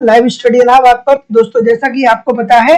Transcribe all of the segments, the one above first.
Live study Allahabad पर। दोस्तों जैसा कि आपको पता है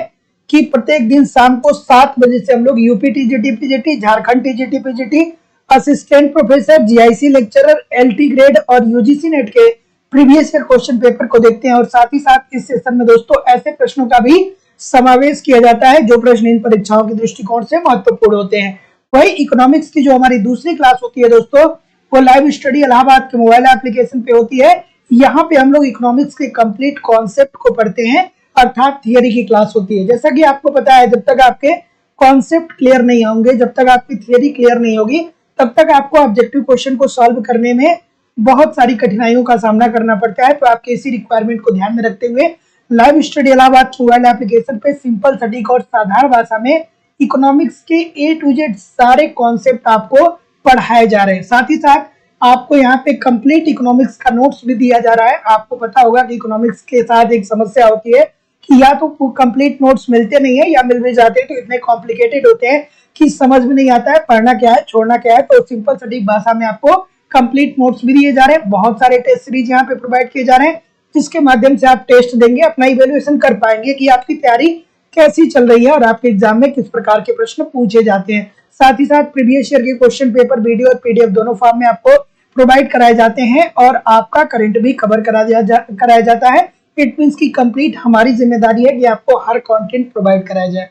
कि प्रत्येक दिन शाम को 7 बजे से हम लोग UP TGT PGT, Jharkhand TGT PGT, assistant professor, GIC lecturer, LT grade और यूजीसी नेट के प्रीवियस ईयर क्वेश्चन पेपर को देखते हैं और साथ ही साथ इस सेशन में दोस्तों ऐसे प्रश्नों का भी समावेश किया जाता है जो प्रश्न इन परीक्षाओं के दृष्टिकोण से महत्वपूर्ण होते हैं। वही इकोनॉमिक्स की जो हमारी दूसरी क्लास होती है दोस्तों, वो लाइव स्टडी इलाहाबाद के मोबाइल एप्लीकेशन पे होती है। यहाँ पे हम लोग इकोनॉमिक्स के कंप्लीट कॉन्सेप्ट को पढ़ते हैं, अर्थात थियरी की क्लास होती है। जैसा कि आपको पता है, जब तक आपके कॉन्सेप्ट क्लियर नहीं होंगे, जब तक आपकी थियरी क्लियर नहीं होगी, तब तक आपको ऑब्जेक्टिव क्वेश्चन को सॉल्व करने में बहुत सारी कठिनाइयों का सामना करना पड़ता है। तो आपके इसी रिक्वायरमेंट को ध्यान में रखते हुए live study Allahabad mobile application पे सिंपल, सटीक और साधारण भाषा में इकोनॉमिक्स के ए टू जेड सारे कॉन्सेप्ट आपको पढ़ाए जा रहे हैं। साथ ही साथ आपको यहाँ पे कंप्लीट इकोनॉमिक्स का नोट्स भी दिया जा रहा है। आपको पता होगा कि इकोनॉमिक्स के साथ एक समस्या होती है कि या तो कंप्लीट नोट्स मिलते नहीं है या मिल भी जाते हैं तो इतने कॉम्प्लिकेटेड होते हैं कि समझ में नहीं आता है पढ़ना क्या है छोड़ना क्या है। तो सिंपल सटीक भाषा में आपको कंप्लीट नोट्स भी दिए जा रहे हैं। बहुत सारे टेस्ट सीरीज यहाँ पे प्रोवाइड किए जा रहे हैं जिसके माध्यम से आप टेस्ट देंगे, अपना इवेल्युएशन कर पाएंगे कि आपकी तैयारी कैसी चल रही है और आपके एग्जाम में किस प्रकार के प्रश्न पूछे जाते हैं। साथ ही साथ प्रीवियस ईयर के क्वेश्चन पेपर वीडियो और पीडीएफ दोनों फॉर्म में आपको प्रोवाइड कराए जाते हैं और आपका करंट भी कवर कराया जाता है। इट मींस की कंप्लीट हमारी जिम्मेदारी है कि आपको हर कंटेंट प्रोवाइड कराया जाए।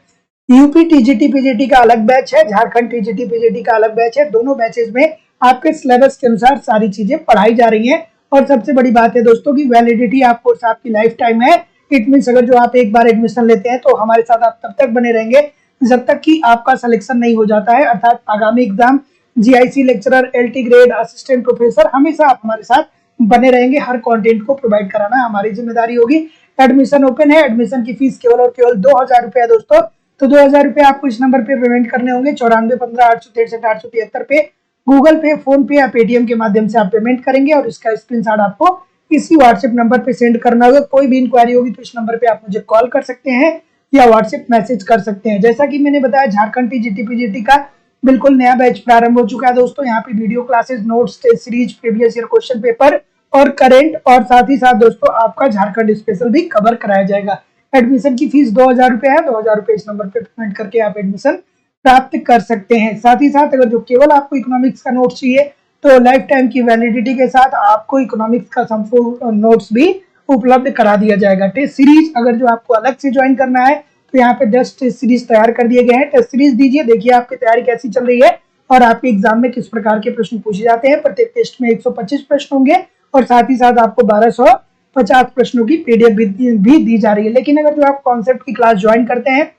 यूपी टीजीटी पीजीटी का अलग बैच है, झारखंड टीजीटी पीजीटी का अलग बैच है। दोनों बैचेस में आपके सिलेबस के अनुसार सारी चीजें पढ़ाई जा रही हैं और सबसे बड़ी बात है दोस्तों की वैलिडिटी ऑफ कोर्स आपकी लाइफ टाइम है। इट मींस अगर जो आप एक बार एडमिशन लेते हैं तो हमारे साथ आप तब तक बने रहेंगे जब तक कि आपका सिलेक्शन नहीं हो जाता है, अर्थात आगामी exam, GIC lecturer, LT grade, assistant professor, हमेशा आप हमारे साथ बने रहेंगे। हर कंटेंट को प्रोवाइड कराना हमारी जिम्मेदारी होगी। एडमिशन ओपन है, एडमिशन की फीस केवल और केवल 2000 रुपए है दोस्तों। तो 2000 रुपए आपको इस नंबर पे पेमेंट करने होंगे 9415 863 873 पे। गूगल पे, फोन पे या पेटीएम के माध्यम से आप पेमेंट करेंगे और इसका स्क्रीनशॉट आपको इसी व्हाट्सएप नंबर पे सेंड करना होगा। कोई भी इंक्वायरी होगी तो इस नंबर पे आप मुझे कॉल कर सकते हैं या व्हाट्सएप मैसेज कर सकते हैं। जैसा कि मैंने बताया, झारखंड टीजीटी पीजीटी का बिल्कुल नया बैच प्रारंभ हो चुका है दोस्तों। यहाँ पे video classes, notes, test series, previous year question paper और करंट और साथ ही साथ दोस्तों आपका झारखंड स्पेशल भी कवर कराया जाएगा। एडमिशन की फीस 2000 रुपए है। 2000 रुपए इस नंबर पे पेमेंट करके आप एडमिशन प्राप्त कर सकते हैं। साथ ही साथ अगर जो केवल आपको इकोनॉमिक्स का नोट्स चाहिए तो लाइफ टाइम की वैलिडिटी के साथ आपको इकोनॉमिक्स का संपूर्ण नोट्स भी उपलब्ध करा दिया जाएगा। टेस्ट सीरीज अगर जो आपको अलग से ज्वाइन करना है तो यहाँ पे 10 टेस्ट सीरीज तैयार कर दिए गए हैं। टेस्ट सीरीज दीजिए, देखिए आपकी तैयारी कैसी चल रही है और आपके एग्जाम में किस प्रकार के प्रश्न पूछे जाते हैं। प्रत्येक टेस्ट में 125 प्रश्न होंगे और साथ ही साथ आपको 1250 प्रश्नों की पीडीएफ भी दी जा रही है। लेकिन अगर जो आप कॉन्सेप्ट की क्लास ज्वाइन करते हैं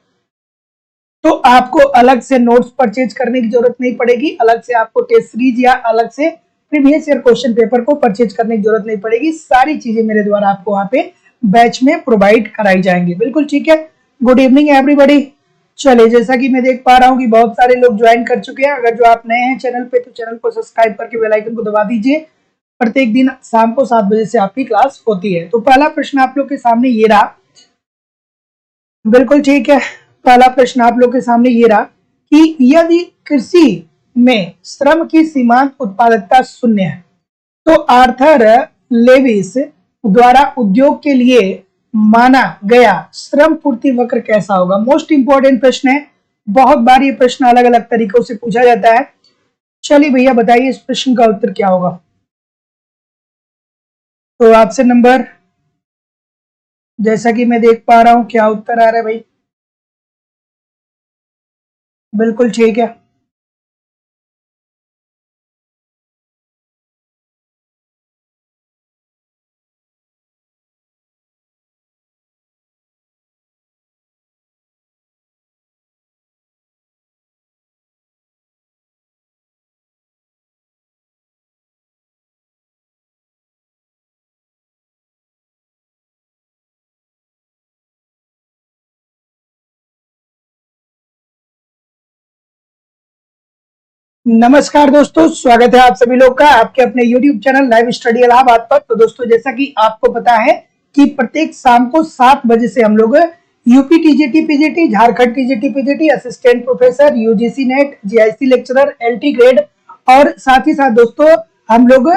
तो आपको अलग से नोट्स परचेज करने की जरूरत नहीं पड़ेगी, अलग से आपको टेस्ट सीरीज या अलग से प्रीवियस ईयर क्वेश्चन पेपर को परचेज करने की जरूरत नहीं पड़ेगी। सारी चीजें मेरे द्वारा आपको वहां पे बैच में प्रोवाइड कराई जाएंगी। बिल्कुल ठीक है। Good evening everybody. चलिए, जैसा कि मैं देख पा रहा हूँ कि बहुत सारे लोग ज्वाइन कर चुके हैं। अगर जो आप नए हैं चैनल पे तो चैनल को सब्सक्राइब करके बेल आइकन को दबा दीजिए। प्रत्येक दिन शाम को 7 बजे से आपकी क्लास होती है। तो पहला प्रश्न आप लोग के सामने ये रहा। बिल्कुल ठीक है। पहला प्रश्न आप लोग के सामने ये रहा कि यदि कृषि में श्रम की सीमांत उत्पादकता 0 है तो आर्थर लेविस द्वारा उद्योग के लिए माना गया श्रम पूर्ति वक्र कैसा होगा। मोस्ट इंपॉर्टेंट प्रश्न है। बहुत बार ये प्रश्न अलग अलग तरीकों से पूछा जाता है। चलिए भैया बताइए इस प्रश्न का उत्तर क्या होगा। तो ऑप्शन नंबर, जैसा कि मैं देख पा रहा हूं, क्या उत्तर आ रहा है भाई। बिल्कुल ठीक है। नमस्कार दोस्तों, स्वागत है आप सभी लोग का आपके अपने YouTube channel live study Allahabad पर। तो दोस्तों जैसा कि आपको पता है कि प्रत्येक शाम को 7 बजे से हम लोग UP TGT PGT, Jharkhand TGT PGT, assistant professor, UGC net, GIC lecturer, LT grade और साथ ही साथ दोस्तों हम लोग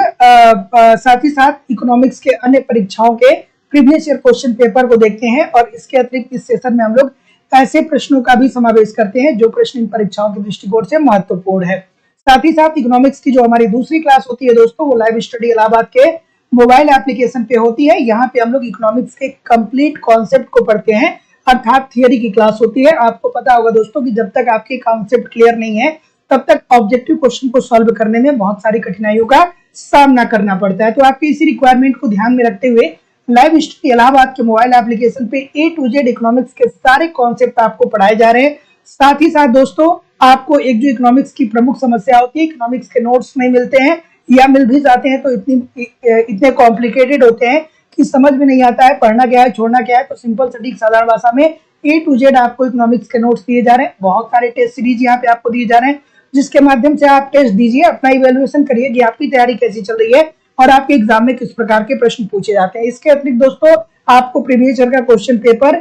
साथ ही साथ इकोनॉमिक्स के अन्य परीक्षाओं के प्रीवियस ईयर क्वेश्चन पेपर को देखते हैं और इसके अतिरिक्त इस सेशन में हम लोग ऐसे प्रश्नों का भी समावेश करते हैं जो प्रश्न इन परीक्षाओं के दृष्टिकोण से महत्वपूर्ण है। साथ ही साथ इकोनॉमिक्स की जो हमारी दूसरी क्लास होती है दोस्तों, वो लाइव स्टडी इलाहाबाद के मोबाइल एप्लीकेशन पे होती है। यहाँ पे हम लोग इकोनॉमिक्स के कंप्लीट कॉन्सेप्ट को पढ़ते हैं, अर्थात थियरी की क्लास होती है। आपको पता होगा दोस्तों कि जब तक आपके कॉन्सेप्ट क्लियर नहीं है तब तक ऑब्जेक्टिव क्वेश्चन को सॉल्व करने में बहुत सारी कठिनाइयों का सामना करना पड़ता है। तो आपकी इसी रिक्वायरमेंट को ध्यान में रखते हुए लाइव स्टडी इलाहाबाद के मोबाइल एप्लीकेशन पे A to Z इकोनॉमिक्स के सारे कॉन्सेप्ट आपको पढ़ाए जा रहे हैं। साथ ही साथ दोस्तों आपको एक जो इकोनॉमिक्स की प्रमुख समस्या होती है, इकोनॉमिक्स के नोट्स नहीं मिलते हैं या मिल भी जाते हैं तो इतने कॉम्प्लिकेटेड होते हैं कि समझ में नहीं आता है पढ़ना क्या है छोड़ना क्या है। तो सिंपल सटीक साधारण भाषा में A to Z आपको इकोनॉमिक्स के नोट्स दिए जा रहे हैं। बहुत सारे टेस्ट सीरीज यहाँ पे आपको दिए जा रहे हैं जिसके माध्यम से आप टेस्ट दीजिए, अपना इवैल्यूएशन करिए कि आपकी तैयारी कैसी चल रही है और आपके एग्जाम में किस प्रकार के प्रश्न पूछे जाते हैं। इसके अतिरिक्त दोस्तों आपको प्रीवियस ईयर का क्वेश्चन पेपर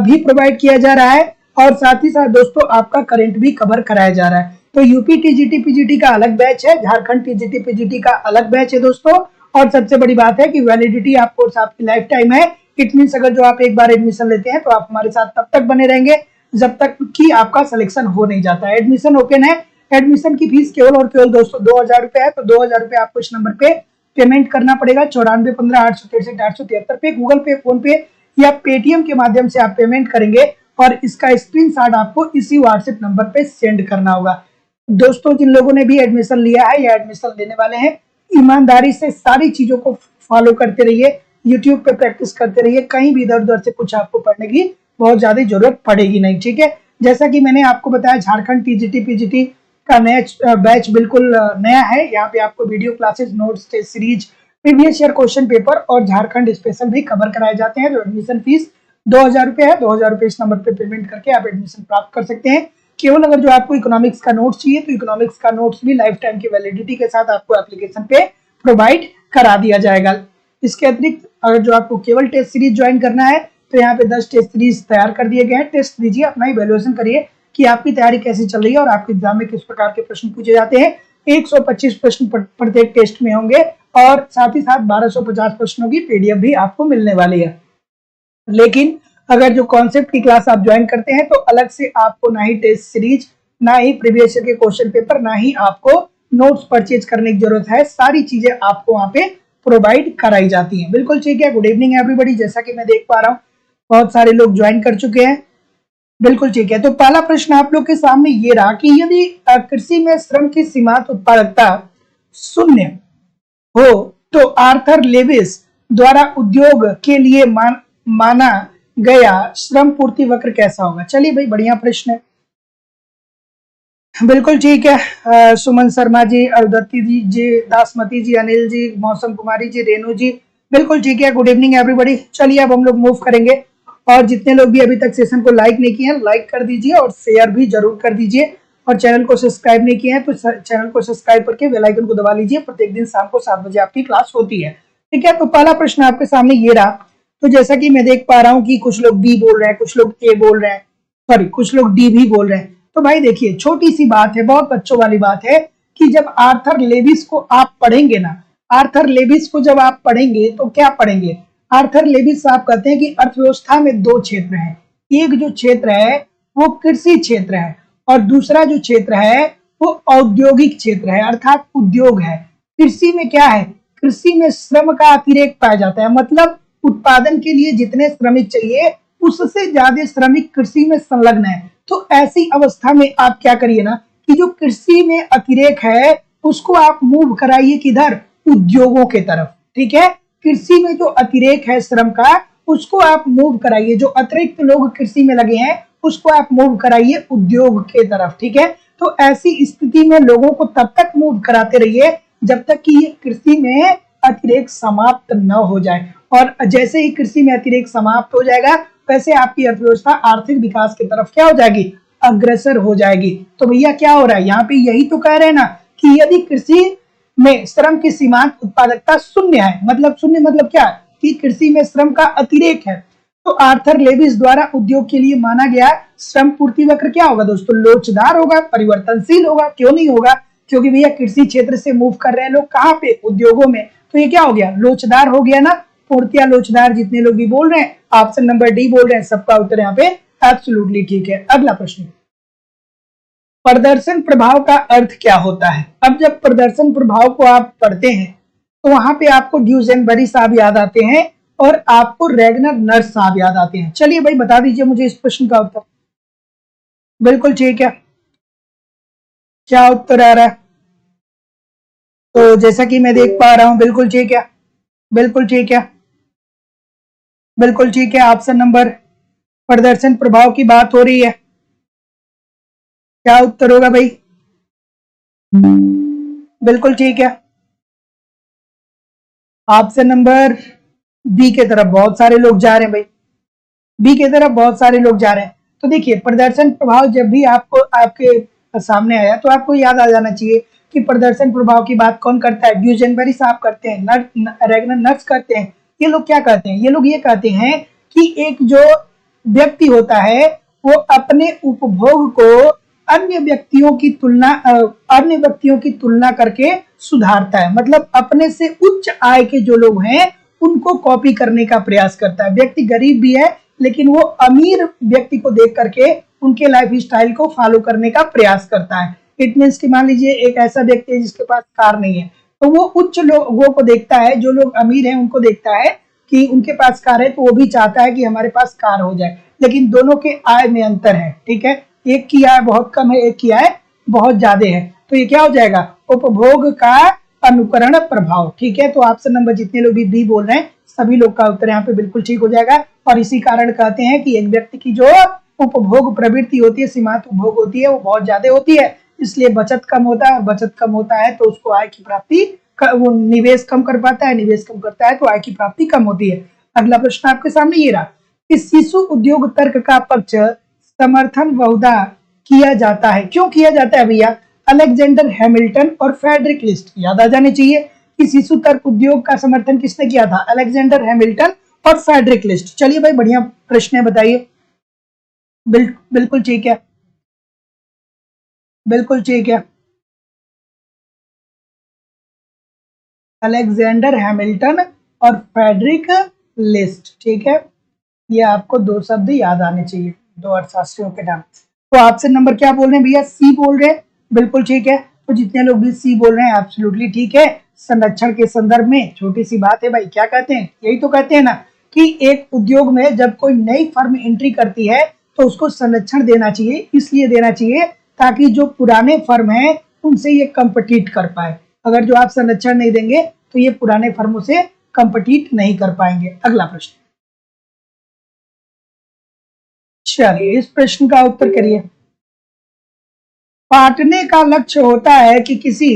भी प्रोवाइड किया जा रहा है और साथ ही साथ दोस्तों आपका करंट भी कवर कराया जा रहा है। तो यूपी टीजीटी पीजीटी का अलग बैच है, झारखंड टीजीटी पीजीटी का अलग बैच है दोस्तों। और सबसे बड़ी बात है कि वैलिडिटी ऑफ कोर्स आपकी लाइफ टाइम है। इट मींस अगर जो आप एक बार एडमिशन लेते हैं तो आप हमारे साथ तब तक बने रहेंगे जब तक कि आपका सिलेक्शन हो नहीं जाता है। एडमिशन ओपन है। एडमिशन की फीस केवल और केवल दोस्तों 2000 रुपए है। तो 2000 रुपए आपको इस नंबर पे पेमेंट करना पड़ेगा 9415 पे गूगल पे, फोन पे या पेटीएम के माध्यम से आप पेमेंट करेंगे और इसका स्क्रीनशॉट आपको इसी व्हाट्सएप नंबर पे सेंड करना होगा। दोस्तों जिन लोगों ने भी एडमिशन लिया है या एडमिशन लेने वाले हैं, ईमानदारी से सारी चीजों को फॉलो करते रहिए, यूट्यूब पे प्रैक्टिस करते रहिए, कहीं भी इधर उधर से कुछ आपको पढ़ने की बहुत ज्यादा जरूरत पड़ेगी नहीं, ठीक है। जैसा कि मैंने आपको बताया झारखंड टीजीटी पीजीटी का नया बैच बिल्कुल नया है। यहाँ पे आपको video classes, notes, test series, previous year question paper और झारखंड स्पेशल भी कवर कराए जाते हैं। जो एडमिशन फीस 2000 रुपए है, 2000 रुपए इस नंबर पे पेमेंट करके आप एडमिशन प्राप्त कर सकते हैं। केवल अगर जो आपको इकोनॉमिक्स का नोट्स चाहिए तो इकोनॉमिक्स का नोट्स भी लाइफ टाइम की वैलिडिटी के साथ आपको एप्लीकेशन पे प्रोवाइड करा दिया जाएगा। इसके अतिरिक्त अगर जो आपको केवल टेस्ट सीरीज ज्वाइन करना है तो यहाँ पे 10 टेस्ट सीरीज तैयार कर दिए गए हैं। टेस्ट दीजिए, अपना इवैल्यूएशन करिए कि आपकी तैयारी कैसी चल रही है और आपके एग्जाम में किस प्रकार के प्रश्न पूछे जाते हैं। 125 प्रश्न प्रत्येक टेस्ट में होंगे और साथ ही साथ 1250 प्रश्नों की पीडीएफ भी आपको मिलने वाली है। लेकिन अगर जो कॉन्सेप्ट की क्लास आप ज्वाइन करते हैं तो अलग से आपको ना ही टेस्ट सीरीज, ना ही प्रीवियस ईयर के क्वेश्चन पेपर, ना ही आपको नोट्स परचेज करने की जरूरत है। सारी चीजें आपको वहां पे प्रोवाइड कराई जाती हैं। बिल्कुल ठीक है। Good evening everybody. जैसा कि मैं देख पा रहा हूँ बहुत सारे लोग ज्वाइन कर चुके हैं। बिल्कुल ठीक है। तो पहला प्रश्न आप लोग के सामने ये रहा कि यदि कृषि में श्रम की सीमांत उत्पादकता 0 हो तो आर्थर लेविस द्वारा उद्योग के लिए माना गया श्रम पूर्ति वक्र कैसा होगा। चलिए भाई, बढ़िया प्रश्न है। बिल्कुल ठीक है। सुमन शर्मा जी, अरुदत्ती जी, दासमती जी, अनिल जी, मौसम कुमारी जी, रेणु जी, बिल्कुल ठीक है। Good evening everybody. चलिए अब हम लोग मूव करेंगे और जितने लोग भी अभी तक सेशन को लाइक नहीं किए हैं लाइक कर दीजिए और शेयर भी जरूर कर दीजिए और चैनल को सब्सक्राइब नहीं किए हैं तो चैनल को सब्सक्राइब करके बेल आइकन को दबा लीजिए। प्रत्येक दिन शाम को 7 बजे आपकी क्लास होती है, ठीक है। तो पहला प्रश्न आपके सामने ये रहा। तो जैसा कि मैं देख पा रहा हूँ कि कुछ लोग बी बोल रहे हैं, कुछ लोग ए बोल रहे हैं, सॉरी कुछ लोग डी भी बोल रहे हैं। तो भाई देखिए, छोटी सी बात है, बहुत बच्चों वाली बात है कि जब आर्थर लेविस को आप पढ़ेंगे ना, आर्थर लेविस को जब आप पढ़ेंगे तो क्या पढ़ेंगे। आर्थर लेविस साहब कहते हैं कि अर्थव्यवस्था में 2 क्षेत्र हैं। एक जो क्षेत्र है वो कृषि क्षेत्र है और दूसरा जो क्षेत्र है वो औद्योगिक क्षेत्र है, अर्थात उद्योग है। कृषि में क्या है, कृषि में श्रम का अतिरेक पाया जाता है, मतलब उत्पादन के लिए जितने श्रमिक चाहिए उससे ज्यादा श्रमिक कृषि में संलग्न है। तो ऐसी अवस्था में आप क्या करिए ना कि जो कृषि में अतिरेक है उसको आप मूव कराइए किधर, उद्योगों के तरफ, ठीक है। कृषि में जो अतिरेक है श्रम का उसको आप मूव कराइए, जो अतिरिक्त लोग कृषि में लगे हैं उसको आप मूव कराइए उद्योग के तरफ, ठीक है। तो ऐसी स्थिति में लोगों को तब तक मूव कराते रहिए जब तक कि ये कृषि में अतिरेक समाप्त न हो जाए, और जैसे ही कृषि में अतिरेक समाप्त हो जाएगा वैसे आपकी अर्थव्यवस्था आर्थिक विकास की तरफ क्या हो जाएगी, अग्रसर हो जाएगी। तो भैया क्या हो रहा है यहाँ पे, यही तो कह रहे हैं ना कि यदि कृषि में श्रम की सीमांत उत्पादकता 0 है, मतलब 0 मतलब क्या कि कृषि में श्रम का अतिरेक है, तो आर्थर लेविस द्वारा उद्योग के लिए माना गया श्रम पूर्ति वक्र क्या होगा दोस्तों, लोचदार होगा, परिवर्तनशील होगा। क्यों नहीं होगा, क्योंकि भैया कृषि क्षेत्र से मूव कर रहे हैं लोग कहाँ पे, उद्योगों में, तो ये क्या हो गया, लोचदार हो गया ना। पूर्तिया लोचदार, जितने लोग भी बोल रहे हैं ऑप्शन नंबर डी बोल रहे हैं, सबका उत्तर यहाँ पे एब्सोल्युटली ठीक है। अगला प्रश्न, प्रदर्शन प्रभाव का अर्थ क्या होता है? अब जब प्रदर्शन प्रभाव को आप पढ़ते हैं तो वहां पे आपको ड्यूसेनबरी साहब याद आते हैं और आपको रेगनर नर्स साहब याद आते हैं। चलिए भाई बता दीजिए मुझे इस प्रश्न का उत्तर। बिल्कुल ठीक है, क्या उत्तर आ रहा है? तो जैसा कि मैं देख पा रहा हूं, बिल्कुल ठीक है, बिल्कुल ठीक है, बिल्कुल ठीक है। ऑप्शन नंबर, प्रदर्शन प्रभाव की बात हो रही है, क्या उत्तर होगा भाई? बिल्कुल ठीक है, ऑप्शन नंबर बी के तरफ बहुत सारे लोग जा रहे हैं भाई, बी के तरफ बहुत सारे लोग जा रहे हैं। तो देखिए, प्रदर्शन प्रभाव जब भी आपको आपके सामने आया तो आपको याद आ जाना चाहिए कि प्रदर्शन प्रभाव की बात कौन करता है? ड्यूसेनबरी साहब करते हैं, रेगनर नर्स करते हैं। ये लोग क्या कहते हैं? ये लोग ये कहते हैं कि एक जो व्यक्ति होता है वो अपने उपभोग को अन्य व्यक्तियों की तुलना करके सुधारता है। मतलब अपने से उच्च आय के जो लोग हैं उनको कॉपी करने का प्रयास करता है। व्यक्ति गरीब भी है लेकिन वो अमीर व्यक्ति को देख करके उनके लाइफ स्टाइल को फॉलो करने का प्रयास करता है। इट मीन्स कि मान लीजिए एक ऐसा व्यक्ति है जिसके पास कार नहीं है, तो वो उच्च लोगों को देखता है, जो लोग अमीर हैं उनको देखता है कि उनके पास कार है, तो वो भी चाहता है कि हमारे पास कार हो जाए। लेकिन दोनों के आय में अंतर है, ठीक है, एक की आय बहुत कम है, एक की आय बहुत ज्यादा है। तो ये क्या हो जाएगा? उपभोग का अनुकरण प्रभाव। ठीक है, तो ऑप्शन नंबर जितने लोग भी बी बोल रहे हैं सभी लोग का उत्तर यहाँ पे बिल्कुल ठीक हो जाएगा। और इसी कारण कहते हैं कि एक व्यक्ति की जो उपभोग प्रवृत्ति होती है, सीमांत उपभोग होती है, वो बहुत ज्यादा होती है, इसलिए बचत कम होता है। और बचत कम होता है तो उसको आय की प्राप्ति, वो निवेश कम कर पाता है, निवेश कम करता है तो आय की प्राप्ति कम होती है। अगला प्रश्न आपके सामने ये रहा कि शिशु उद्योग तर्क का पक्ष समर्थन बहुधा किया जाता है। क्यों किया जाता है भैया? अलेक्जेंडर हैमिल्टन और फ्रेडरिक लिस्ट याद आ जाने चाहिए कि शिशु तर्क उद्योग का समर्थन किसने किया था? अलेक्जेंडर हैमिल्टन और फ्रेडरिक लिस्ट। चलिए भाई बढ़िया प्रश्न है, बताइए। बिल्कुल ठीक है, बिल्कुल ठीक है, अलेक्जेंडर हैमिल्टन और फ्रेडरिक लिस्ट। ठीक है, ये आपको दो शब्द याद आने चाहिए, दो अर्थशास्त्रियों के नाम। तो ऑप्शन नंबर क्या बोल रहे हैं भैया? सी बोल रहे हैं, बिल्कुल ठीक है। तो जितने लोग भी सी बोल रहे हैं एब्सोल्युटली ठीक है। संरक्षण के संदर्भ में छोटी सी बात है भाई, क्या कहते हैं? यही तो कहते हैं ना कि एक उद्योग में जब कोई नई फर्म एंट्री करती है तो उसको संरक्षण देना चाहिए। इसलिए देना चाहिए ताकि जो पुराने फर्म है उनसे ये कंपीट कर पाए। अगर जो आप संरक्षण नहीं देंगे तो ये पुराने फर्मों से कंपीट नहीं कर पाएंगे। अगला प्रश्न, चलिए इस प्रश्न का उत्तर करिए। पाटने का लक्ष्य होता है कि किसी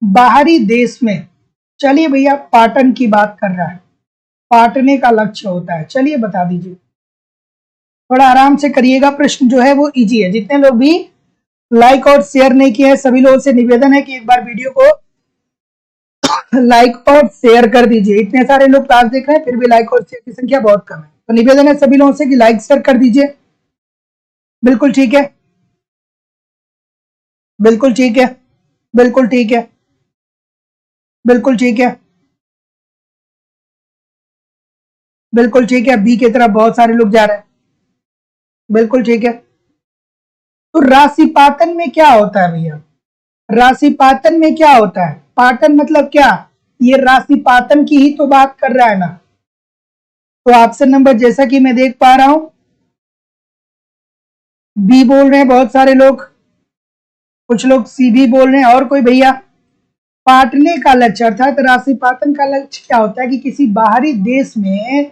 बाहरी देश में, चलिए भैया पाटन की बात कर रहा है, पाटने का लक्ष्य होता है, चलिए बता दीजिए। थोड़ा आराम से करिएगा, प्रश्न जो है वो इजी है। जितने लोग भी लाइक और शेयर नहीं किए हैं सभी लोगों से निवेदन है कि एक बार वीडियो को लाइक और शेयर कर दीजिए। इतने सारे लोग क्लास देख रहे हैं फिर भी लाइक और शेयर की संख्या बहुत कम है, तो निवेदन है सभी लोगों से कि लाइक शेयर कर दीजिए। बिल्कुल ठीक है, बिल्कुल ठीक है, बिल्कुल ठीक है, बिल्कुल ठीक है, बिल्कुल ठीक है। बी की तरफ बहुत सारे लोग जा रहे हैं, बिल्कुल ठीक है। तो राशिपातन में क्या होता है भैया? राशिपातन में क्या होता है? पाटन मतलब क्या? ये राशिपातन की ही तो बात कर रहा है ना। तो ऑप्शन नंबर जैसा कि मैं देख पा रहा हूं बी बोल रहे हैं बहुत सारे लोग, कुछ लोग सी भी बोल रहे हैं, और कोई भैया? पाटने का लक्ष्य अर्थात राशिपातन का लक्ष्य क्या होता है कि किसी बाहरी देश में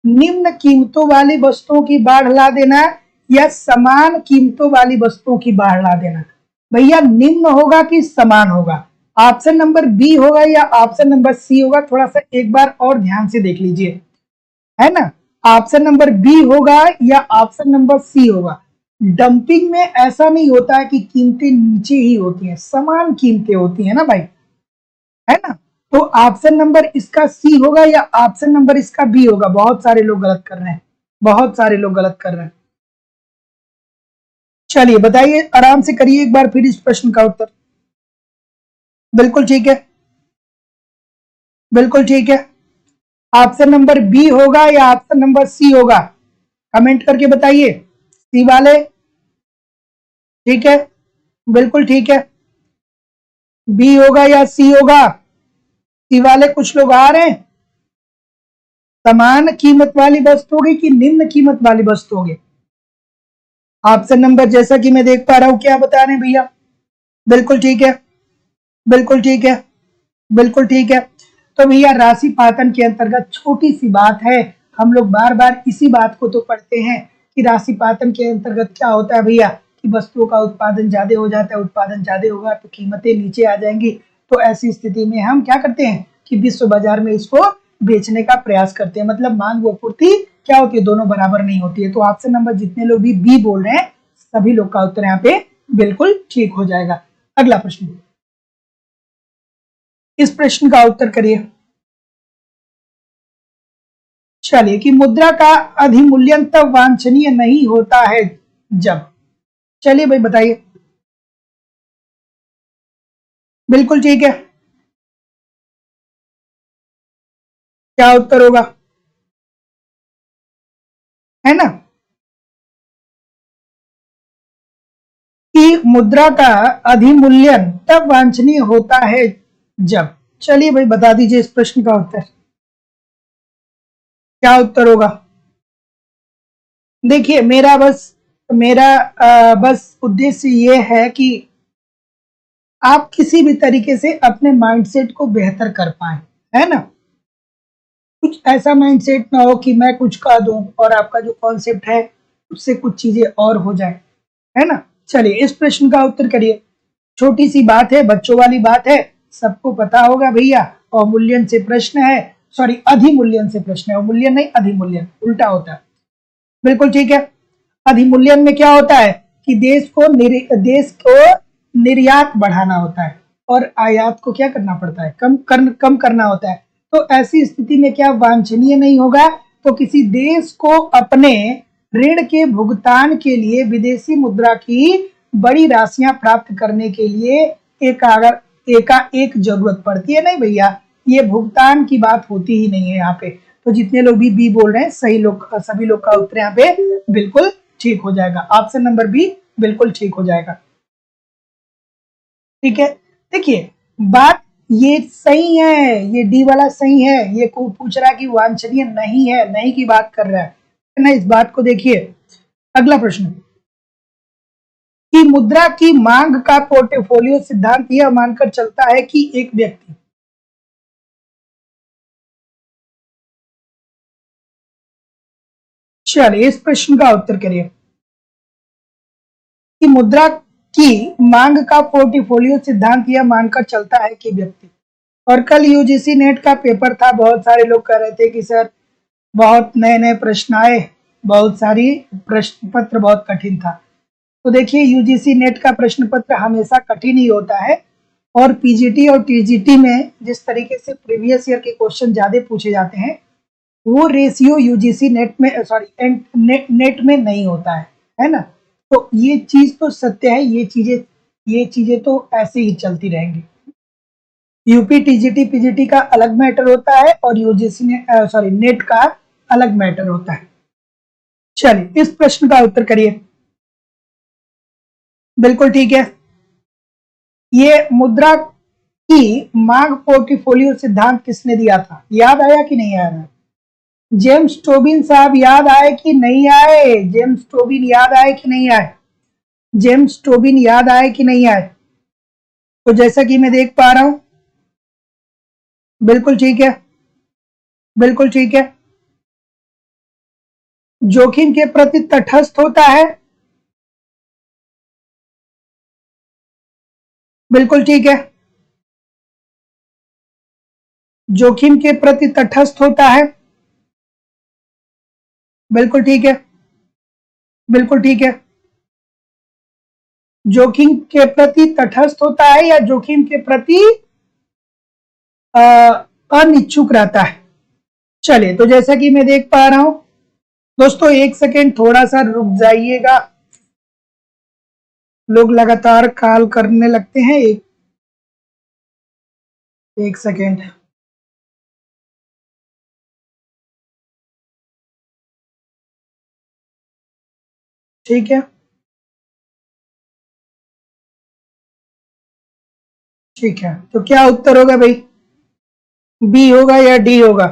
निम्न कीमतों वाली वस्तुओं की बाढ़ ला देना या समान कीमतों वाली वस्तुओं की बाढ़ ला देना। भैया निम्न होगा कि समान होगा? ऑप्शन नंबर बी होगा या ऑप्शन नंबर सी होगा? थोड़ा सा एक बार और ध्यान से देख लीजिए, है ना। ऑप्शन नंबर बी होगा या ऑप्शन नंबर सी होगा? डंपिंग में ऐसा नहीं होता है कि कीमतें नीचे ही होती हैं, समान कीमतें होती है ना भाई, है ना। तो ऑप्शन नंबर इसका सी होगा या ऑप्शन नंबर इसका बी होगा? बहुत सारे लोग गलत कर रहे हैं, बहुत सारे लोग गलत कर रहे हैं। चलिए बताइए, आराम से करिए एक बार फिर इस प्रश्न का उत्तर। बिल्कुल ठीक है, बिल्कुल ठीक है। ऑप्शन नंबर बी होगा या ऑप्शन नंबर सी होगा? कमेंट करके बताइए। सी वाले, ठीक है, बिल्कुल ठीक है। बी होगा या सी होगा? सी वाले कुछ लोग आ रहे हैं। समान कीमत वाली वस्तु होगी कि निम्न कीमत वाली वस्तु होगी? ऑप्शन नंबर जैसा कि मैं देख पा रहा हूं, क्या बता रहे हैं भैया? बिल्कुल ठीक है, बिल्कुल ठीक है, बिल्कुल ठीक है। तो भैया राशि पातन के अंतर्गत छोटी सी बात है, हम लोग बार बार इसी बात को तो पढ़ते हैं कि राशि पातन के अंतर्गत क्या होता है भैया, कि वस्तुओं का उत्पादन ज्यादा हो जाता है, उत्पादन ज्यादा होगा तो कीमतें नीचे आ जाएंगी। तो ऐसी स्थिति में हम क्या करते हैं कि विश्व बाजार में इसको बेचने का प्रयास करते हैं। मतलब मांग व पूर्ति क्या होती है, दोनों बराबर नहीं होती है। तो ऑप्शन नंबर जितने लोग भी बी बोल रहे हैं, सभी लोग का उत्तर यहाँ पे बिल्कुल ठीक हो जाएगा। अगला प्रश्न, इस प्रश्न का उत्तर करिए। चलिए, कि मुद्रा का अधिमूल्यन तब वांछनीय नहीं होता है जब, चलिए भाई बताइए। बिल्कुल ठीक है, क्या उत्तर होगा, है ना? कि मुद्रा का अधिमूल्यन तब वांछनीय होता है जब, चलिए भाई बता दीजिए इस प्रश्न का उत्तर, क्या उत्तर होगा? देखिए मेरा बस उद्देश्य ये है कि आप किसी भी तरीके से अपने माइंडसेट को बेहतर कर पाए, है ना? कुछ ऐसा माइंडसेट ना हो कि मैं कुछ कह दूं और आपका जो कॉन्सेप्ट है उससे कुछ चीजें और हो जाए, है ना? चलिए इस प्रश्न का उत्तर करिए। छोटी सी बात है, बच्चों वाली बात है, सबको पता होगा भैया। अवमूल्यन से प्रश्न है, सॉरी अधिमूल्यन से प्रश्न है, अवमूल्यन नहीं अधिमूल्यन, उल्टा होता है। बिल्कुल ठीक है। अधिमूल्यन में क्या होता है कि देश को निर्यात बढ़ाना होता है और आयात को क्या करना पड़ता है, कम करना होता है। तो ऐसी स्थिति में क्या वांछनीय नहीं होगा? तो किसी देश को अपने ऋण के भुगतान के लिए विदेशी मुद्रा की बड़ी राशियां प्राप्त करने के लिए एकाएक जरूरत पड़ती है। नहीं भैया, ये भुगतान की बात होती ही नहीं है यहाँ पे। तो जितने लोग भी बी बोल रहे हैं, सभी लोग का उत्तर यहाँ पे बिल्कुल ठीक हो जाएगा। ऑप्शन नंबर बी बिल्कुल ठीक हो जाएगा। ठीक है, देखिए बात ये सही है, ये डी वाला सही है। ये को पूछ रहा है कि वांछनीय नहीं है, नहीं की बात कर रहा है ना, इस बात को देखिए। अगला प्रश्न, कि मुद्रा की मांग का पोर्टफोलियो सिद्धांत यह मानकर चलता है कि एक व्यक्ति, चलिए इस प्रश्न का उत्तर करिए। कि मुद्रा की मांग का पोर्टफोलियो सिद्धांत यह मानकर चलता है कि व्यक्ति, और कल यूजीसी नेट का पेपर था, बहुत सारे लोग कह रहे थे कि सर बहुत नए नए प्रश्न आए, बहुत सारी प्रश्न पत्र बहुत कठिन था। तो देखिए यूजीसी नेट का प्रश्न पत्र हमेशा कठिन ही होता है, और पीजीटी और टीजीटी में जिस तरीके से प्रीवियस ईयर के क्वेश्चन ज्यादा पूछे जाते हैं, वो रेशियो यूजीसी नेट में, सॉरी नेट में नहीं होता है ना? तो ये चीज तो सत्य है, ये चीजें तो ऐसे ही चलती रहेंगी। यूपी टीजीटी पीजीटी का अलग मैटर होता है और यूजीसी ने सॉरी नेट का अलग मैटर होता है। चलिए इस प्रश्न का उत्तर करिए। बिल्कुल ठीक है। ये मुद्रा की मांग पोर्टफोलियो सिद्धांत किसने दिया था, याद आया कि नहीं आया? जेम्स टोबिन साहब याद आए कि नहीं आए? जेम्स टोबिन याद आए कि नहीं आए? जेम्स टोबिन याद आए कि नहीं आए? तो जैसा कि मैं देख पा रहा हूं, बिल्कुल ठीक है, बिल्कुल ठीक है। जोखिम के प्रति तटस्थ होता है, बिल्कुल ठीक है। जोखिम के प्रति तटस्थ होता है, बिल्कुल ठीक है, बिल्कुल ठीक है। जोखिम के प्रति तटस्थ होता है या जोखिम के प्रति अनिच्छुक रहता है? चलिए तो जैसा कि मैं देख पा रहा हूं, दोस्तों एक सेकेंड थोड़ा सा रुक जाइएगा, लोग लगातार कॉल करने लगते हैं। एक सेकेंड। ठीक है, ठीक है, तो क्या उत्तर होगा भाई? बी होगा या डी होगा?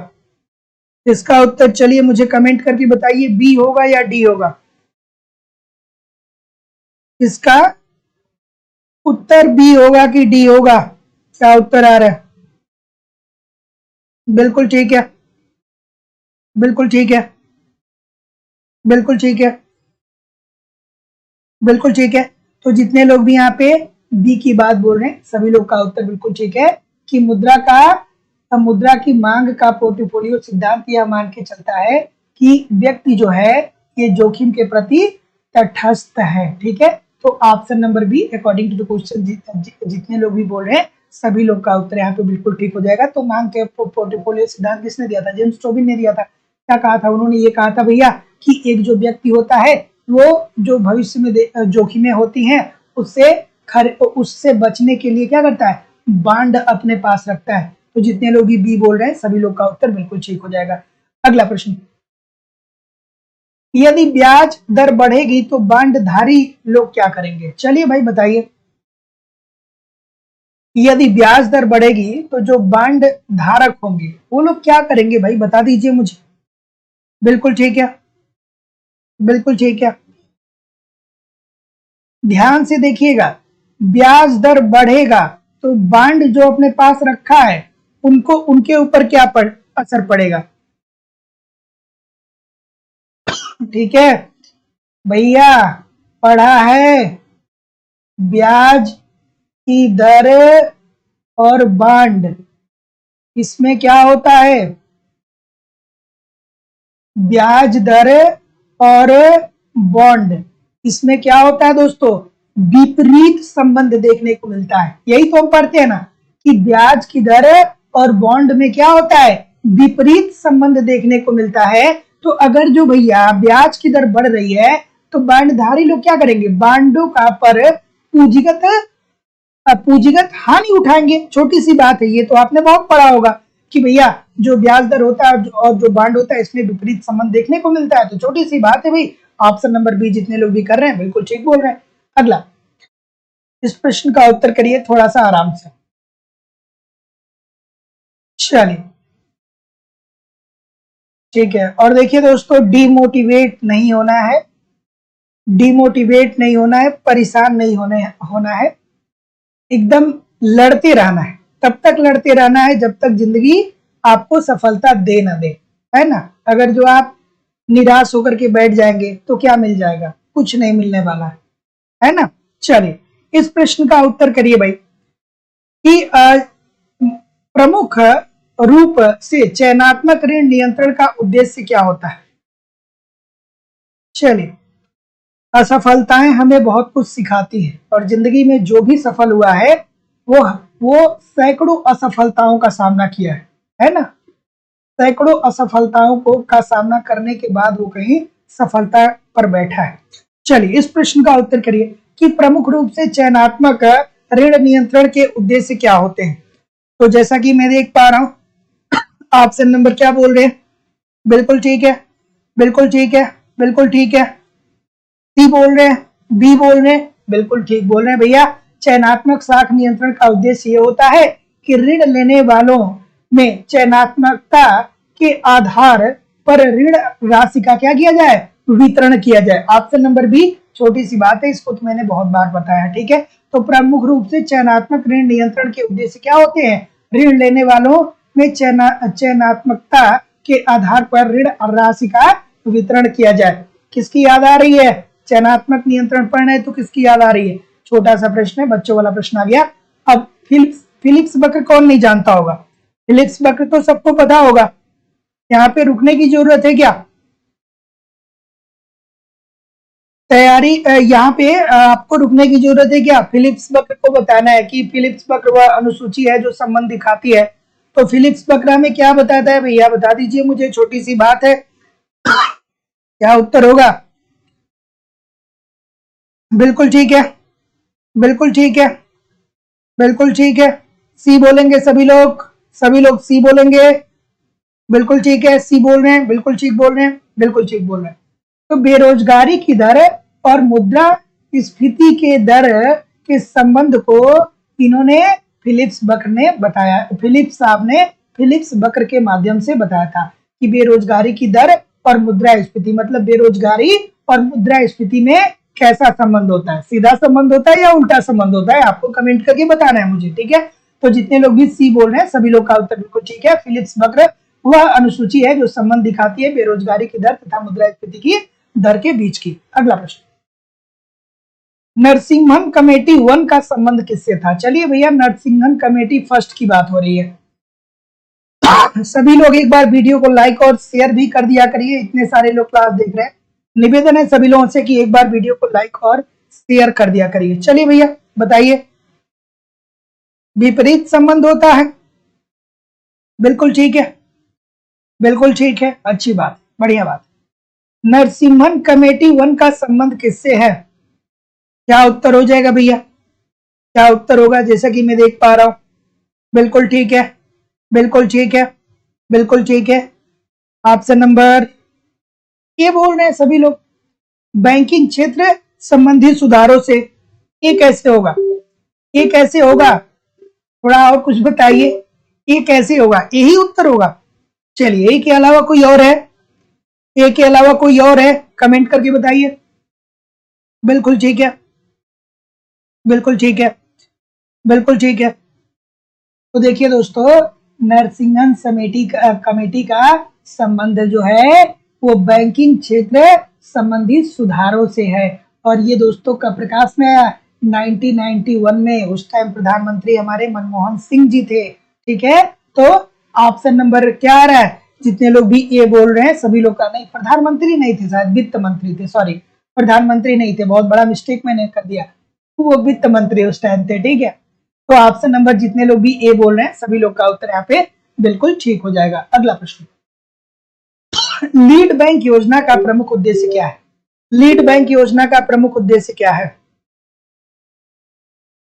इसका उत्तर चलिए मुझे कमेंट करके बताइए, बी होगा या डी होगा? इसका उत्तर बी होगा कि डी होगा? क्या उत्तर आ रहा है? बिल्कुल ठीक है, बिल्कुल ठीक है, बिल्कुल ठीक है, बिल्कुल ठीक है। तो जितने लोग भी यहाँ पे बी की बात बोल रहे हैं, सभी लोग का उत्तर बिल्कुल ठीक है कि मुद्रा की मांग का पोर्टफोलियो सिद्धांत यह मान के चलता है कि व्यक्ति जो है ये जोखिम के प्रति तटस्थ है। ठीक है, तो option number B according to the question जितने लोग भी बोल रहे हैं सभी लोग का उत्तर यहाँ पे बिल्कुल ठीक हो जाएगा। तो मांग के पोर्टफोलियो सिद्धांत किसने दिया था? जेम्स टोबिन ने दिया था। क्या कहा था उन्होंने? ये कहा था भैया कि एक जो व्यक्ति होता है वो जो भविष्य में जोखिमें होती हैं उससे बचने के लिए क्या करता है? बांड अपने पास रखता है। तो जितने लोग भी बी बोल रहे हैं सभी लोग का उत्तर बिल्कुल ठीक हो जाएगा। अगला प्रश्न, यदि ब्याज दर बढ़ेगी तो बांडधारी लोग क्या करेंगे? चलिए भाई बताइए। यदि ब्याज दर बढ़ेगी तो जो बांड धारक होंगे वो लोग क्या करेंगे भाई? बता दीजिए मुझे। बिल्कुल ठीक है, बिल्कुल ठीक है, ध्यान से देखिएगा। ब्याज दर बढ़ेगा तो बांड जो अपने पास रखा है उनको उनके ऊपर क्या असर पड़ेगा? ठीक है भैया, पढ़ा है। ब्याज की दर और बांड, इसमें क्या होता है? ब्याज दर और बॉन्ड, इसमें क्या होता है दोस्तों? विपरीत संबंध देखने को मिलता है। यही तो हम पढ़ते हैं ना कि ब्याज की दर और बॉन्ड में क्या होता है? विपरीत संबंध देखने को मिलता है। तो अगर जो भैया ब्याज की दर बढ़ रही है तो बांडधारी लोग क्या करेंगे? बांडों का पर पूंजीगत हानि उठाएंगे। छोटी सी बात है, ये तो आपने बहुत पढ़ा होगा कि भैया जो ब्याज दर होता है और जो बांड होता है इसमें विपरीत संबंध देखने को मिलता है। तो छोटी सी बात है भाई। ऑप्शन नंबर बी जितने लोग भी कर रहे हैं बिल्कुल ठीक बोल रहे हैं। अगला, इस प्रश्न का उत्तर करिए थोड़ा सा आराम से। चलिए ठीक है, और देखिए दोस्तों, डिमोटिवेट नहीं होना है, डिमोटिवेट नहीं होना है, परेशान नहीं होना है, एकदम लड़ते रहना है। तब तक लड़ते रहना है जब तक जिंदगी आपको सफलता दे ना दे, है ना। अगर जो आप निराश होकर के बैठ जाएंगे तो क्या मिल जाएगा? कुछ नहीं मिलने वाला है ना। चलिए इस प्रश्न का उत्तर करिए भाई कि प्रमुख रूप से चयनात्मक ऋण नियंत्रण का उद्देश्य क्या होता है? चलिए, असफलताएं हमें बहुत कुछ सिखाती है और जिंदगी में जो भी सफल हुआ है वो वो सैकड़ों असफलताओं का सामना किया है ना। सैकड़ों असफलताओं को का सामना करने के बाद वो कहीं सफलता पर बैठा है। चलिए इस प्रश्न का उत्तर करिए कि प्रमुख रूप से चयनात्मक ऋण नियंत्रण के उद्देश्य क्या होते हैं? तो जैसा कि मैं देख पा रहा हूं ऑप्शन नंबर क्या बोल रहे हैं? बिल्कुल ठीक है, बिल्कुल ठीक है, बिल्कुल ठीक है। सी बोल रहे हैं, बी बोल रहे हैं, बिल्कुल ठीक बोल रहे हैं भैया। चयनात्मक साख नियंत्रण का उद्देश्य ये होता है कि ऋण लेने वालों में चयनात्मकता के आधार पर ऋण राशि का क्या किया जाए? वितरण किया जाए। ऑप्शन नंबर बी, छोटी सी बात है, इसको तो मैंने बहुत बार बताया है। ठीक है, तो प्रमुख रूप से चयनात्मक ऋण नियंत्रण के उद्देश्य क्या होते हैं? ऋण लेने वालों में चयनात्मकता के आधार पर ऋण राशि का वितरण किया जाए। किसकी याद आ रही है? चयनात्मक नियंत्रण पढ़ रहे तो किसकी याद आ रही है? छोटा सा प्रश्न है, बच्चों वाला प्रश्न आ गया। अब फिलिप्स वक्र कौन नहीं जानता होगा? फिलिप्स वक्र तो सबको पता होगा। यहाँ पे रुकने की जरूरत है क्या? तैयारी यहाँ पे आपको रुकने की जरूरत है क्या? फिलिप्स वक्र को बताना है कि फिलिप्स वक्र वह अनुसूची है जो संबंध दिखाती है। तो फिलिप्स वक्र में क्या बताता है भैया? बता दीजिए मुझे, छोटी सी बात है। क्या उत्तर होगा? बिल्कुल ठीक है, बिल्कुल ठीक है, बिल्कुल ठीक है। सी बोलेंगे सभी लोग, सभी लोग सी बोलेंगे। बिल्कुल ठीक है, सी बोल रहे हैं, बिल्कुल ठीक बोल रहे हैं, बिल्कुल ठीक बोल रहे हैं। तो बेरोजगारी की दर और मुद्रा स्फीति के दर के संबंध को इन्होंने फिलिप्स बकर ने बताया। फिलिप्स साहब ने फिलिप्स बकर के माध्यम से बताया था कि बेरोजगारी की दर और मुद्रास्फीति, मतलब बेरोजगारी और मुद्रास्फीति में कैसा संबंध होता है, सीधा संबंध होता है या उल्टा संबंध होता है, आपको कमेंट करके बताना है मुझे, ठीक है। तो जितने लोग भी सी बोल रहे हैं सभी लोग का उत्तर बिल्कुल ठीक है। फिलिप्स बकर वह अनुसूची है जो संबंध दिखाती है बेरोजगारी की दर तथा मुद्रास्फीति की दर के बीच की। अगला प्रश्न, नरसिम्हन कमेटी 1 का संबंध किससे था? चलिए भैया, नरसिम्हन कमेटी फर्स्ट की बात हो रही है। सभी लोग एक बार वीडियो को लाइक और शेयर भी कर दिया करिए, इतने सारे लोग क्लास देख रहे हैं। निवेदन है सभी लोगों से कि एक बार वीडियो को लाइक और शेयर कर दिया करिए। चलिए भैया बताइए, विपरीत संबंध होता है, बिल्कुल ठीक है, बिल्कुल ठीक है, अच्छी बात, बढ़िया बात। नरसिम्हन कमेटी 1 का संबंध किससे है? क्या उत्तर हो जाएगा भैया? क्या उत्तर होगा? जैसा कि मैं देख पा रहा हूं, बिल्कुल ठीक है, बिल्कुल ठीक है, बिल्कुल ठीक है। ऑप्शन नंबर ये बोल रहे हैं सभी लोग, बैंकिंग क्षेत्र संबंधी सुधारों से। ये कैसे होगा? ये कैसे होगा? थोड़ा और कुछ बताइए, ये कैसे होगा? यही उत्तर होगा? चलिए, के अलावा कोई और है? ए के अलावा कोई और है? कमेंट करके बताइए। बिल्कुल ठीक है, बिल्कुल ठीक है, बिल्कुल ठीक है। तो देखिए दोस्तों, नरसिम्हन कमेटी का संबंध जो है वो बैंकिंग क्षेत्र संबंधी सुधारों से है। और ये दोस्तों का प्रकाश में आया 1991 में, उस टाइम प्रधानमंत्री हमारे मनमोहन सिंह जी थे, ठीक है। तो ऑप्शन नंबर क्या आ रहा है? जितने लोग भी ये बोल रहे हैं सभी लोग का, नहीं प्रधानमंत्री नहीं थे, शायद वित्त मंत्री थे, सॉरी प्रधानमंत्री नहीं थे, बहुत बड़ा मिस्टेक मैंने कर दिया, वो वित्त मंत्री उस टाइम थे, ठीक है। तो ऑप्शन नंबर जितने लोग भी ए बोल रहे हैं सभी लोग का उत्तर यहाँ पे बिल्कुल ठीक हो जाएगा। अगला प्रश्न, लीड बैंक योजना का प्रमुख उद्देश्य क्या है? लीड बैंक योजना का प्रमुख उद्देश्य क्या है?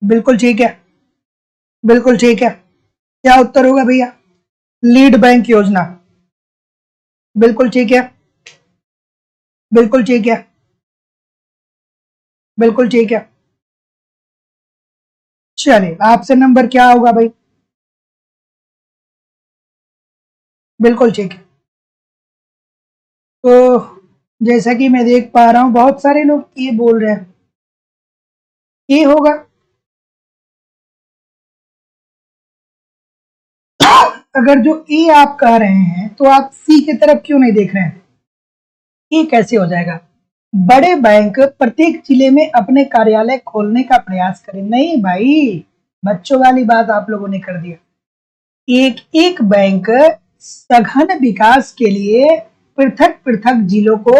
बिल्कुल ठीक है, बिल्कुल ठीक है। क्या उत्तर होगा भैया? लीड बैंक योजना, बिल्कुल ठीक है, बिल्कुल ठीक है, बिल्कुल ठीक है। चलिए, ऑप्शन नंबर क्या होगा भाई? बिल्कुल ठीक है। तो जैसा कि मैं देख पा रहा हूं बहुत सारे लोग ये बोल रहे हैं, ये होगा। अगर जो ए आप कह रहे हैं तो आप सी की तरफ क्यों नहीं देख रहे हैं? ये कैसे हो जाएगा? बड़े बैंक प्रत्येक जिले में अपने कार्यालय खोलने का प्रयास करें। नहीं भाई, बच्चों वाली बात आप लोगों ने कर दिया। एक एक बैंक सघन विकास के लिए पृथक पृथक जिलों को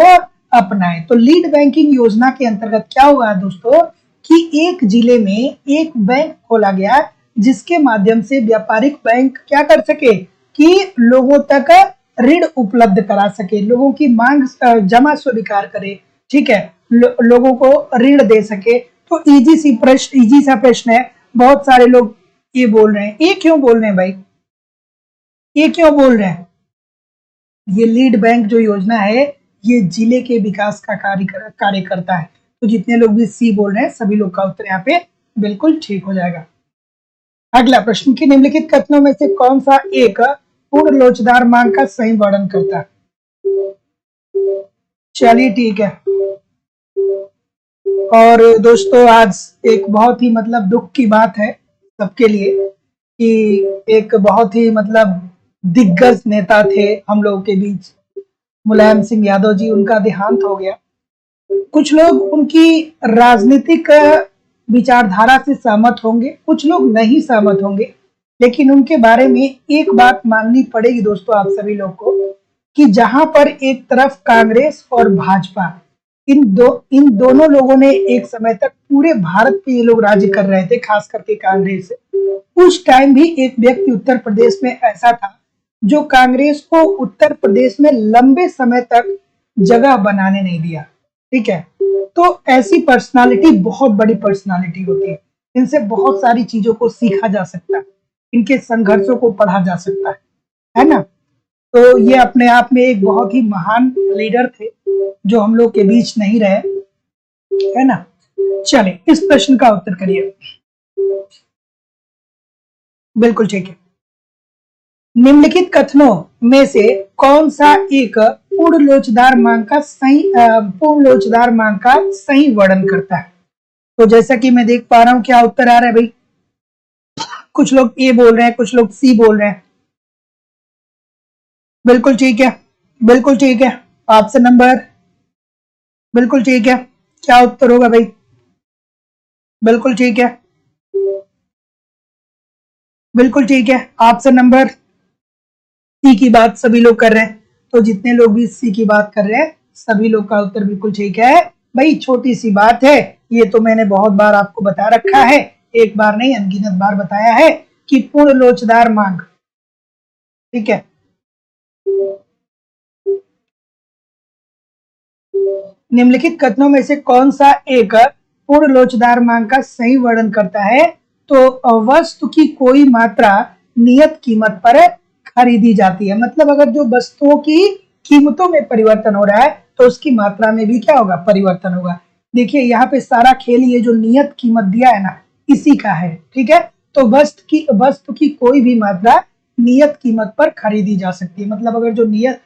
अपनाए। तो लीड बैंकिंग योजना के अंतर्गत क्या हुआ दोस्तों कि एक जिले में एक बैंक खोला गया जिसके माध्यम से व्यापारिक बैंक क्या कर सके कि लोगों तक ऋण उपलब्ध करा सके, लोगों की मांग जमा स्वीकार करे, ठीक है, लोगों को ऋण दे सके। तो इजी सा प्रश्न है। बहुत सारे लोग ये बोल रहे हैं, ये क्यों बोल रहे हैं भाई? ये क्यों बोल रहे हैं? ये लीड बैंक जो योजना है ये जिले के विकास का कार्य करता है। तो जितने लोग भी सी बोल रहे हैं सभी लोग का उत्तर यहाँ पे बिल्कुल ठीक हो जाएगा। अगला प्रश्न, की निम्नलिखित कथनों में से कौन सा एक पूर्ण लोचदार मांग का सही वर्णन करता है? चलिए ठीक है। और दोस्तों आज एक बहुत ही मतलब दुख की बात है सबके लिए कि एक बहुत ही मतलब दिग्गज नेता थे हम लोगों के बीच, मुलायम सिंह यादव जी, उनका देहांत हो गया। कुछ लोग उनकी राजनीतिक विचारधारा से सहमत होंगे, कुछ लोग नहीं सहमत होंगे, लेकिन उनके बारे में एक बात माननी पड़ेगी दोस्तों आप सभी लोग को कि जहां पर एक तरफ कांग्रेस और भाजपा, इन दोनों लोगों ने एक समय तक पूरे भारत पे ये लोग राज्य कर रहे थे, खास करके कांग्रेस। उस टाइम भी एक व्यक्ति उत्तर प्रदेश में ऐसा था जो कांग्रेस को उत्तर प्रदेश में लंबे समय तक जगह बनाने नहीं दिया, ठीक है। तो ऐसी पर्सनालिटी बहुत बड़ी पर्सनालिटी होती है, इनसे बहुत सारी चीजों को सीखा जा सकता है, इनके संघर्षों को पढ़ा जा सकता है ना। तो ये अपने आप में एक बहुत ही महान लीडर थे जो हम लोग के बीच नहीं रहे। है ना। चले इस प्रश्न का उत्तर करिए। बिल्कुल ठीक है। निम्नलिखित कथनों में से कौन सा एक पूर्ण लोचदार मांग का सही वर्णन करता है? तो जैसा कि मैं देख पा रहा हूं, क्या उत्तर आ रहा है भाई? कुछ लोग ए बोल रहे हैं, कुछ लोग सी बोल रहे हैं। बिल्कुल ठीक है, बिल्कुल ठीक है। ऑप्शन नंबर, बिल्कुल ठीक है। क्या उत्तर होगा भाई? बिल्कुल ठीक है, बिल्कुल ठीक है। ऑप्शन नंबर सी की बात सभी लोग कर रहे हैं। तो जितने लोग भी सी की बात कर रहे हैं, सभी लोग का उत्तर बिल्कुल ठीक है भाई। छोटी सी बात है, ये तो मैंने बहुत बार आपको बता रखा है, एक बार नहीं अनगिनत बार बताया है कि पूर्ण लोचदार मांग, ठीक है। निम्नलिखित कथनों में से कौन सा एक पूर्ण लोचदार मांग का सही वर्णन करता है? तो वस्तु की कोई मात्रा नियत कीमत पर खरीदी जाती है। मतलब अगर जो वस्तुओं की कीमतों में परिवर्तन हो रहा है तो उसकी मात्रा में भी क्या होगा? परिवर्तन होगा। देखिए यहाँ पे सारा खेल ये जो नियत कीमत दिया है ना, इसी का है, ठीक है। तो वस्तु की कोई भी मात्रा नियत कीमत पर खरीदी जा सकती है। मतलब अगर जो नियत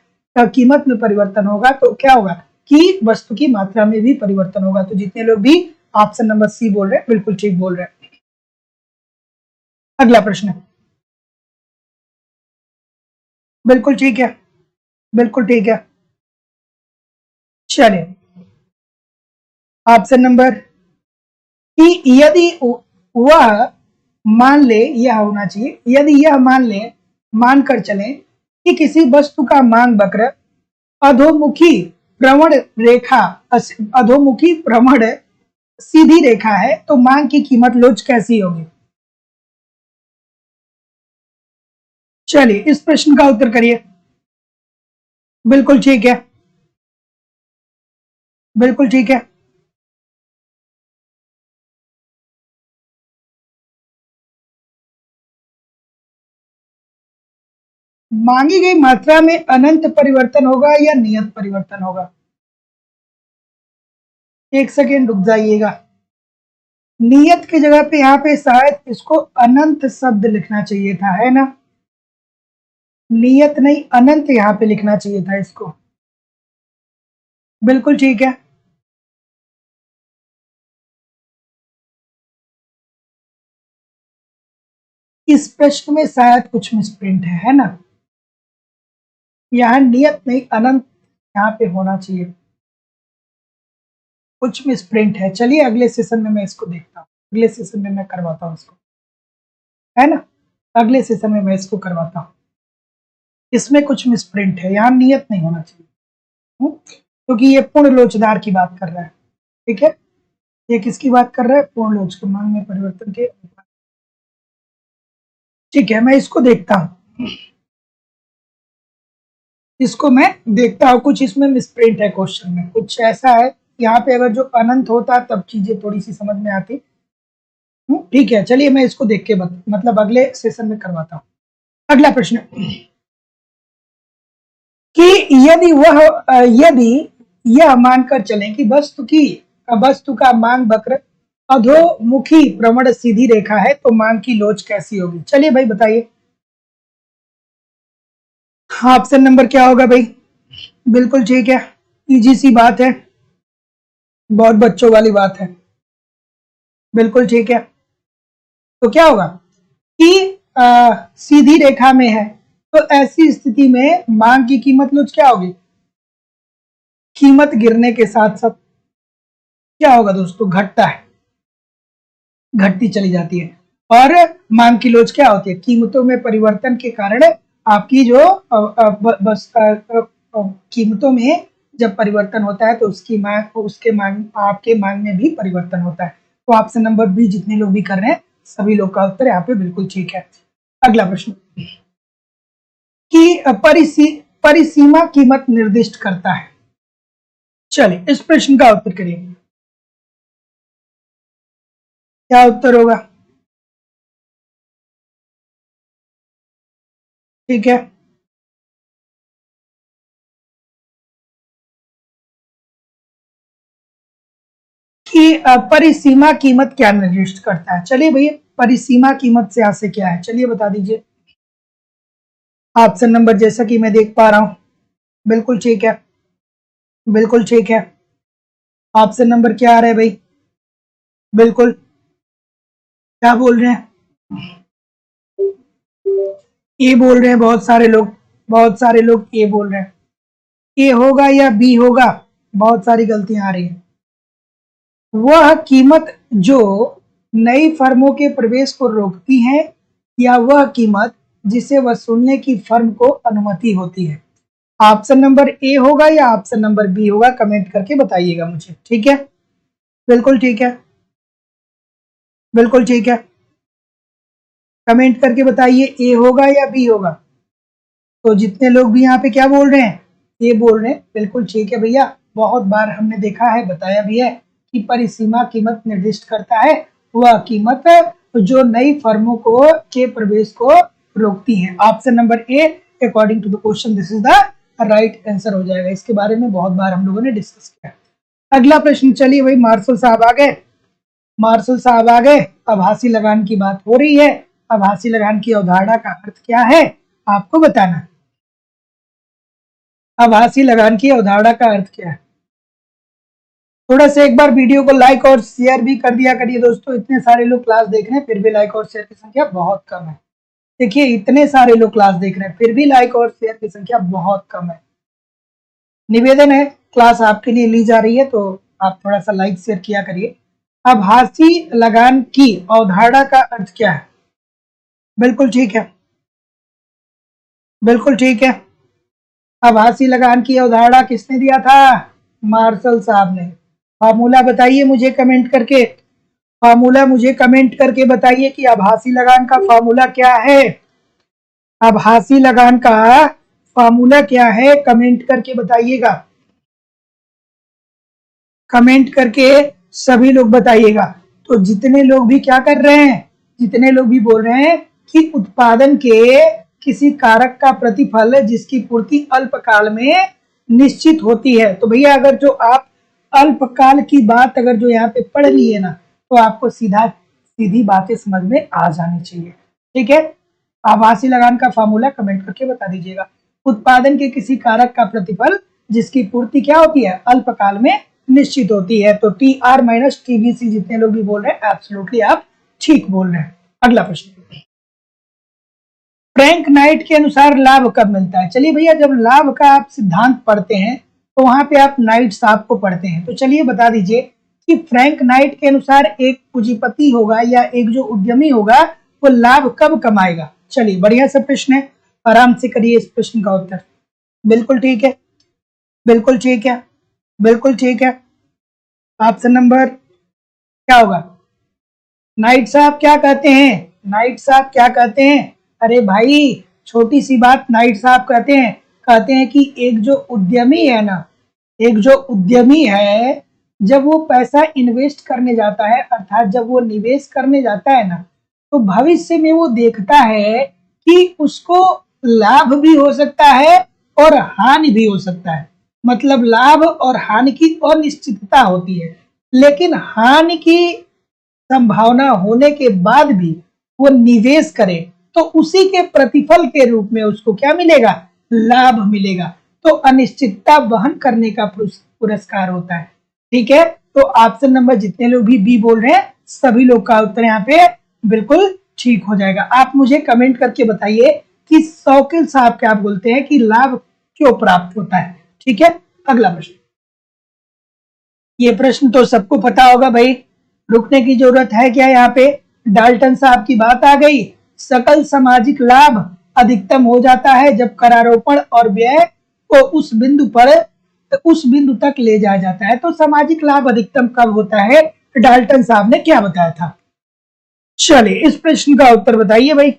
कीमत में परिवर्तन होगा तो क्या होगा कि वस्तु की मात्रा में भी परिवर्तन होगा। तो जितने लोग भी ऑप्शन नंबर सी बोल रहे हैं, बिल्कुल ठीक बोल रहे हैं। अगला प्रश्न, बिल्कुल ठीक है, बिल्कुल ठीक है। चलिए ऑप्शन नंबर कि यदि वह मान ले, यह होना चाहिए, यदि यह मानकर चले कि किसी वस्तु का मांग वक्र अधोमुखी भ्रमण रेखा अधोमुखी भ्रमण सीधी रेखा है तो मांग की कीमत लोच कैसी होगी? चलिए इस प्रश्न का उत्तर करिए। बिल्कुल ठीक है, बिल्कुल ठीक है। मांगी गई मात्रा में अनंत परिवर्तन होगा या नियत परिवर्तन होगा? एक सेकेंड रुक जाइएगा। नियत की जगह पे यहाँ पे शायद इसको अनंत शब्द लिखना चाहिए था, है ना। नियत नहीं, अनंत यहाँ पे लिखना चाहिए था इसको। बिल्कुल ठीक है। इस प्रश्न में शायद कुछ मिसप्रिंट है ना। यहाँ नियत नहीं अनंत यहाँ पे होना चाहिए, कुछ मिसप्रिंट है। चलिए अगले सेशन में मैं इसको देखता हूँ, अगले सेशन में मैं करवाता हूँ इसको, है ना। अगले सेशन में मैं इसको करवाता हूँ। इसमें कुछ मिसप्रिंट है, यहाँ नियत नहीं होना चाहिए। क्योंकि ये पूर्ण लोचदार की बात कर रहा है, ठीक है। ये किसकी बात कर रहा है? पूर्ण लोच के मांग में परिवर्तन के। ठीक है, मैं इसको देखता हूँ, इसको मैं देखता हूँ। कुछ इसमें मिसप्रिंट है क्वेश्चन में, कुछ ऐसा है। यहाँ पे अगर जो अनंत होता तब चीजें थोड़ी सी समझ में आती। ठीक है, चलिए मैं इसको देख के मतलब अगले सेशन में करवाता हूँ। अगला प्रश्न कि यदि यह मानकर चलें कि वस्तु का मांग वक्र अधोमुखी भ्रमण सीधी रेखा है तो मांग की लोच कैसी होगी? चलिए भाई बताइए। ऑप्शन नंबर क्या होगा भाई? बिल्कुल ठीक है, इजी सी बात है, बहुत बच्चों वाली बात है। बिल्कुल ठीक है। तो क्या होगा कि सीधी रेखा में है तो ऐसी स्थिति में मांग की कीमत लोच क्या होगी? कीमत गिरने के साथ साथ क्या होगा दोस्तों? घटता है, घटती चली जाती है। और मांग की लोच क्या होती है? कीमतों में परिवर्तन के कारण आपकी जो बस कीमतों में जब परिवर्तन होता है तो उसके मांग आपके मांग में भी परिवर्तन होता है। तो ऑप्शन नंबर बी जितने लोग भी कर रहे हैं, सभी लोग का उत्तर यहाँ पे बिल्कुल ठीक है। अगला प्रश्न कि परिसीमा कीमत निर्दिष्ट करता है। चलिए इस प्रश्न का उत्तर करिए। क्या उत्तर होगा? ठीक है, कि परिसीमा कीमत क्या निर्दिष्ट करता है? चलिए भैया, परिसीमा कीमत से यहाँ से क्या है, चलिए बता दीजिए। ऑप्शन नंबर जैसा कि मैं देख पा रहा हूं, बिल्कुल ठीक है, बिल्कुल ठीक है। ऑप्शन नंबर क्या आ रहा है भाई? बिल्कुल, क्या बोल रहे हैं? ए बोल रहे हैं बहुत सारे लोग, बहुत सारे लोग ए बोल रहे हैं। ए होगा या बी होगा? बहुत सारी गलतियां आ रही हैं। वह कीमत जो नई फर्मों के प्रवेश को रोकती है, या वह कीमत जिसे वसूलने की फर्म को अनुमति होती है? ऑप्शन नंबर ए होगा या ऑप्शन नंबर बी होगा? कमेंट करके बताइएगा मुझे, ठीक है? बिल्कुल ठीक है, बिल्कुल ठीक है। कमेंट करके बताइए ए होगा या बी होगा। तो जितने लोग भी यहाँ पे क्या बोल रहे हैं? ए बोल रहे हैं, बिल्कुल ठीक है भैया। बहुत बार हमने देखा है, बताया भी है कि परिसीमा कीमत निर्दिष्ट करता है वह कीमत जो नई फर्मों को के प्रवेश को रोकती है। Option number A according to the question this is the right answer हो जाएगा। इसके बारे में बहुत बार हम लोगों ने डिस्कस किया। अगला प्रश्न, चलिए भाई, मार्शल साहब आ गए, मार्शल साहब आ गए। आभासी लगान की बात हो रही है। आभासी लगान की अवधारणा का अर्थ क्या है आपको बताना है। आभासी लगान की अवधारणा का अर्थ क्या है? थोड़ा सा एक बार वीडियो को लाइक और शेयर भी कर दिया करिए दोस्तों। इतने सारे लोग क्लास देख रहे हैं फिर भी लाइक और शेयर की संख्या बहुत कम है। देखिए, इतने सारे लोग क्लास देख रहे हैं फिर भी लाइक और शेयर की संख्या बहुत कम है। निवेदन है, क्लास आपके लिए ली जा रही है तो आप थोड़ा सा लाइक शेयर किया करिए। आभासी लगान की अवधारणा का अर्थ क्या है? बिल्कुल ठीक है, बिल्कुल ठीक है। आभासी लगान की अवधारणा किसने दिया था? मार्शल साहब ने। फार्मूला बताइए मुझे कमेंट करके, फार्मूला मुझे कमेंट करके बताइए कि आभासी लगान का फार्मूला क्या है। आभासी लगान का फार्मूला क्या है, कमेंट करके बताइएगा। कमेंट करके सभी लोग बताइएगा। तो जितने लोग भी क्या कर रहे हैं, जितने लोग भी बोल रहे हैं कि उत्पादन के किसी कारक का प्रतिफल जिसकी पूर्ति अल्पकाल में निश्चित होती है। तो भैया, अगर जो आप अल्पकाल की बात अगर जो यहाँ पे पढ़ लिए ना, तो आपको सीधी बातें समझ में आ जानी चाहिए, ठीक है? आभासी लगान का फार्मूला कमेंट करके बता दीजिएगा। उत्पादन के किसी कारक का प्रतिफल जिसकी पूर्ति क्या होती है? अल्पकाल में निश्चित होती है। तो टी आर माइनस टीबीसी, जितने लोग भी बोल रहे हैं एब्सोल्युटली आप ठीक बोल रहे हैं। अगला प्रश्न, फ्रैंक नाइट के अनुसार लाभ कब मिलता है? चलिए भैया, जब लाभ का आप सिद्धांत पढ़ते हैं तो वहां पे आप नाइट साहब को पढ़ते हैं। तो चलिए बता दीजिए कि फ्रैंक नाइट के अनुसार एक पूंजीपति होगा या एक जो उद्यमी होगा वो लाभ कब कमाएगा? चलिए, बढ़िया सा प्रश्न है, आराम से करिए इस प्रश्न का उत्तर। बिल्कुल ठीक है, बिल्कुल ठीक है, बिल्कुल ठीक है। ऑप्शन नंबर क्या होगा? नाइट साहब क्या कहते हैं? नाइट साहब क्या कहते हैं? अरे भाई, छोटी सी बात, नाइट साहब कहते हैं कि एक जो उद्यमी है ना, एक जो उद्यमी है, जब वो पैसा इन्वेस्ट करने जाता है, अर्थात जब वो निवेश करने जाता है ना, तो भविष्य में वो देखता है कि उसको लाभ भी हो सकता है और हानि भी हो सकता है। मतलब लाभ और हानि की अनिश्चितता होती है, लेकिन हानि की संभावना होने के बाद भी वो निवेश करे तो उसी के प्रतिफल के रूप में उसको क्या मिलेगा? लाभ मिलेगा। तो अनिश्चितता वहन करने का पुरस्कार होता है, ठीक है? तो ऑप्शन नंबर जितने लोग भी बी बोल रहे हैं सभी लोग का उत्तर यहाँ पे बिल्कुल ठीक हो जाएगा। आप मुझे कमेंट करके बताइए कि शौकिल साहब क्या बोलते हैं कि लाभ क्यों प्राप्त होता है, ठीक है? अगला प्रश्न, ये प्रश्न तो सबको पता होगा भाई, रुकने की जरूरत है क्या? यहाँ पे डाल्टन साहब की बात आ गई। सकल सामाजिक लाभ अधिकतम हो जाता है जब करारोपण और व्यय को उस बिंदु तक ले जाया जाता है। तो सामाजिक लाभ अधिकतम कब होता है? डाल्टन साहब ने क्या बताया था? चलिए, इस प्रश्न का उत्तर बताइए भाई।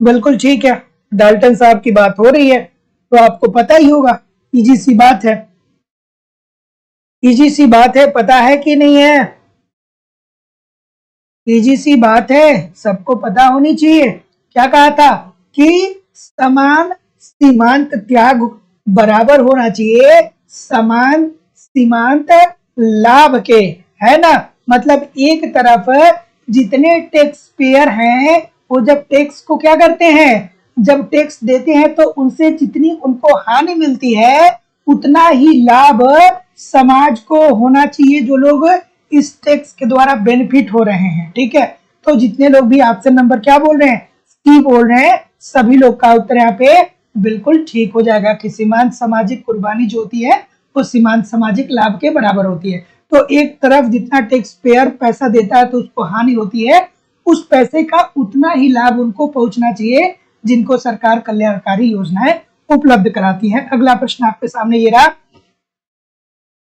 बिल्कुल ठीक है, डाल्टन साहब की बात हो रही है तो आपको पता ही होगा। इजी सी बात है, इजी सी बात है, पता है कि नहीं है? इजी सी बात है, सबको पता होनी चाहिए। क्या कहा था कि समान सीमांत त्याग बराबर होना चाहिए, समान सीमांत लाभ के, है ना। मतलब एक तरफ जितने टैक्स पेयर हैं वो जब टैक्स को क्या करते हैं, जब टैक्स देते हैं तो उनसे जितनी उनको हानि मिलती है उतना ही लाभ समाज को होना चाहिए, जो लोग इस टैक्स के द्वारा बेनिफिट हो रहे हैं। ठीक है, तो जितने लोग भी ऑप्शन नंबर क्या बोल रहे हैं, सी बोल रहे हैं, सभी लोग का उत्तर यहाँ पे बिल्कुल ठीक हो जाएगा कि सीमांत सामाजिक कुर्बानी जो होती है वो सीमांत सामाजिक लाभ के बराबर होती है। तो एक तरफ जितना टैक्स पेयर पैसा देता है तो उसको हानि होती है, उस पैसे का उतना ही लाभ उनको पहुंचना चाहिए जिनको सरकार कल्याणकारी योजनाएं उपलब्ध कराती है। अगला प्रश्न आपके सामने ये रहा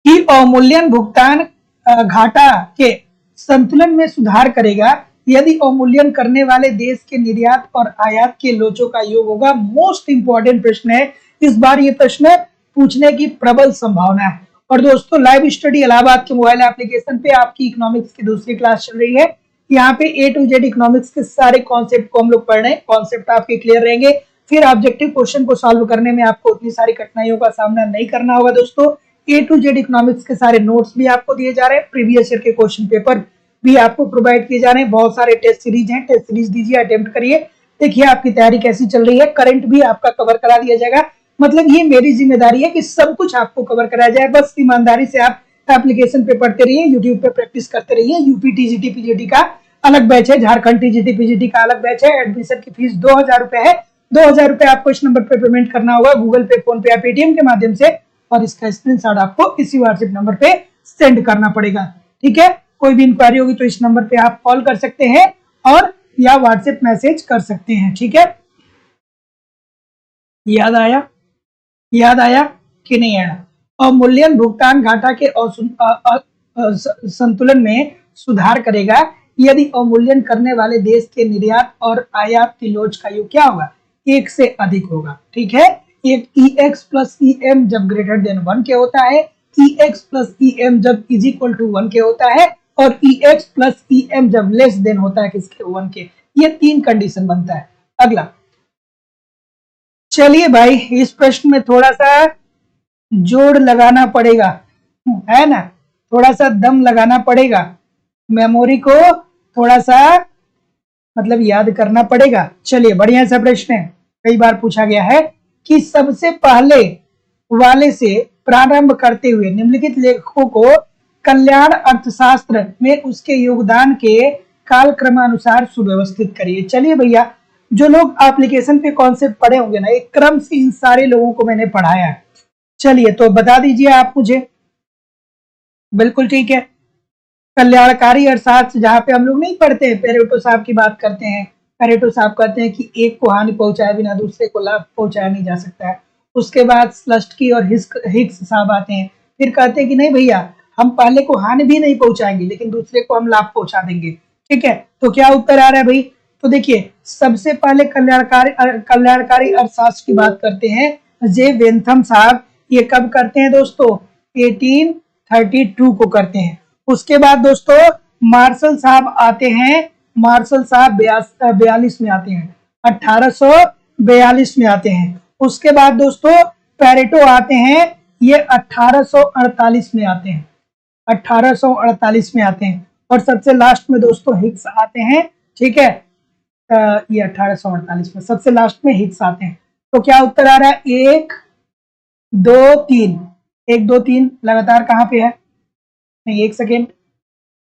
कि अवमूल्यन भुगतान घाटा के संतुलन में सुधार करेगा यदि अवमूल्यन करने वाले देश के निर्यात और आयात के लोचों का योग होगा। मोस्ट इंपॉर्टेंट प्रश्न है, इस बार ये प्रश्न पूछने की प्रबल संभावना है। और दोस्तों लाइव स्टडी इलाहाबाद के मोबाइल एप्लीकेशन पे आपकी इकोनॉमिक्स की दूसरी क्लास चल रही है। यहाँ पे A to Z इकोनॉमिक्स के सारे कॉन्सेप्ट को हम लोग पढ़ रहे हैं, कॉन्सेप्ट आपके क्लियर रहेंगे, फिर ऑब्जेक्टिव क्वेश्चन को सॉल्व करने में आपको उतनी सारी कठिनाइयों का सामना नहीं करना होगा। दोस्तों A to Z इकोनॉमिक्स के सारे नोट्स भी आपको दिए जा रहे हैं, प्रीवियस ईयर के क्वेश्चन पेपर भी आपको प्रोवाइड किए जा रहे हैं, बहुत सारे टेस्ट सीरीज हैं, टेस्ट सीरीज दीजिए, अटेम्प्ट करिए, देखिए आपकी तैयारी कैसी चल रही है। करंट भी आपका कवर करा दिया जाएगा, मतलब ये मेरी जिम्मेदारी है कि सब कुछ आपको कवर कराया जाए, बस ईमानदारी से आप एप्लीकेशन पे पढ़ते रहिए, यूट्यूब पे प्रैक्टिस करते रहिए। यूपी टीजीटी पीजीटी का अलग बैच है, झारखंड टीजीटी पीजीटी का अलग बैच है। एडमिशन की फीस 2000 रुपए है, 2000 रुपए आपको इस नंबर पे पेमेंट करना होगा, गूगल पे, फोन पे या पेटीएम के माध्यम से, और इसका स्क्रीनशॉट आपको इसी व्हाट्सएप नंबर पे सेंड करना पड़ेगा। ठीक है, कोई भी इंक्वायरी होगी तो इस नंबर पे आप कॉल कर सकते हैं और या व्हाट्सएप मैसेज कर सकते हैं। ठीक है, याद आया कि नहीं आया। अवमूल्यन भुगतान घाटा के संतुलन में सुधार करेगा यदि अवमूल्यन करने वाले देश के निर्यात और आयात की लोच का योग क्या होगा, 1 से अधिक होगा। ठीक है, एक EX प्लस EM जब ग्रेटर देन 1 के होता है, EX प्लस EM जब इज इक्वल टू 1 के होता है, और EX प्लस EM जब लेस देन होता है किसके, 1 के। ये 3 कंडीशन बनता है। अगला चलिए भाई, इस प्रश्न में थोड़ा सा जोड़ लगाना पड़ेगा, है ना, थोड़ा सा दम लगाना पड़ेगा, मेमोरी को थोड़ा सा मतलब याद करना पड़ेगा। चलिए, बढ़िया सा प्रश्न है, कई बार पूछा गया है कि सबसे पहले वाले से प्रारंभ करते हुए निम्नलिखित लेखकों को कल्याण अर्थशास्त्र में उसके योगदान के कालक्रमानुसार सुव्यवस्थित करिए। चलिए भैया, जो लोग एप्लीकेशन पे कॉन्सेप्ट पढ़े होंगे ना, एक क्रम से इन सारे लोगों को मैंने पढ़ाया है। चलिए तो बता दीजिए आप मुझे। बिल्कुल ठीक है, कल्याणकारी अर्थशास्त्र जहाँ पे हम लोग नहीं पढ़ते हैं, पेरेटो साहब की बात करते हैं, पेरेटो साहब कहते हैं कि एक को हानि पहुंचाए बिना दूसरे को लाभ पहुंचाया नहीं जा सकता है। उसके बाद स्लस्टकी और हिक्स साहब आते हैं, फिर कहते हैं कि नहीं भैया, हम पहले को हानि भी नहीं पहुंचाएंगे लेकिन दूसरे को हम लाभ पहुंचा देंगे। ठीक है, तो क्या उत्तर आ रहा है भाई, तो देखिए सबसे पहले कल्याणकारी अर्थशास्त्र की बात करते हैं जे वेंथम साहब। ये कब करते हैं दोस्तों, 1832 को करते हैं। उसके बाद दोस्तों मार्शल साहब आते हैं, मार्शल साहब 42 में आते हैं, 1842 में आते हैं। उसके बाद दोस्तों पेरेटो आते हैं, ये 1848 में आते हैं, 1848 में आते हैं। और सबसे लास्ट में दोस्तों हिक्स आते हैं। ठीक है, ये 1848 में सबसे लास्ट में हिक्स आते हैं। तो क्या उत्तर आ रहा है, 1 2 3, 1 2 3 लगातार कहाँ पे है, नहीं 1 सेकेंड,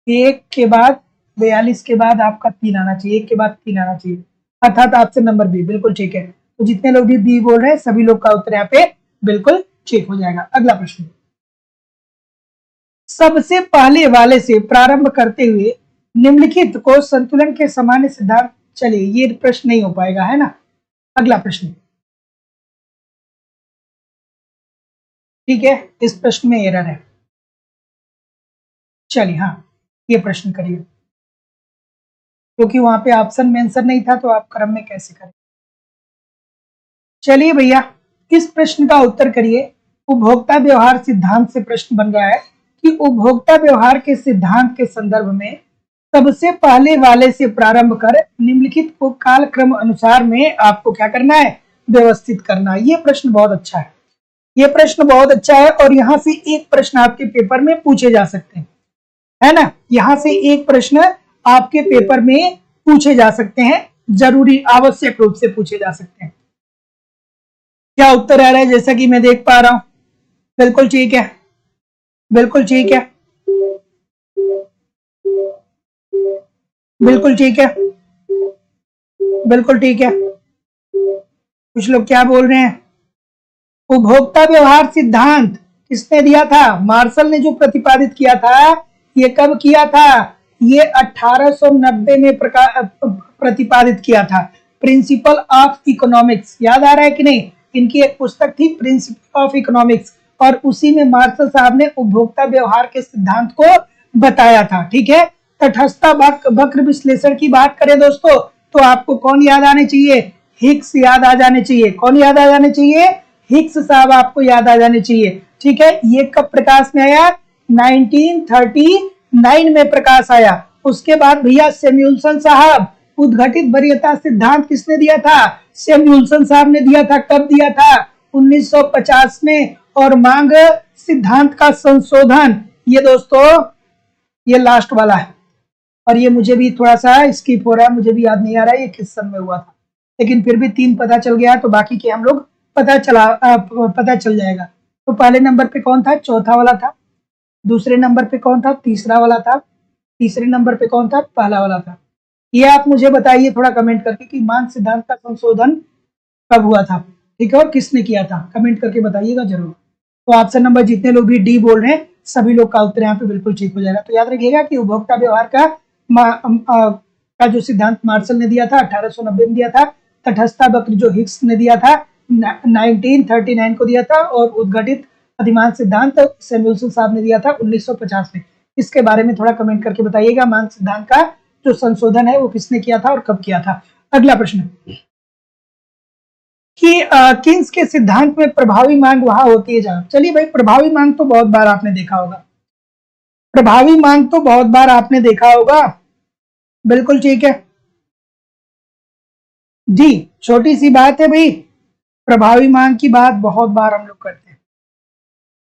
1 के बाद 42 के बाद आपका 3 आना चाहिए, 1 के बाद 3 आना चाहिए, अर्थात ऑप्शन नंबर बी बिल्कुल ठीक है। तो जितने लोग भी बी बोल रहे हैं सभी लोग का उत्तर यहाँ पे बिल्कुल ठीक हो जाएगा। अगला प्रश्न, सबसे पहले वाले से प्रारंभ करते हुए निम्नलिखित को संतुलन के सामान्य सिद्धांत। चलिए ये प्रश्न नहीं हो पाएगा, है ना। अगला प्रश्न, ठीक है, इस प्रश्न में एरर है। चलिए हाँ, ये प्रश्न करिए, क्योंकि वहां पे ऑप्शन मेंशन नहीं था तो आप क्रम में कैसे करें। चलिए भैया, इस प्रश्न का उत्तर करिए। उपभोक्ता व्यवहार सिद्धांत से प्रश्न बन रहा है कि उपभोक्ता व्यवहार के सिद्धांत के संदर्भ में सबसे पहले वाले से प्रारंभ कर निम्नलिखित को कालक्रम अनुसार में आपको क्या करना है, व्यवस्थित करना है। ये प्रश्न बहुत अच्छा है, ये प्रश्न बहुत अच्छा है और यहां से एक प्रश्न आपके पेपर में पूछे जा सकते हैं, है ना। यहां से एक प्रश्न आपके पेपर में पूछे जा सकते हैं, जरूरी आवश्यक रूप से पूछे जा सकते हैं। क्या उत्तर आ रहा है? जैसा कि मैं देख पा रहा हूं, बिल्कुल ठीक है, बिल्कुल ठीक है, बिल्कुल ठीक है, बिल्कुल ठीक है। कुछ लोग क्या बोल रहे हैं? उपभोक्ता व्यवहार सिद्धांत किसने दिया था? मार्शल ने जो प्रतिपादित किया था, ये कब किया था? ये 1890 में प्रतिपादित किया था। प्रिंसिपल ऑफ इकोनॉमिक्स, याद आ रहा है कि नहीं? इनकी एक पुस्तक थी प्रिंसिपल ऑफ इकोनॉमिक्स, और उसी में मार्शल साहब ने उपभोक्ता व्यवहार के सिद्धांत को बताया था। ठीक है, तटस्थता वक्र विश्लेषण की बात करें दोस्तों, तो आपको कौन याद आने चाहिए? हिग्स याद आ जाने चाहिए। कौन याद आ जाने चाहिए? हिग्स साहब आपको याद आ जाने चाहिए। ठीक है, ये कब प्रकाश में आया? 1939 में प्रकाश आया। उसके बाद भैया सैमुअल्सन साहब, उद्घटित वरीयता सिद्धांत किसने दिया था? सैमुअल्सन साहब ने दिया था। कब दिया था? 1950 में। और मांग सिद्धांत का संशोधन, ये दोस्तों ये लास्ट वाला है, और ये मुझे भी थोड़ा सा स्किप हो रहा है, मुझे भी याद नहीं आ रहा है ये किस सन में हुआ था, लेकिन फिर भी 3 पता चल गया, तो बाकी के हम लोग पता चल जाएगा। तो पहले नंबर पे कौन था? चौथा वाला था। दूसरे नंबर पे कौन था? तीसरा वाला था। तीसरे नंबर पे कौन था? पहला वाला था। ये आप मुझे बताइए थोड़ा कमेंट करके कि मांग सिद्धांत का संशोधन कब हुआ था, ठीक है, और किसने किया था? कमेंट करके बताइएगा जरूर। तो ऑप्शन नंबर जितने लोग भी डी बोल रहे हैं, सभी लोग का उत्तर यहाँ पे बिल्कुल ठीक हो जाएगा। तो याद रखिएगा कि उपभोक्ता व्यवहार का जो सिद्धांत मार्शल ने दिया था 1890 में दिया था। तटस्थता वक्र जो हिग्स ने दिया था 1939 को दिया था, और उद्घटित अधिमान सिद्धांत सैमुअल्सन साहब ने दिया था 1950 में। इसके बारे में थोड़ा कमेंट करके बताइएगा, मांग सिद्धांत का जो संशोधन है वो किसने किया था और कब किया था। अगला प्रश्न कि किन्स के सिद्धांत में प्रभावी मांग वहां होती है जहां। चलिए भाई, प्रभावी मांग तो बहुत बार आपने देखा होगा, प्रभावी मांग तो बहुत बार आपने देखा होगा, बिल्कुल ठीक है जी। छोटी सी बात है भाई, प्रभावी मांग की बात बहुत बार हम लोग करते हैं,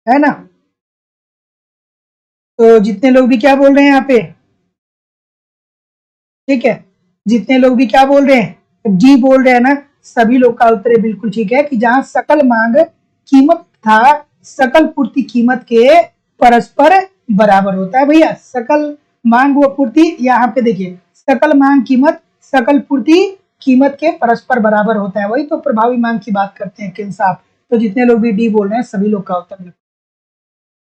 है ना। तो जितने लोग भी क्या बोल रहे हैं यहाँ पे, ठीक है, जितने लोग भी क्या बोल रहे हैं, जी बोल रहे हैं ना, सभी लोग का उत्तर बिल्कुल ठीक है कि जहां सकल मांग कीमत था सकल पूर्ति कीमत के परस्पर बराबर होता है। भैया सकल मांग व पूर्ति, यहाँ पे देखिए, सकल मांग कीमत सकल पूर्ति कीमत के परस्पर बराबर होता है, वही तो प्रभावी मांग की बात करते हैं किन साहब। तो जितने लोग भी डी बोल रहे हैं सभी लोग का उत्तर।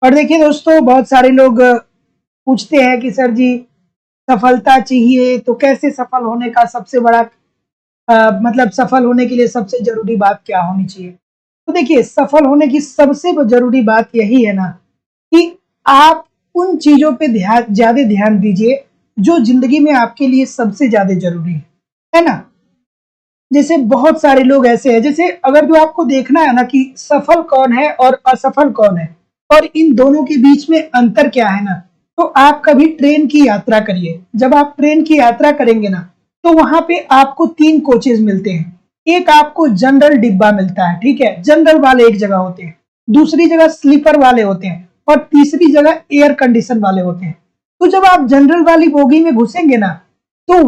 और देखिए दोस्तों, बहुत सारे लोग पूछते हैं कि सर जी सफलता चाहिए तो कैसे सफल होने का सबसे बड़ा मतलब सफल होने के लिए सबसे जरूरी बात क्या होनी चाहिए। तो देखिए, सफल होने की सबसे जरूरी बात यही है ना कि आप उन चीजों पे ज्यादा ध्यान दीजिए जो जिंदगी में आपके लिए सबसे ज्यादा जरूरी है ना। जैसे बहुत सारे लोग ऐसे हैं, जैसे अगर जो आपको देखना है ना कि सफल कौन है और असफल कौन है और इन दोनों के बीच में अंतर क्या है ना, तो आप कभी ट्रेन की यात्रा करिए। जब आप ट्रेन की यात्रा करेंगे ना, तो वहां पे आपको 3 कोचेज मिलते हैं। एक आपको जनरल डिब्बा मिलता है, ठीक है, जनरल वाले एक जगह होते हैं, दूसरी जगह स्लीपर वाले होते हैं, और तीसरी जगह एयर कंडीशन वाले होते हैं। तो जब आप जनरल वाली बोगी में घुसेंगे ना, तो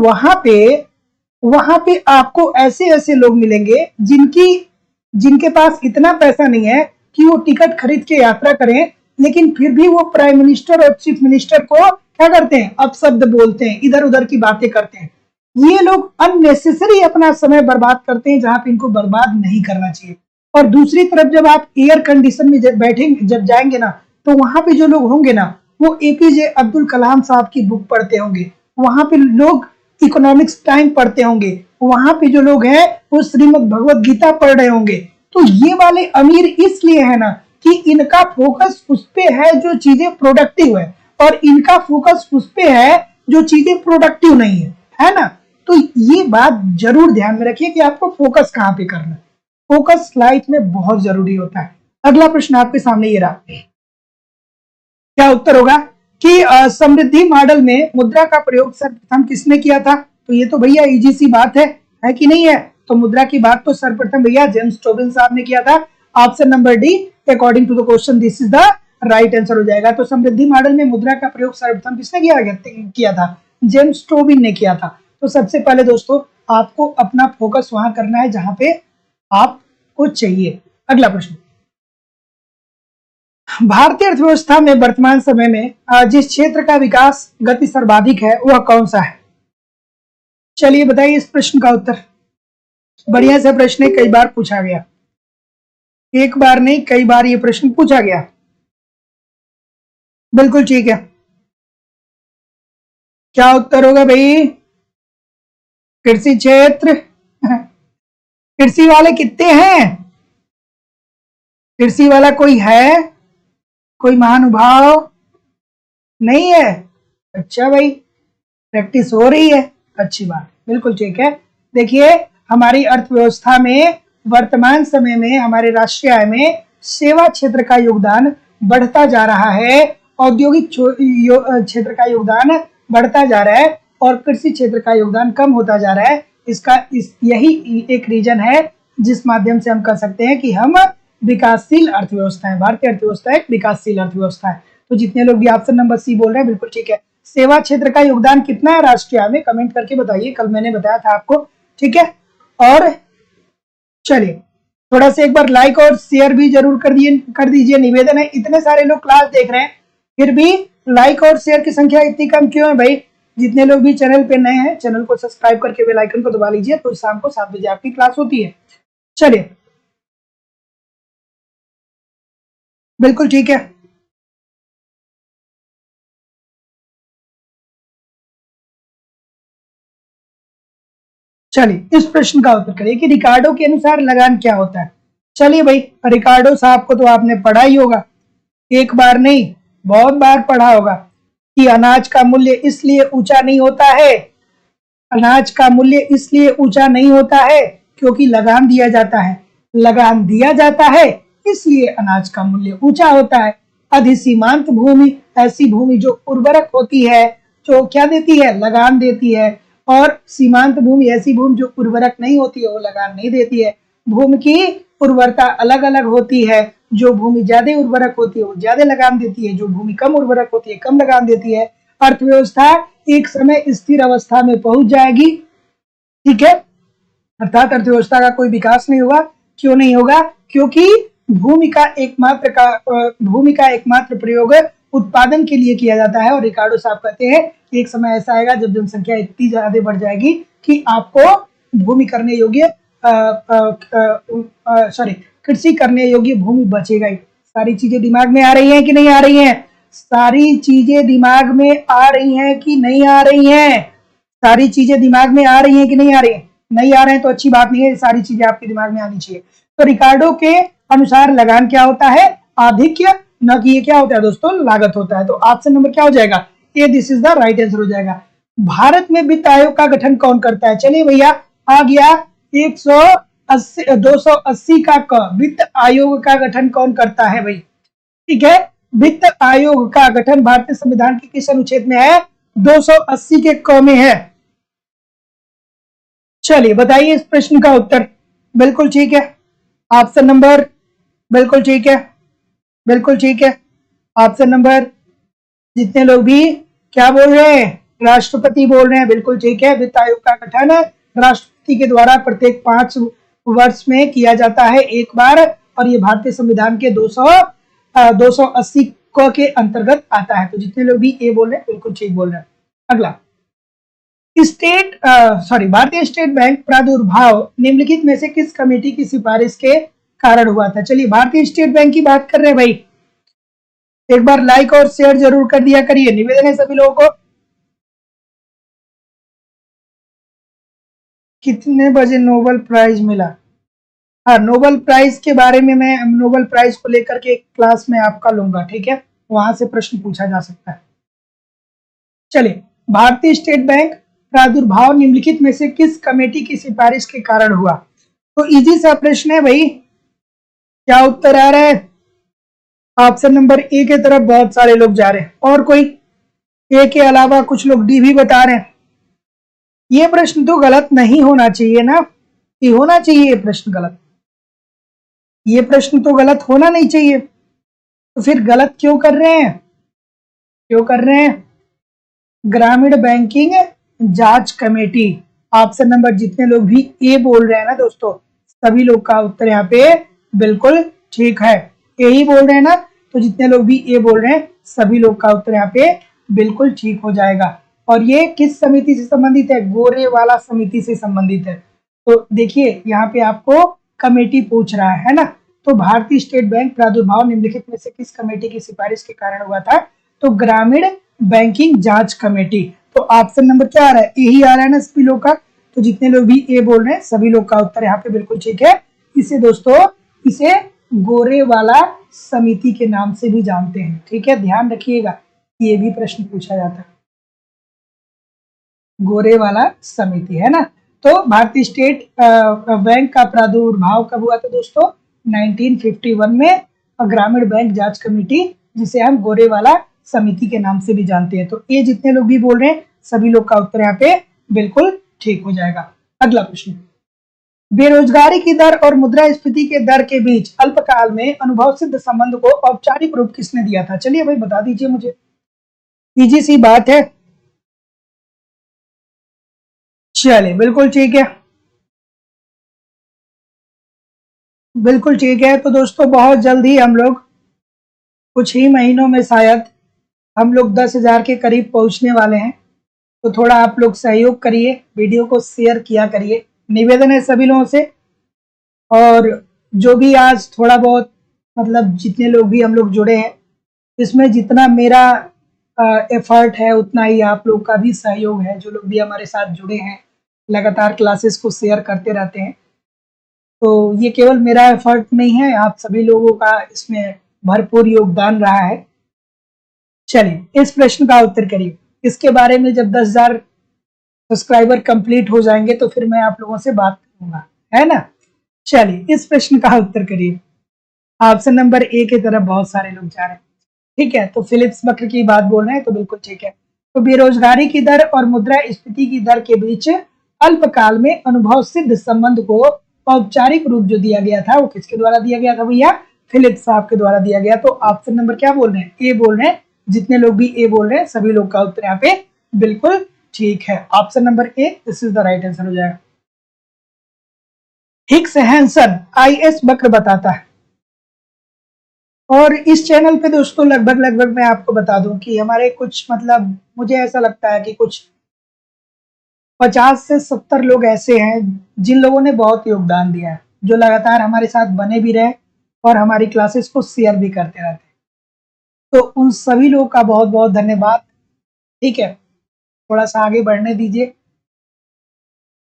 वहां पे आपको ऐसे ऐसे लोग मिलेंगे जिनके पास इतना पैसा नहीं है कि वो टिकट खरीद के यात्रा करें, लेकिन फिर भी वो प्राइम मिनिस्टर और चीफ मिनिस्टर को क्या करते हैं, अपशब्द बोलते हैं, इधर उधर की बातें करते हैं। ये लोग अननेसेसरी अपना समय बर्बाद करते हैं जहां पे इनको बर्बाद नहीं करना चाहिए। और दूसरी तरफ जब आप एयर कंडीशन में जब जाएंगे ना, तो वहां पे जो लोग होंगे ना, वो एपीजे अब्दुल कलाम साहब की बुक पढ़ते होंगे, वहां पे लोग इकोनॉमिक्स टाइम पढ़ते होंगे, वहां पे जो लोग हैं वो श्रीमद् भगवत गीता पढ़ रहे होंगे। तो ये वाले अमीर इसलिए है ना कि इनका फोकस उस पे है जो चीजें प्रोडक्टिव है, और इनका फोकस उस पे है जो चीजें प्रोडक्टिव नहीं है ना। तो ये बात जरूर ध्यान में रखिए कि आपको फोकस कहाँ पे करना है। फोकस लाइफ में बहुत जरूरी होता है। अगला प्रश्न आपके सामने ये रहा, क्या उत्तर होगा कि समृद्धि मॉडल में मुद्रा का प्रयोग सर्वप्रथम किसने किया था। तो ये तो भैया इजी सी बात है कि नहीं है। तो मुद्रा की बात तो सर्वप्रथम भैया जेम्स टोबिन साहब ने किया था option number D, according to the question this is the right answer हो जाएगा। तो समृद्धि मॉडल में मुद्रा का प्रयोग सर्वप्रथम किसने किया था? जेम्स टोबिन ने किया था। तो सबसे पहले दोस्तों आपको अपना फोकस वहां करना है जहां पे आपको चाहिए। अगला प्रश्न, भारतीय अर्थव्यवस्था में वर्तमान समय में जिस क्षेत्र का विकास गति सर्वाधिक है वह कौन सा है? चलिए बताइए इस प्रश्न का उत्तर। बढ़िया से प्रश्न कई बार पूछा गया, एक बार नहीं कई बार ये प्रश्न पूछा गया। बिल्कुल ठीक है, क्या उत्तर होगा भाई? कृषि क्षेत्र। कृषि वाले कितने हैं? कृषि वाला कोई है? कोई महानुभाव नहीं है? अच्छा भाई, प्रैक्टिस हो रही है, अच्छी बात, बिल्कुल ठीक है। देखिए हमारी अर्थव्यवस्था में वर्तमान समय में हमारे राष्ट्रीय आय में सेवा क्षेत्र का योगदान बढ़ता जा रहा है, औद्योगिक क्षेत्र का योगदान बढ़ता जा रहा है और कृषि क्षेत्र का योगदान कम होता जा रहा है। यही एक रीजन है जिस माध्यम से हम कह सकते हैं कि हम विकासशील अर्थव्यवस्था है। भारतीय अर्थव्यवस्था एक विकासशील अर्थव्यवस्था है। तो जितने लोग भी ऑप्शन नंबर सी बोल रहे हैं बिल्कुल ठीक है। सेवा क्षेत्र का योगदान कितना है राष्ट्रीय आय में? कमेंट करके बताइए, कल मैंने बताया था आपको, ठीक है। और चलिए थोड़ा सा एक बार लाइक और शेयर भी जरूर कर दीजिए, निवेदन है। इतने सारे लोग क्लास देख रहे हैं फिर भी लाइक और शेयर की संख्या इतनी कम क्यों है भाई? जितने लोग भी चैनल पे नए हैं चैनल को सब्सक्राइब करके बेल आइकन को दबा लीजिए, तो शाम को 7 बजे आपकी क्लास होती है। चलिए बिल्कुल ठीक है। चलिए इस प्रश्न का उत्तर करिए कि रिकार्डो के अनुसार लगान क्या होता है? चलिए भाई, रिकार्डो साहब को तो आपने पढ़ा ही होगा, एक बार नहीं बहुत बार पढ़ा होगा कि अनाज का मूल्य इसलिए ऊंचा नहीं होता है, अनाज का मूल्य इसलिए ऊंचा नहीं होता है क्योंकि लगान दिया जाता है, लगान दिया जाता है इसलिए अनाज का मूल्य ऊंचा होता है। अधिसीमांत भूमि ऐसी भूमि जो उर्वरक होती है, जो क्या देती है? लगान देती है। और सीमांत भूमि ऐसी भूमि जो उर्वरक नहीं होती है, वो लगान नहीं देती है। भूमि की उर्वरता अलग अलग होती है, जो भूमि ज्यादा उर्वरक होती है वो ज्यादा लगान देती है, जो भूमि कम उर्वरक होती है कम लगान देती है। अर्थव्यवस्था एक समय स्थिर अवस्था में पहुंच जाएगी, ठीक है, अर्थात अर्थव्यवस्था का कोई विकास नहीं होगा। क्यों नहीं होगा? क्योंकि भूमि का एकमात्र प्रयोग उत्पादन के लिए किया जाता है। और रिकार्डो साहब कहते हैं एक समय ऐसा आएगा जब जनसंख्या इतनी ज्यादा बढ़ जाएगी कि आपको भूमि करने योग्य कृषि करने योग्य भूमि बचेगा ही। सारी चीजें दिमाग में आ रही हैं कि नहीं आ रही हैं? सारी चीजें दिमाग में आ रही हैं कि नहीं आ रही हैं? सारी चीजें दिमाग में आ रही हैं कि नहीं आ रही हैं? नहीं आ रहे हैं तो अच्छी बात नहीं है, सारी चीजें आपके दिमाग में आनी चाहिए। तो रिकार्डो के अनुसार लगान क्या होता है? आधिक्य, न कि ये क्या होता है दोस्तों? लागत होता है। तो ऑप्शन नंबर क्या हो जाएगा? ये this is the right answer हो जाएगा। भारत में वित्त आयोग का गठन कौन करता है? चलिए भैया आ गया 280 का क, वित्त आयोग का गठन कौन करता है भाई? ठीक है, वित्त आयोग का गठन भारतीय संविधान के किस अनुच्छेद में है? 280 के क में है। चलिए बताइए इस प्रश्न का उत्तर। बिल्कुल ठीक है, ऑप्शन नंबर, बिल्कुल ठीक है, बिल्कुल ठीक है, ऑप्शन नंबर। जितने लोग भी क्या बोल रहे हैं? राष्ट्रपति बोल रहे हैं, बिल्कुल ठीक है। वित्त आयोग का गठन राष्ट्रपति के द्वारा प्रत्येक 5 वर्ष में किया जाता है एक बार, और ये भारतीय संविधान के 280 के अंतर्गत आता है। तो जितने लोग भी ए बोल रहे हैं बिल्कुल ठीक बोल रहे हैं। अगला, भारतीय स्टेट बैंक प्रादुर्भाव निम्नलिखित में से किस कमेटी की सिफारिश के कारण हुआ था? चलिए भारतीय स्टेट बैंक की बात कर रहे हैं भाई, एक बार लाइक और शेयर जरूर कर दिया करिए, निवेदन है सभी लोगों को। कितने बजे नोबेल प्राइज मिला? हाँ, नोबेल प्राइज के बारे में मैं नोबेल प्राइज को लेकर के एक क्लास में आपका लूंगा, ठीक है, वहां से प्रश्न पूछा जा सकता है। चलिए, भारतीय स्टेट बैंक प्रादुर्भाव निम्नलिखित में से किस कमेटी की सिफारिश के कारण हुआ? तो इजी सा प्रश्न है भाई, क्या उत्तर आ रहा है? ऑप्शन नंबर ए के तरफ बहुत सारे लोग जा रहे हैं, और कोई? ए के अलावा कुछ लोग डी भी बता रहे हैं। ये प्रश्न तो गलत नहीं होना चाहिए ना, ये होना चाहिए ये प्रश्न गलत। ये प्रश्न तो गलत होना नहीं चाहिए, तो फिर गलत क्यों कर रहे हैं? क्यों कर रहे हैं? ग्रामीण बैंकिंग जांच कमेटी। ऑप्शन नंबर जितने लोग भी ए बोल रहे हैं ना दोस्तों, सभी लोग का उत्तर यहाँ पे बिल्कुल ठीक है। ए ही बोल रहे हैं ना, तो जितने लोग भी ए बोल रहे हैं सभी लोग का उत्तर यहाँ पे बिल्कुल ठीक हो जाएगा। और ये किस समिति से संबंधित है? गोरेवाला समिति से संबंधित है। तो देखिए यहाँ पे आपको कमेटी पूछ रहा है ना, तो भारतीय स्टेट बैंक प्रादुर्भाव निम्नलिखित में से किस कमेटी की सिफारिश के कारण हुआ था? तो ग्रामीण बैंकिंग जांच कमेटी। तो ऑप्शन नंबर क्या आ रहा है? यही आ रहा है ना सभी लोग का। तो जितने लोग भी ए बोल रहे हैं सभी लोग का उत्तर यहाँ पे बिल्कुल ठीक है। इसे दोस्तों, इसे गोरेवाला समिति के नाम से भी जानते हैं। ठीक है, ध्यान रखिएगा, ये भी प्रश्न पूछा जाता है। गोरेवाला समिति है ना। तो भारतीय स्टेट बैंक का प्रादुर्भाव कब हुआ था दोस्तों? 1951 में। ग्रामीण बैंक जांच कमेटी, जिसे हम गोरेवाला समिति के नाम से भी जानते हैं। तो ये जितने लोग भी बोल रहे हैं सभी लोग का उत्तर यहाँ पे बिल्कुल ठीक हो जाएगा। अगला प्रश्न, बेरोजगारी की दर और मुद्रास्फीति के दर के बीच अल्पकाल में अनुभव सिद्ध संबंध को औपचारिक रूप किसने दिया था? चलिए भाई बता दीजिए मुझे, इजी सी बात है। चलिए बिल्कुल ठीक है, बिल्कुल ठीक है। तो दोस्तों बहुत जल्द ही हम लोग, कुछ ही महीनों में शायद हम लोग 10,000 के करीब पहुंचने वाले हैं। तो थोड़ा आप लोग सहयोग करिए, वीडियो को शेयर किया करिए, निवेदन है सभी लोगों से। और जो भी आज थोड़ा बहुत, मतलब जितने लोग भी हम लोग जुड़े हैं, इसमें जितना मेरा एफर्ट है उतना ही आप लोग का भी सहयोग है। जो लोग भी हमारे साथ जुड़े हैं, लगातार क्लासेस को शेयर करते रहते हैं, तो ये केवल मेरा एफर्ट नहीं है, आप सभी लोगों का इसमें भरपूर योगदान रहा है। चलिए इस प्रश्न का उत्तर करिए। इसके बारे में जब 10,000 सब्सक्राइबर कंप्लीट हो जाएंगे तो फिर मैं आप लोगों से बात करूंगा, है ना। चलिए इस प्रश्न का उत्तर करिए। ऑप्शन नंबर ए की तरफ बहुत सारे लोग जा रहे हैं। ठीक है, तो फिलिप्स वक्र की बात बोल रहे हैं, तो बिल्कुल ठीक है। तो बेरोजगारी की दर और मुद्रास्फीति की दर के बीच अल्पकाल में अनुभव सिद्ध संबंध को औपचारिक रूप जो दिया गया था वो किसके द्वारा दिया गया था भैया? फिलिप्स साहब के द्वारा दिया गया। तो ऑप्शन नंबर क्या बोल रहे हैं? ए बोल रहे हैं। जितने लोग भी ए बोल रहे हैं सभी लोग का उत्तर यहाँ पे बिल्कुल ठीक है। Option number A this is the right answer हो जाएगा। हिग्स हैंसन आईएस वक्र बताता है। और इस चैनल पे दोस्तों लगभग मैं आपको बता दूं कि हमारे कुछ, मतलब मुझे ऐसा लगता है कि कुछ 50 से 70 लोग ऐसे हैं जिन लोगों ने बहुत योगदान दिया है, जो लगातार हमारे साथ बने भी रहे और हमारी क्लासेस को शेयर भी करते रहते हैं। तो उन सभी लोगों का बहुत बहुत धन्यवाद। ठीक है, थोड़ा सा आगे बढ़ने दीजिए।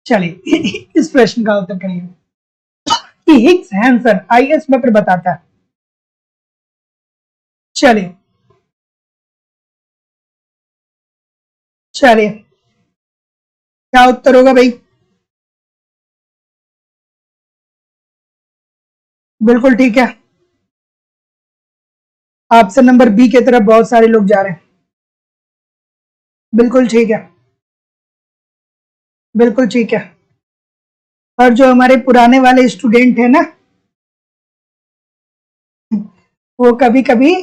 चलिए इस प्रश्न का उत्तर करिए कि हिग्स हैंसन आईएस वक्र बताता है। चलिए चलिए क्या उत्तर होगा भाई? बिल्कुल ठीक है। ऑप्शन नंबर बी की तरफ बहुत सारे लोग जा रहे हैं। बिल्कुल ठीक है, बिल्कुल ठीक है। और जो हमारे पुराने वाले स्टूडेंट है ना, वो कभी कभी,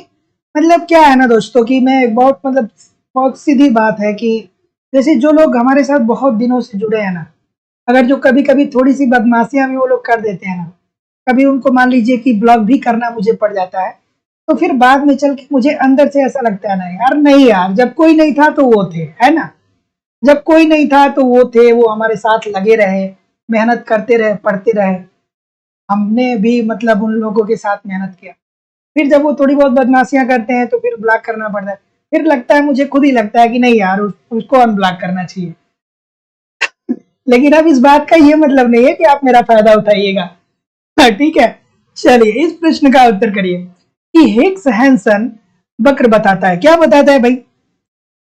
मतलब क्या है ना दोस्तों कि मैं एक बहुत, मतलब बहुत सीधी बात है कि जैसे जो लोग हमारे साथ बहुत दिनों से जुड़े हैं ना, अगर जो कभी कभी थोड़ी सी बदमाशियां भी वो लोग कर देते हैं ना, कभी उनको मान लीजिए कि ब्लॉक भी करना मुझे पड़ जाता है, तो फिर बाद में चल के मुझे अंदर से ऐसा लगता है ना यार, नहीं यार, जब कोई नहीं था तो वो थे, है ना। जब कोई नहीं था तो वो थे, वो हमारे साथ लगे रहे, मेहनत करते रहे, पढ़ते रहे, हमने भी मतलब उन लोगों के साथ मेहनत किया। फिर जब वो थोड़ी बहुत बदमाशियां करते हैं तो फिर ब्लॉक करना पड़ता है। फिर लगता है, मुझे खुद ही लगता है कि नहीं यार, उसको अनब्लॉक करना चाहिए। लेकिन अब इस बात का ये मतलब नहीं है कि आप मेरा फायदा उठाइएगा। हाँ, ठीक है। चलिए इस प्रश्न का उत्तर करिए कि हिग्स हैंसन वक्र बताता है। क्या बताता है भाई?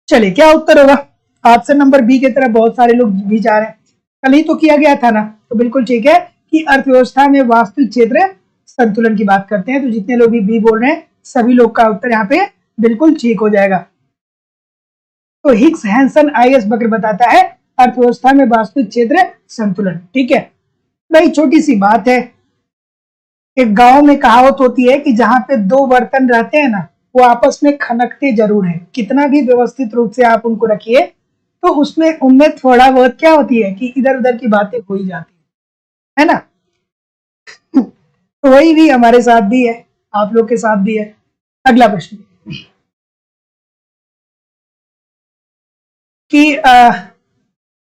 चलिए क्या उत्तर होगा? ऑप्शन नंबर बी की तरफ बहुत सारे लोग भी जा रहे हैं। कल ही तो किया गया था ना, तो बिल्कुल ठीक है कि अर्थव्यवस्था में वास्तविक क्षेत्र संतुलन की बात करते हैं। तो जितने लोग भी बी बोल रहे हैं सभी लोग का उत्तर यहाँ पे बिल्कुल ठीक हो जाएगा। तो हिग्स हैंसन आईएस वक्र बताता है अर्थव्यवस्था में वास्तविक क्षेत्र संतुलन। ठीक है भाई, छोटी सी बात है, एक गांव में कहावत होती है कि जहां पे दो बर्तन रहते हैं ना, वो आपस में खनकते जरूर हैं। कितना भी व्यवस्थित रूप से आप उनको रखिए तो उसमें उनमें थोड़ा बहुत क्या होती है कि इधर उधर की बातें हो ही जाती है ना। तो वही भी हमारे साथ भी है, आप लोग के साथ भी है। अगला प्रश्न कि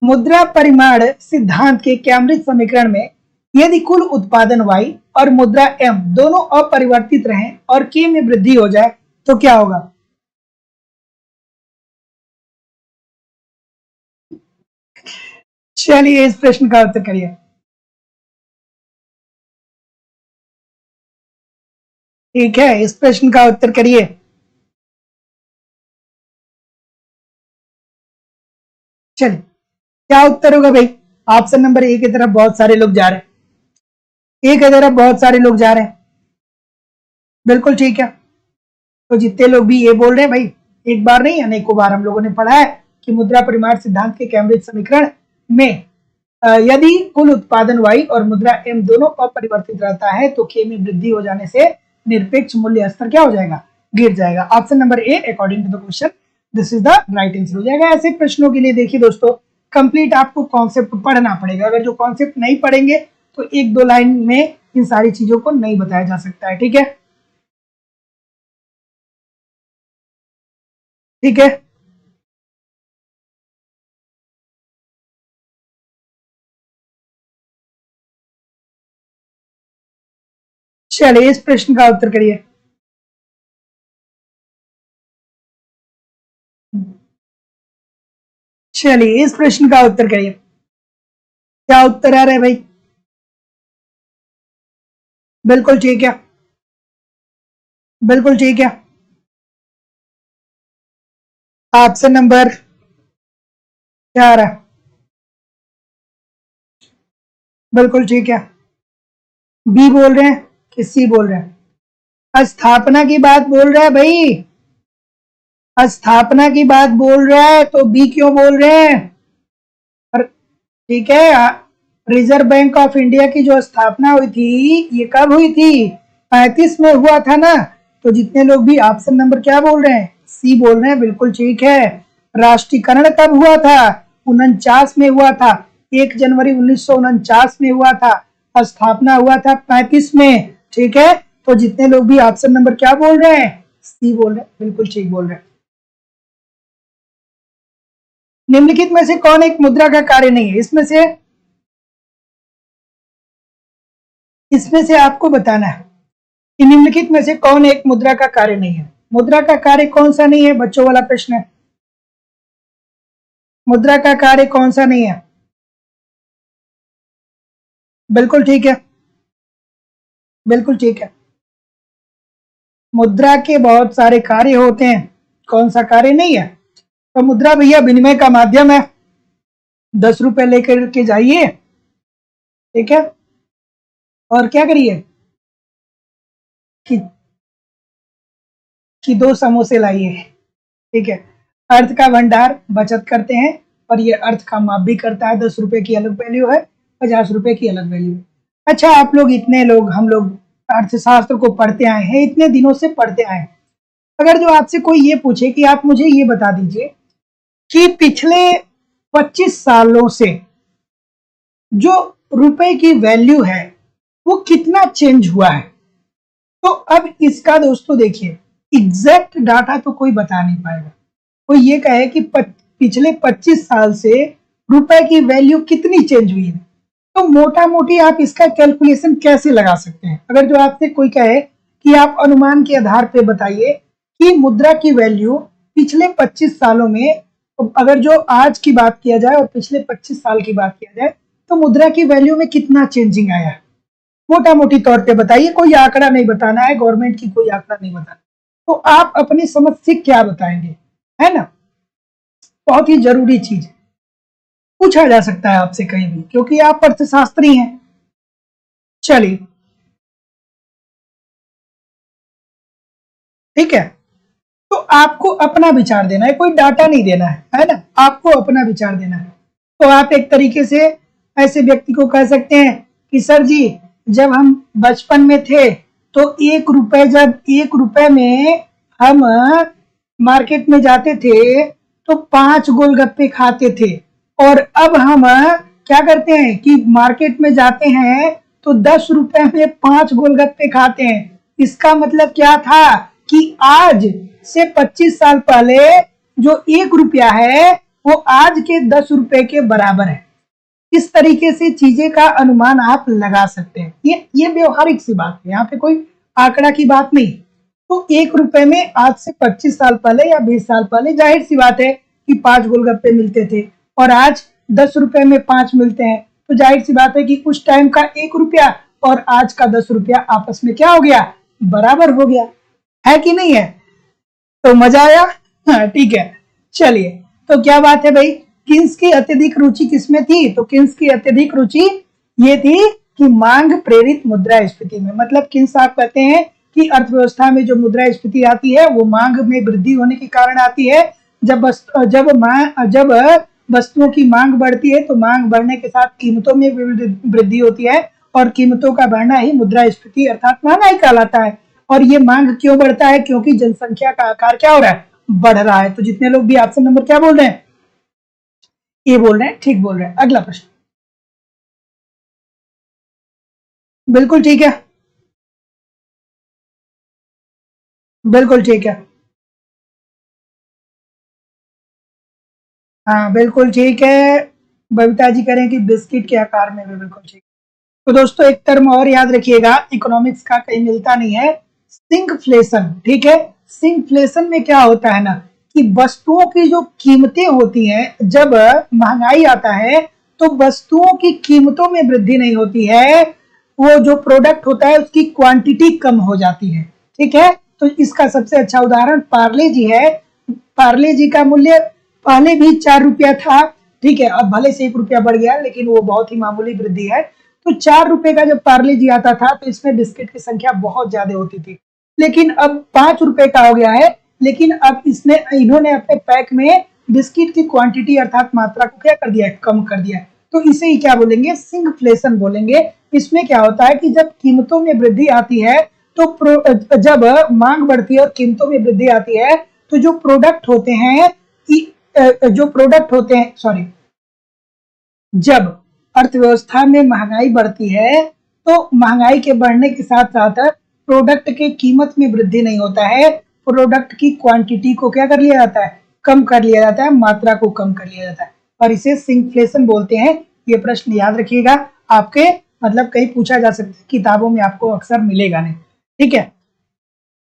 मुद्रा परिमाण सिद्धांत के कैम्ब्रिज समीकरण में यदि कुल उत्पादन y और मुद्रा m दोनों अपरिवर्तित रहें और k में वृद्धि हो जाए तो क्या होगा? चलिए इस प्रश्न का उत्तर करिए। ठीक है, इस प्रश्न का उत्तर करिए। चलिए क्या उत्तर होगा भाई? ऑप्शन नंबर ए की तरफ बहुत सारे लोग जा रहे हैं, ए की तरफ बहुत सारे लोग जा रहे हैं। बिल्कुल ठीक है, तो जितने लोग भी ये बोल रहे हैं भाई, एक बार नहीं अनेकों बार हम लोगों ने पढ़ा है कि मुद्रा परिमाण सिद्धांत के कैम्ब्रिज समीकरण में यदि कुल उत्पादन y और मुद्रा m दोनों अपरिवर्तित रहता है तो k में वृद्धि हो जाने से निरपेक्ष मूल्य स्तर क्या हो जाएगा? गिर जाएगा। Option number A according to the question this is the right answer हो जाएगा। ऐसे प्रश्नों के लिए देखिए दोस्तों, कंप्लीट आपको कॉन्सेप्ट पढ़ना पड़ेगा। अगर जो कॉन्सेप्ट नहीं पढ़ेंगे तो एक दो लाइन में इन सारी चीजों को नहीं बताया जा सकता है। ठीक है, ठीक है। चलिए इस प्रश्न का उत्तर करिए। चलिए इस प्रश्न का उत्तर करिए। क्या उत्तर आ रहा है भाई? बिल्कुल ठीक है, बिल्कुल ठीक है। ऑप्शन नंबर क्या आ रहा है? बिल्कुल ठीक है, बी बोल रहे हैं कि सी बोल रहे हैं? स्थापना की बात बोल रहा है भाई, स्थापना की बात बोल रहा है तो बी क्यों बोल रहे हैं? ठीक है, रिजर्व बैंक ऑफ इंडिया की जो स्थापना हुई थी ये कब हुई थी? 35 में हुआ था ना। तो जितने लोग भी ऑप्शन नंबर क्या बोल रहे हैं? सी बोल रहे हैं, बिल्कुल ठीक है। राष्ट्रीयकरण कब हुआ था? 49 में हुआ था, 1 जनवरी 1949 में हुआ था। स्थापना हुआ था 35 में। ठीक है, तो जितने लोग भी ऑप्शन नंबर क्या बोल रहे हैं? सी बोल रहे हैं, बिल्कुल ठीक बोल रहे हैं। निम्नलिखित में से कौन एक मुद्रा का कार्य नहीं है? इसमें से आपको बताना है कि निम्नलिखित में से कौन एक मुद्रा का कार्य नहीं है। मुद्रा का कार्य कौन सा नहीं है? बच्चों वाला प्रश्न है। मुद्रा का कार्य कौन सा नहीं है? बिल्कुल ठीक है, बिल्कुल ठीक है। मुद्रा के बहुत सारे कार्य होते हैं, कौन सा कार्य नहीं है? तो मुद्रा भैया विनिमय का माध्यम है। 10 रुपए लेकर के जाइए, ठीक है, और क्या करिए कि, कि 2 समोसे लाइए। ठीक है, अर्थ का भंडार बचत करते हैं और ये अर्थ का माप भी करता है। 10 रुपए की अलग वैल्यू है, 50 रुपए की अलग वैल्यू है। अच्छा, आप लोग इतने लोग, हम लोग अर्थशास्त्र को पढ़ते आए हैं, इतने दिनों से पढ़ते आए हैं। अगर जो आपसे कोई ये पूछे कि आप मुझे ये बता दीजिए कि पिछले 25 सालों से जो रुपए की वैल्यू है वो कितना चेंज हुआ है, तो अब इसका दोस्तों देखिए, एग्जैक्ट डाटा तो कोई बता नहीं पाएगा। कोई ये कहे कि पिछले 25 साल से रुपए की वैल्यू कितनी चेंज हुई है, तो मोटा मोटी आप इसका कैलकुलेशन कैसे लगा सकते हैं? अगर जो आपसे कोई कहे कि आप अनुमान के आधार पे बताइए कि मुद्रा की वैल्यू पिछले 25 सालों में, अगर जो आज की बात किया जाए और पिछले 25 साल की बात किया जाए, तो मुद्रा की वैल्यू में कितना चेंजिंग आया है, मोटा मोटी तौर पे बताइए। कोई आंकड़ा नहीं बताना है, गवर्नमेंट की कोई आंकड़ा नहीं बताना, तो आप अपनी समझ से क्या बताएंगे, है ना? बहुत ही जरूरी चीज है, पूछा जा सकता है आपसे कहीं भी, क्योंकि आप अर्थशास्त्री हैं। चलिए ठीक है, तो आपको अपना विचार देना है, कोई डाटा नहीं देना है ना? आपको अपना विचार देना है। तो आप एक तरीके से ऐसे व्यक्ति को कह सकते हैं कि सर जी, जब हम बचपन में थे तो 1 रुपए, जब 1 रुपए में हम मार्केट में जाते थे तो 5 गोलगप्पे खाते थे। और अब हम क्या करते हैं कि मार्केट में जाते हैं तो 10 रुपए में 5 गोलगप्पे खाते हैं। इसका मतलब क्या था कि आज से 25 साल पहले जो 1 रुपया है वो आज के 10 रुपए के बराबर है। इस तरीके से चीजें का अनुमान आप लगा सकते हैं। ये व्यवहारिक सी बात है, यहाँ पे कोई आंकड़ा की बात नहीं। तो 1 रुपए में आज से 25 साल पहले या 20 साल पहले जाहिर सी बात है कि 5 गोलगप्पे मिलते थे और आज 10 रुपए में 5 मिलते हैं। तो जाहिर सी बात है कि उस टाइम का 1 रुपया और आज का 10 रुपया आपस में क्या हो गया, बराबर हो गया, है कि नहीं है? तो मजा आया? हाँ ठीक है, चलिए। तो क्या बात है भाई, किन्स की अत्यधिक रुचि किसमें थी? तो किन्स की अत्यधिक रुचि ये थी कि मांग प्रेरित मुद्रास्फीति में। मतलब किन्स आप कहते हैं कि अर्थव्यवस्था में जो मुद्रास्फीति आती है वो मांग में वृद्धि होने के कारण आती है। जब वस्तुओं की मांग बढ़ती है तो मांग बढ़ने के साथ कीमतों में वृद्धि होती है और कीमतों का बढ़ना ही मुद्रास्फीति अर्थात महंगाई कहलाता है। और ये मांग क्यों बढ़ता है? क्योंकि जनसंख्या का आकार क्या हो रहा है, बढ़ रहा है। तो जितने लोग भी ऑप्शन नंबर क्या बोल रहे हैं, ये बोल रहे हैं, ठीक बोल रहे हैं। अगला प्रश्न, बिल्कुल ठीक है, बिल्कुल ठीक है, हाँ बिल्कुल ठीक है। बबीता जी करें कि बिस्किट के आकार में भी, बिल्कुल ठीक। तो दोस्तों एक टर्म और याद रखिएगा, इकोनॉमिक्स का कहीं मिलता नहीं है, सिंकफ्लेशन। ठीक है, सिंकफ्लेशन में क्या होता है ना कि वस्तुओं की जो कीमतें होती हैं, जब महंगाई आता है तो वस्तुओं की कीमतों में वृद्धि नहीं होती है, वो जो प्रोडक्ट होता है उसकी क्वांटिटी कम हो जाती है। ठीक है, तो इसका सबसे अच्छा उदाहरण पार्ले जी है। पार्ले जी का मूल्य पहले भी 4 रुपया था, ठीक है, अब भले से 1 रुपया बढ़ गया लेकिन वो बहुत ही मामूली वृद्धि है। तो 4 रुपए का जब पार्ले जी आता था तो इसमें बिस्किट की संख्या बहुत ज्यादा होती थी, लेकिन अब 5 रुपए का हो गया है। लेकिन अब इन्होंने अपने पैक में बिस्किट की क्वांटिटी अर्थात मात्रा को क्या कर दिया है, कम कर दिया है। तो इसे ही क्या बोलेंगे, सिंकफ्लेशन बोलेंगे। इसमें क्या होता है कि जब कीमतों में वृद्धि आती है तो जब मांग बढ़ती है और कीमतों में वृद्धि आती है तो जो प्रोडक्ट होते हैं सॉरी, जब अर्थव्यवस्था में महंगाई बढ़ती है तो महंगाई के बढ़ने के साथ साथ प्रोडक्ट के कीमत में वृद्धि नहीं होता है, प्रोडक्ट की क्वांटिटी को क्या कर लिया जाता है, कम कर लिया जाता है, मात्रा को कम कर लिया जाता है और इसे सिंकफ्लेशन बोलते हैं। ये प्रश्न याद रखिएगा, आपके मतलब कहीं पूछा जा सकता है, किताबों में आपको अक्सर मिलेगा नहीं। ठीक है,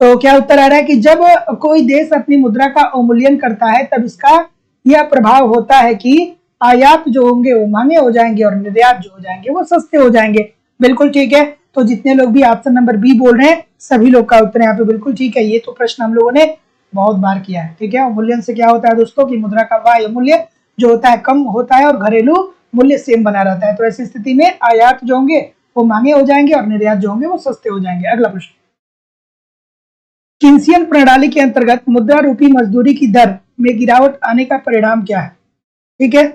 तो क्या उत्तर आ रहा है कि जब कोई देश अपनी मुद्रा का अवमूल्यन करता है तब इसका यह प्रभाव होता है कि आयात जो होंगे वो महंगे हो जाएंगे और निर्यात जो हो जाएंगे वो सस्ते हो जाएंगे। बिल्कुल ठीक है, तो जितने लोग भी ऑप्शन नंबर बी बोल रहे हैं सभी लोग का उत्तर यहाँ पे बिल्कुल ठीक है। ये तो प्रश्न हम लोगों ने बहुत बार किया है। ठीक है, अवमूल्यन से क्या होता है दोस्तों कि मुद्रा का बाह्य मूल्य जो होता है कम होता है और घरेलू मूल्य सेम बना रहता है। तो ऐसी स्थिति में आयात जो होंगे वो महंगे हो जाएंगे और निर्यात जो होंगे वो सस्ते हो जाएंगे। अगला प्रश्न, किन्सियन प्रणाली के अंतर्गत मुद्रा रूपी मजदूरी की दर में गिरावट आने का परिणाम क्या है? ठीक है,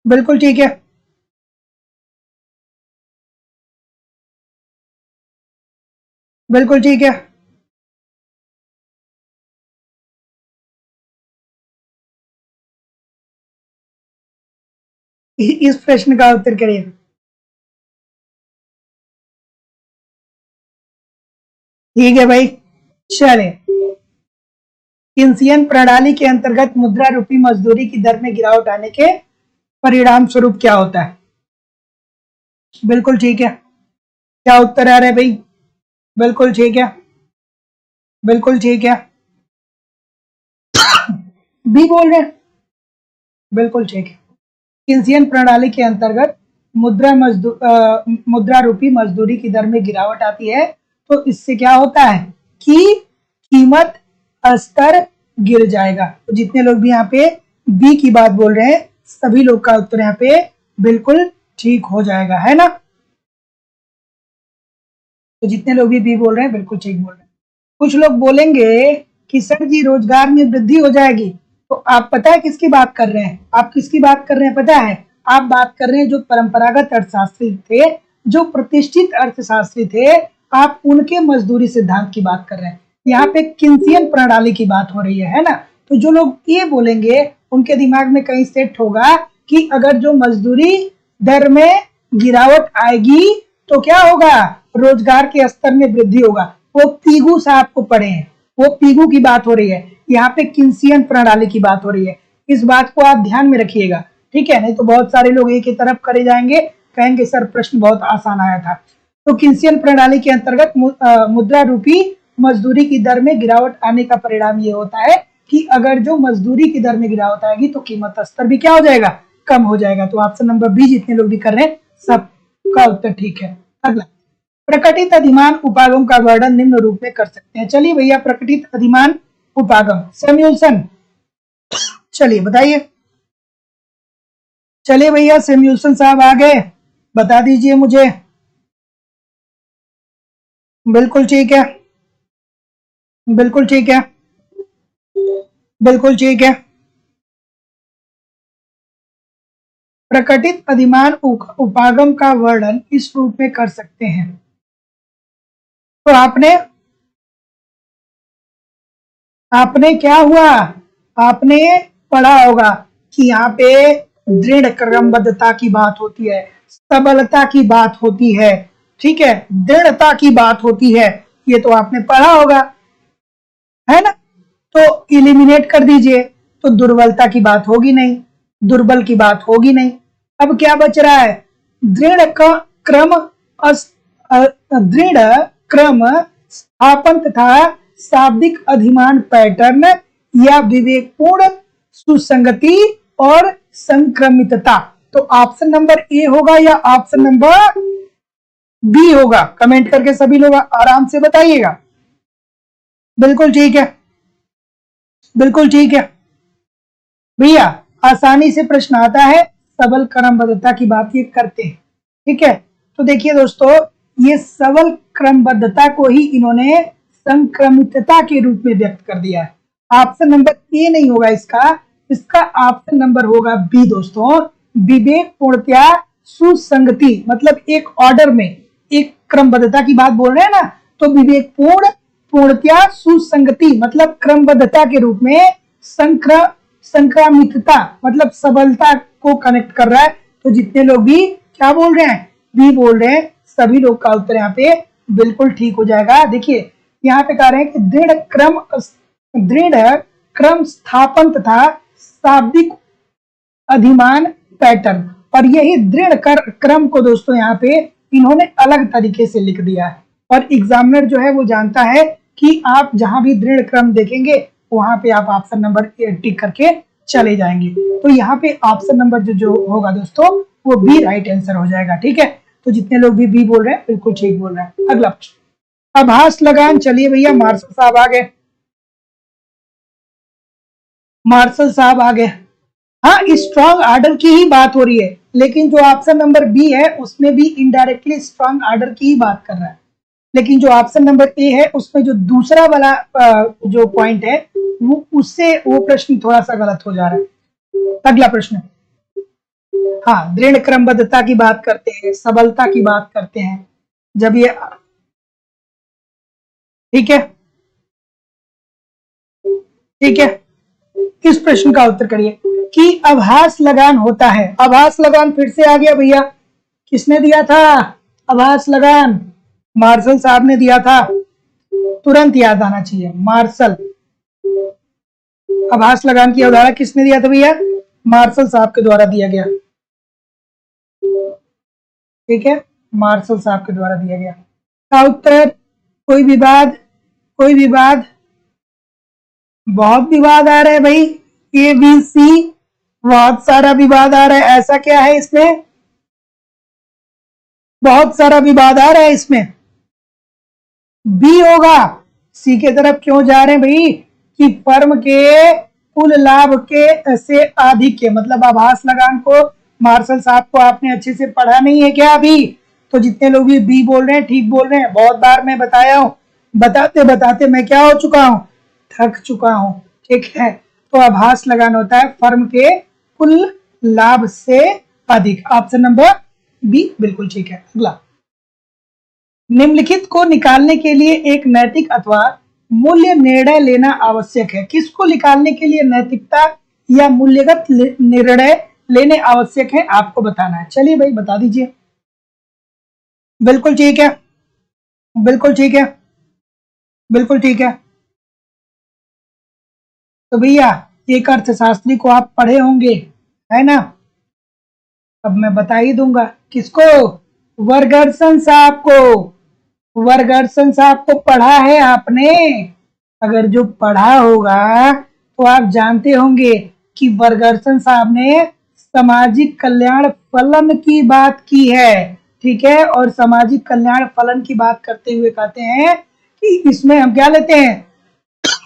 बिल्कुल ठीक है, बिल्कुल ठीक है, इस प्रश्न का उत्तर करिए। ठीक है भाई, चले। किन्सियन प्रणाली के अंतर्गत मुद्रा रूपी मजदूरी की दर में गिरावट आने के परिणाम स्वरूप क्या होता है? बिल्कुल ठीक है, क्या उत्तर आ रहा है भाई? बिल्कुल ठीक है, बिल्कुल ठीक है, बी बोल रहे हैं, बिल्कुल ठीक है। किन्सियन प्रणाली के अंतर्गत मुद्रा रूपी मजदूरी की दर में गिरावट आती है तो इससे क्या होता है कि कीमत स्तर गिर जाएगा। तो जितने लोग भी यहाँ पे बी की बात बोल रहे हैं सभी लोग का उत्तर यहाँ पे बिल्कुल ठीक हो जाएगा, है ना? तो जितने लोग भी बी बोल रहे हैं बिल्कुल ठीक बोल रहे हैं। कुछ लोग बोलेंगे कि सर जी रोजगार में वृद्धि हो जाएगी, तो आप पता है किसकी बात कर रहे हैं? आप किसकी बात कर रहे हैं पता है? आप बात कर रहे हैं जो परंपरागत अर्थशास्त्री थे, जो प्रतिष्ठित अर्थशास्त्री थे, आप उनके मजदूरी सिद्धांत की बात कर रहे हैं। यहाँ पे किन्सियन प्रणाली की बात हो रही है ना। तो जो लोग ये बोलेंगे उनके दिमाग में कहीं सेट होगा कि अगर जो मजदूरी दर में गिरावट आएगी तो क्या होगा, रोजगार के स्तर में वृद्धि होगा। वो पीगू साहब को पढ़े हैं, वो पीगू की बात हो रही है, यहाँ पे किन्सियन प्रणाली की बात हो रही है। इस बात को आप ध्यान में रखिएगा, ठीक है, नहीं तो बहुत सारे लोग एक ही तरफ करे जाएंगे, कहेंगे सर प्रश्न बहुत आसान आया था। तो किन्सियन प्रणाली के अंतर्गत मुद्रा रूपी मजदूरी की दर में गिरावट आने का परिणाम ये होता है कि अगर जो मजदूरी की दर में गिरावट आएगी तो कीमत स्तर भी क्या हो जाएगा, कम हो जाएगा। तो ऑप्शन नंबर बी जितने लोग भी कर रहे हैं सबका उत्तर ठीक है। अगला, प्रकटित अधिमान उपागम का वर्णन निम्न रूप में कर सकते हैं। चलिए भैया, प्रकटित अधिमान उपागम सैमुअल्सन, चलिए बताइए। चलिए भैया, सैमुअल्सन साहब आ गए, बता दीजिए मुझे। बिल्कुल ठीक है, बिल्कुल ठीक है, बिल्कुल ठीक है। प्रकटित अधिमान उपागम का वर्णन इस रूप में कर सकते हैं। तो आपने क्या हुआ, आपने पढ़ा होगा कि यहाँ पे दृढ़ क्रमबद्धता की बात होती है, सबलता की बात होती है, ठीक है, दृढ़ता की बात होती है, ये तो आपने पढ़ा होगा, है ना। तो इलिमिनेट कर दीजिए, तो दुर्बलता की बात होगी नहीं, दुर्बल की बात होगी नहीं। अब क्या बच रहा है, दृढ़ क्रम दृढ़ क्रम स्थापन तथा शाब्दिक अधिमान पैटर्न या विवेकपूर्ण सुसंगति और संक्रमितता। तो ऑप्शन नंबर ए होगा या ऑप्शन नंबर बी होगा, कमेंट करके सभी लोग आराम से बताइएगा। बिल्कुल ठीक है, बिल्कुल ठीक है भैया, आसानी से प्रश्न आता है, सबल क्रमबद्धता की बात ये करते हैं, ठीक है। तो देखिए दोस्तों, ये सबल क्रमबद्धता को ही इन्होंने संक्रमितता के रूप में व्यक्त कर दिया है। ऑप्शन नंबर ए नहीं होगा इसका ऑप्शन नंबर होगा बी दोस्तों, विवेक पूर्णतया सुसंगति, मतलब एक ऑर्डर में एक क्रमबद्धता की बात बोल रहे हैं ना, तो विवेकपूर्ण पूर्णतया सुसंगति मतलब क्रमबद्धता के रूप में संक्रामितता मतलब सबलता को कनेक्ट कर रहा है। तो जितने लोग भी क्या बोल रहे हैं, बी बोल रहे हैं, सभी लोग का उत्तर यहाँ पे बिल्कुल ठीक हो जाएगा। देखिए यहाँ पे कह रहे हैं कि दृढ़ क्रम स्थापन तथा शाब्दिक अधिमान पैटर्न, और यही दृढ़ क्रम को दोस्तों यहाँ पे इन्होंने अलग तरीके से लिख दिया है, और एग्जामिनर जो है वो जानता है कि आप जहां भी दृढ़ क्रम देखेंगे वहां पे आप ऑप्शन नंबर टिक करके चले जाएंगे। तो यहाँ पे ऑप्शन नंबर जो होगा दोस्तों वो बी राइट आंसर हो जाएगा, ठीक है। तो जितने लोग भी बी बोल रहे हैं बिल्कुल ठीक बोल रहे हैं। अगला आभास लगान, चलिए भैया, मार्शल साहब आ गए, मार्शल साहब आ गए। हाँ, स्ट्रॉन्ग आर्डर की ही बात हो रही है, लेकिन जो ऑप्शन नंबर बी है उसमें भी इनडायरेक्टली स्ट्रॉन्ग आर्डर की ही बात कर रहा है, लेकिन जो ऑप्शन नंबर ए है उसमें जो दूसरा वाला जो पॉइंट है वो उससे वो प्रश्न थोड़ा सा गलत हो जा रहा है। अगला प्रश्न, हाँ, दृढ़ क्रमबद्धता की बात करते हैं, सबलता की बात करते हैं, जब ये ठीक है, ठीक है, इस प्रश्न का उत्तर करिए कि आभास लगान होता है। आभास लगान फिर से आ गया भैया, किसने दिया था आभास लगान, मार्शल साहब ने दिया था, तुरंत याद आना चाहिए, मार्शल। आभास लगान की अवधारणा किसने दिया था भैया, मार्शल साहब के द्वारा दिया गया, ठीक है, मार्शल साहब के द्वारा दिया गया। का उत्तर, कोई विवाद, कोई विवाद, बहुत विवाद आ रहा है भाई, ए बी सी, बहुत सारा विवाद आ रहा है, ऐसा क्या है इसमें, बहुत सारा विवाद आ रहा है इसमें, बी होगा। सी के तरफ क्यों जा रहे हैं भाई, कि फर्म के कुल लाभ के से आधिक्य, मतलब आभास लगान को मार्शल साहब को आपने अच्छे से पढ़ा नहीं है क्या अभी, तो जितने लोग भी बी बोल रहे हैं ठीक बोल रहे हैं। बहुत बार मैं बताया हूं, बताते बताते मैं क्या हो चुका हूं, थक चुका हूं, ठीक है। तो आभास लगान होता है फर्म के कुल लाभ से अधिक। ऑप्शन नंबर बी बिल्कुल ठीक है। अगला, निम्नलिखित को निकालने के लिए एक नैतिक अथवा मूल्य निर्णय लेना आवश्यक है। किसको निकालने के लिए नैतिकता या मूल्यगत निर्णय लेने आवश्यक है, आपको बताना है। चलिए भाई बता दीजिए। बिल्कुल ठीक है, बिल्कुल ठीक है, बिल्कुल ठीक है। तो भैया एक अर्थशास्त्री को आप पढ़े होंगे, है ना? अब मैं बता ही दूंगा। किसको? वर्गर्सन साहब को। वर्गर्सन साहब को पढ़ा है आपने? अगर जो पढ़ा होगा तो आप जानते होंगे कि वर्गर्सन साहब ने सामाजिक कल्याण फलन की बात की है, ठीक है। और सामाजिक कल्याण फलन की बात करते हुए कहते हैं कि इसमें हम क्या लेते हैं,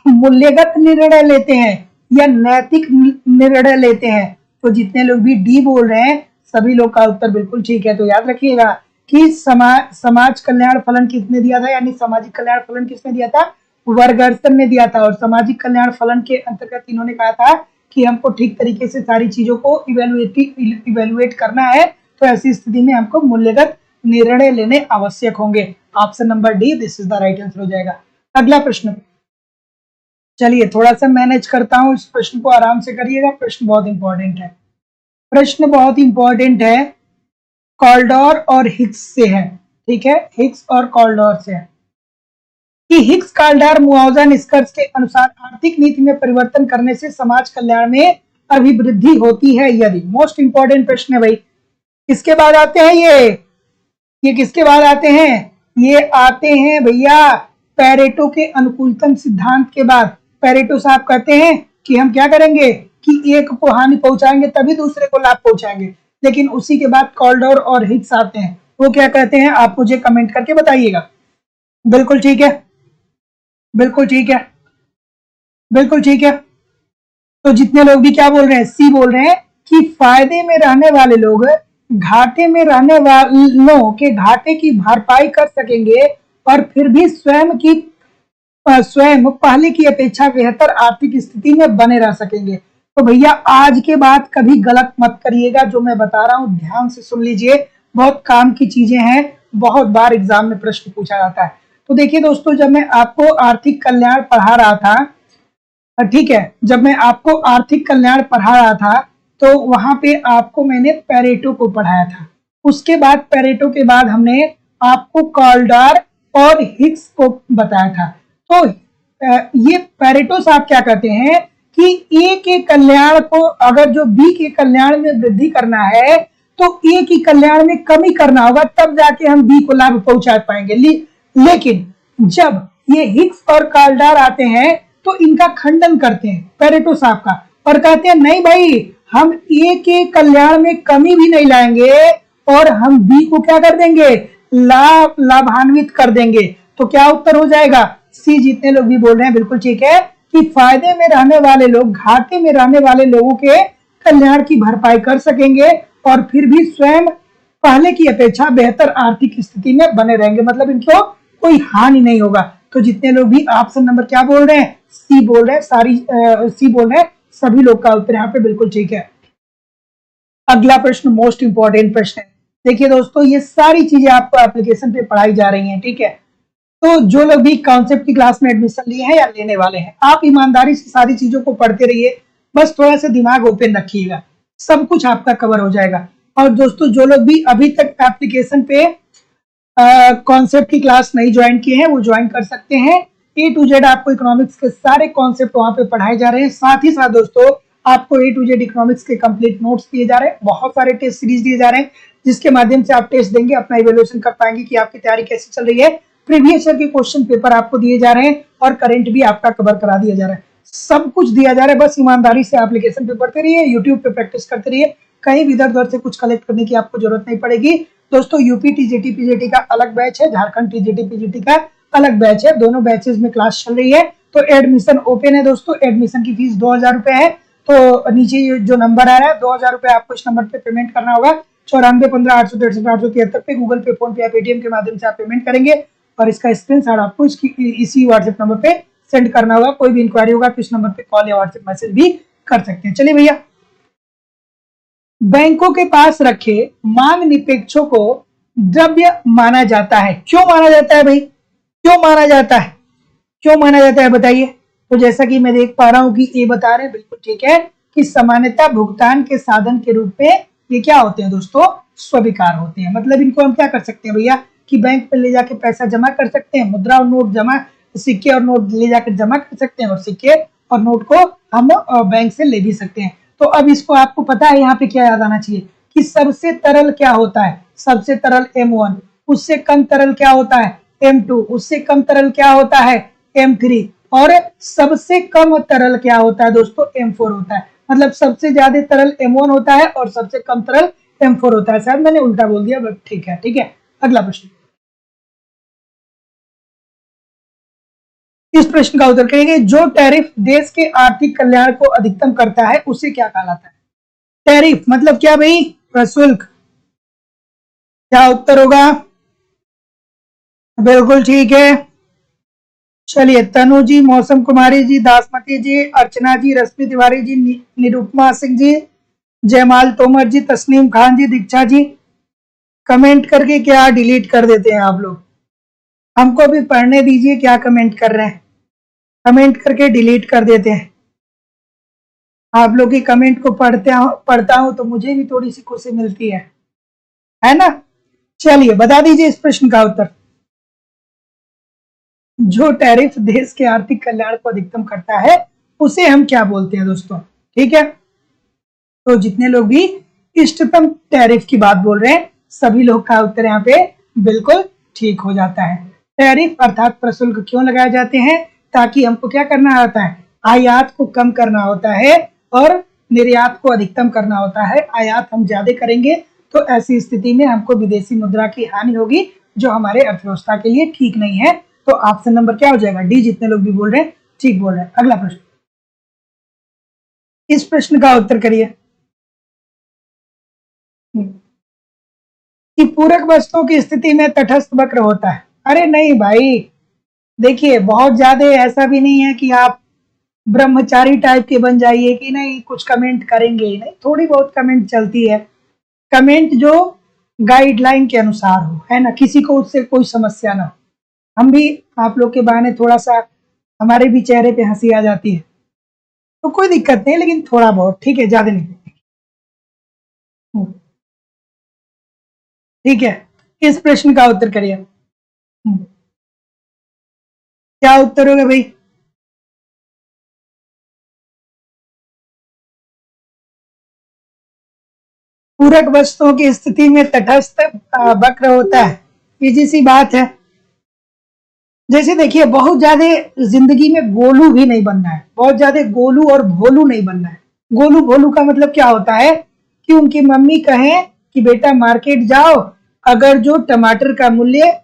मूल्यगत निर्णय लेते हैं या नैतिक निर्णय लेते हैं। तो जितने लोग भी डी बोल रहे हैं सभी लोग का उत्तर बिल्कुल ठीक है। तो याद रखिएगा कि समाज कल्याण फलन किसने दिया था, यानी सामाजिक कल्याण फलन किसने दिया था? वर्गर्सन ने दिया था। और सामाजिक कल्याण फलन के अंतर्गत इन्होंने कहा था कि हमको ठीक तरीके से सारी चीजों को इवेलुएट करना है, तो ऐसी स्थिति में हमको मूल्यगत निर्णय लेने आवश्यक होंगे। Option number D this is the right answer हो जाएगा। अगला प्रश्न, चलिए थोड़ा सा मैनेज करता हूं, इस प्रश्न को आराम से करिएगा, प्रश्न बहुत इंपॉर्टेंट है। प्रश्न बहुत इंपॉर्टेंट है, कॉल्डोर और हिग्स से है, ठीक है। हिग्स और कॉल्डोर से है कि हिग्स कॉल्डोर मुआवजा निष्कर्ष के अनुसार आर्थिक नीति में परिवर्तन करने से समाज कल्याण में अभिवृद्धि होती है यदि। मोस्ट इंपॉर्टेंट प्रश्न है भाई। किसके बाद आते हैं ये किसके बाद आते हैं? ये आते हैं भैया पेरेटो के अनुकूलतम सिद्धांत के बाद। पेरेटो साहब कहते हैं कि हम क्या करेंगे कि एक को हानि पहुंचाएंगे तभी दूसरे को लाभ पहुंचाएंगे। लेकिन उसी के बाद कॉल्डोर और हिग्स आते हैं, वो क्या कहते हैं आप मुझे कमेंट करके बताइएगा। बिल्कुल ठीक है, बिल्कुल ठीक है, बिल्कुल ठीक है। तो जितने लोग भी क्या बोल रहे हैं, सी बोल रहे हैं कि फायदे में रहने वाले लोग घाटे में रहने वालों के घाटे की भरपाई कर सकेंगे और फिर भी स्वयं पहले की अपेक्षा बेहतर आर्थिक स्थिति में बने रह सकेंगे। तो भैया आज के बाद कभी गलत मत करिएगा, जो मैं बता रहा हूं ध्यान से सुन लीजिए, बहुत काम की चीजें हैं, बहुत बार एग्जाम में प्रश्न पूछा जाता है। तो देखिए दोस्तों, जब मैं आपको आर्थिक कल्याण पढ़ा रहा था, ठीक है, जब मैं आपको आर्थिक कल्याण पढ़ा रहा था तो वहां पे आपको मैंने पेरेटो को पढ़ाया था। उसके बाद पेरेटो के बाद हमने आपको कॉल्डोर और हिग्स को बताया था। तो ये पेरेटो साहब क्या कहते हैं कि ए के कल्याण को अगर जो बी के कल्याण में वृद्धि करना है तो ए की कल्याण में कमी करना होगा, तब जाके हम बी को लाभ पहुंचा पाएंगे। लेकिन जब ये हिग्स और कॉल्डोर आते हैं तो इनका खंडन करते हैं पेरेटो साहब का, और कहते हैं नहीं भाई, हम ए के कल्याण में कमी भी नहीं लाएंगे और हम बी को क्या कर देंगे, लाभान्वित कर देंगे। तो क्या उत्तर हो जाएगा? सी। जितने लोग भी बोल रहे हैं बिल्कुल ठीक है कि फायदे में रहने वाले लोग घाटे में रहने वाले लोगों के कल्याण की भरपाई कर सकेंगे और फिर भी स्वयं पहले की अपेक्षा बेहतर आर्थिक स्थिति में बने रहेंगे, मतलब इनको कोई हानि नहीं होगा। तो जितने लोग भी ऑप्शन नंबर क्या बोल रहे हैं, सी बोल रहे हैं, सी बोल रहे हैं, सभी लोग का उत्तर यहाँ पे बिल्कुल ठीक है। अगला प्रश्न मोस्ट इंपॉर्टेंट प्रश्न है। देखिए दोस्तों, ये सारी चीजें आपको एप्लीकेशन पे पढ़ाई जा रही हैं, ठीक है। तो जो लोग भी कॉन्सेप्ट की क्लास में एडमिशन लिए हैं या लेने वाले हैं, आप ईमानदारी से सारी चीजों को पढ़ते रहिए, बस थोड़ा सा दिमाग ओपन रखिएगा, सब कुछ आपका कवर हो जाएगा। और दोस्तों जो लोग भी अभी तक एप्लीकेशन पे कॉन्सेप्ट की क्लास नहीं ज्वाइन किए हैं वो ज्वाइन कर सकते हैं। ए टू जेड आपको इकोनॉमिक्स के सारे कॉन्सेप्ट वहां पे पढ़ाए जा रहे हैं। साथ ही साथ दोस्तों आपको ए टू जेड इकोनॉमिक्स के कंप्लीट नोट्स दिए जा रहे हैं, बहुत सारे टेस्ट सीरीज दिए जा रहे हैं, जिसके माध्यम से आप टेस्ट देंगे, अपना इवेल्युएशन कर पाएंगे कि आपकी तैयारी कैसी चल रही है। प्रीवियस ईयर के क्वेश्चन पेपर आपको दिए जा रहे हैं और करंट भी आपका कवर करा दिया जा रहा है, सब कुछ दिया जा रहा है। बस ईमानदारी से एप्लीकेशन पे पढ़ते रहिए, यूट्यूब पे प्रैक्टिस करते रहिए, कहीं भी इधर उधर से कुछ कलेक्ट करने की आपको जरूरत नहीं पड़ेगी। दोस्तों यूपी टीजीटी पीजीटी का अलग बैच है, झारखंड टीजीटी पीजीटी का अलग बैच है, दोनों बैचेस में क्लास चल रही है। तो एडमिशन ओपन है दोस्तों, एडमिशन की फीस 2000 रुपए है। तो नीचे जो नंबर आ रहा है 2000 रुपए आपको इस नंबर पे पेमेंट करना होगा, 9415 863 873 पे, गूगल पे, फोन पे या पेटीएम के माध्यम से आप पेमेंट करेंगे और इसका स्क्रीनशॉट आपको इसी व्हाट्सएप नंबर पे सेंड करना होगा। कोई भी इंक्वायरी होगा तो इस नंबर पे कॉल या व्हाट्सएप मैसेज भी कर सकते हैं। चलिए भैया बैंकों के पास रखे मांग निपेक्षों को द्रव्य माना जाता है। क्यों माना जाता है भाई, क्यों माना जाता है, क्यों माना जाता है बताइए। तो जैसा कि मैं देख पा रहा हूं कि ये बता रहे हैं, बिल्कुल ठीक है, कि सामान्यतः भुगतान के साधन के रूप में ये क्या होते हैं दोस्तों, स्वीकार होते हैं। मतलब इनको हम क्या कर सकते हैं भैया, कि बैंक में ले जाके पैसा जमा कर सकते हैं, मुद्रा और नोट जमा, सिक्के और नोट ले जाकर जमा कर सकते हैं, और सिक्के और नोट को हम बैंक से ले भी सकते हैं। तो अब इसको आपको पता है यहाँ पे क्या याद आना चाहिए, कि सबसे तरल क्या होता है, सबसे तरल M1, उससे कम तरल क्या होता है M2, उससे कम तरल क्या होता है M3, और सबसे कम तरल क्या होता है दोस्तों, M4 होता है। मतलब सबसे ज्यादा तरल M1 होता है और सबसे कम तरल M4 होता है। शायद मैंने उल्टा बोल दिया, बट ठीक है, ठीक है। अगला प्रश्न, इस प्रश्न का उत्तर करेंगे, जो टैरिफ देश के आर्थिक कल्याण को अधिकतम करता है उसे क्या कहलाता है। टैरिफ मतलब क्या भाई, प्रशुल्क। क्या उत्तर होगा, बिल्कुल ठीक है। चलिए, तनु जी, मौसम कुमारी जी, दासमती जी, अर्चना जी, रश्मि तिवारी जी, निरुपमा सिंह जी, जयमाल तोमर जी, तस्नीम खान जी, दीक्षा जी, कमेंट करके क्या डिलीट कर देते हैं आप लोग, हमको भी पढ़ने दीजिए क्या कमेंट कर रहे हैं। कमेंट करके डिलीट कर देते हैं। आप लोग की कमेंट को पढ़ता हूं तो मुझे भी थोड़ी सी खुशी मिलती है ना। चलिए, बता दीजिए इस प्रश्न का उत्तर। जो टैरिफ देश के आर्थिक कल्याण को अधिकतम करता है उसे हम क्या बोलते हैं दोस्तों, ठीक है। तो जितने लोग भी इष्टतम टैरिफ की बात बोल रहे हैं, सभी लोग का उत्तर यहाँ पे बिल्कुल ठीक हो जाता है। टैरिफ अर्थात प्रशुल्क क्यों लगाए जाते हैं, ताकि हमको क्या करना होता है, आयात को कम करना होता है और निर्यात को अधिकतम करना होता है। आयात हम ज्यादा करेंगे तो ऐसी स्थिति में हमको विदेशी मुद्रा की हानि होगी, जो हमारे अर्थव्यवस्था के लिए ठीक नहीं है। तो ऑप्शन नंबर क्या हो जाएगा, डी। जितने लोग भी बोल रहे हैं ठीक बोल रहे हैं। अगला प्रश्न, इस प्रश्न का उत्तर करिए, कि पूरक वस्तुओं की स्थिति में तटस्थ वक्र होता है। अरे नहीं भाई, देखिए बहुत ज्यादा ऐसा भी नहीं है कि आप ब्रह्मचारी टाइप के बन जाइए कि नहीं कुछ कमेंट करेंगे ही नहीं, थोड़ी बहुत कमेंट चलती है। कमेंट जो गाइडलाइन के अनुसार हो, है ना, किसी को उससे कोई समस्या ना हो। हम भी आप लोग के बहाने थोड़ा सा, हमारे भी चेहरे पे हंसी आ जाती है, तो कोई दिक्कत नहीं, लेकिन थोड़ा बहुत ठीक है, ज्यादा नहीं। ठीक है, इस प्रश्न का उत्तर करिए। क्या उत्तर होगा भाई, पूरक वस्तुओं की स्थिति में तटस्थ वक्र होता है। इजी सी बात है। जैसे देखिए, बहुत ज्यादा जिंदगी में गोलू भी नहीं बनना है, बहुत ज्यादा गोलू और भोलू नहीं बनना है। गोलू भोलू का मतलब क्या होता है, कि उनकी मम्मी कहें कि बेटा मार्केट जाओ, अगर जो टमाटर का मूल्य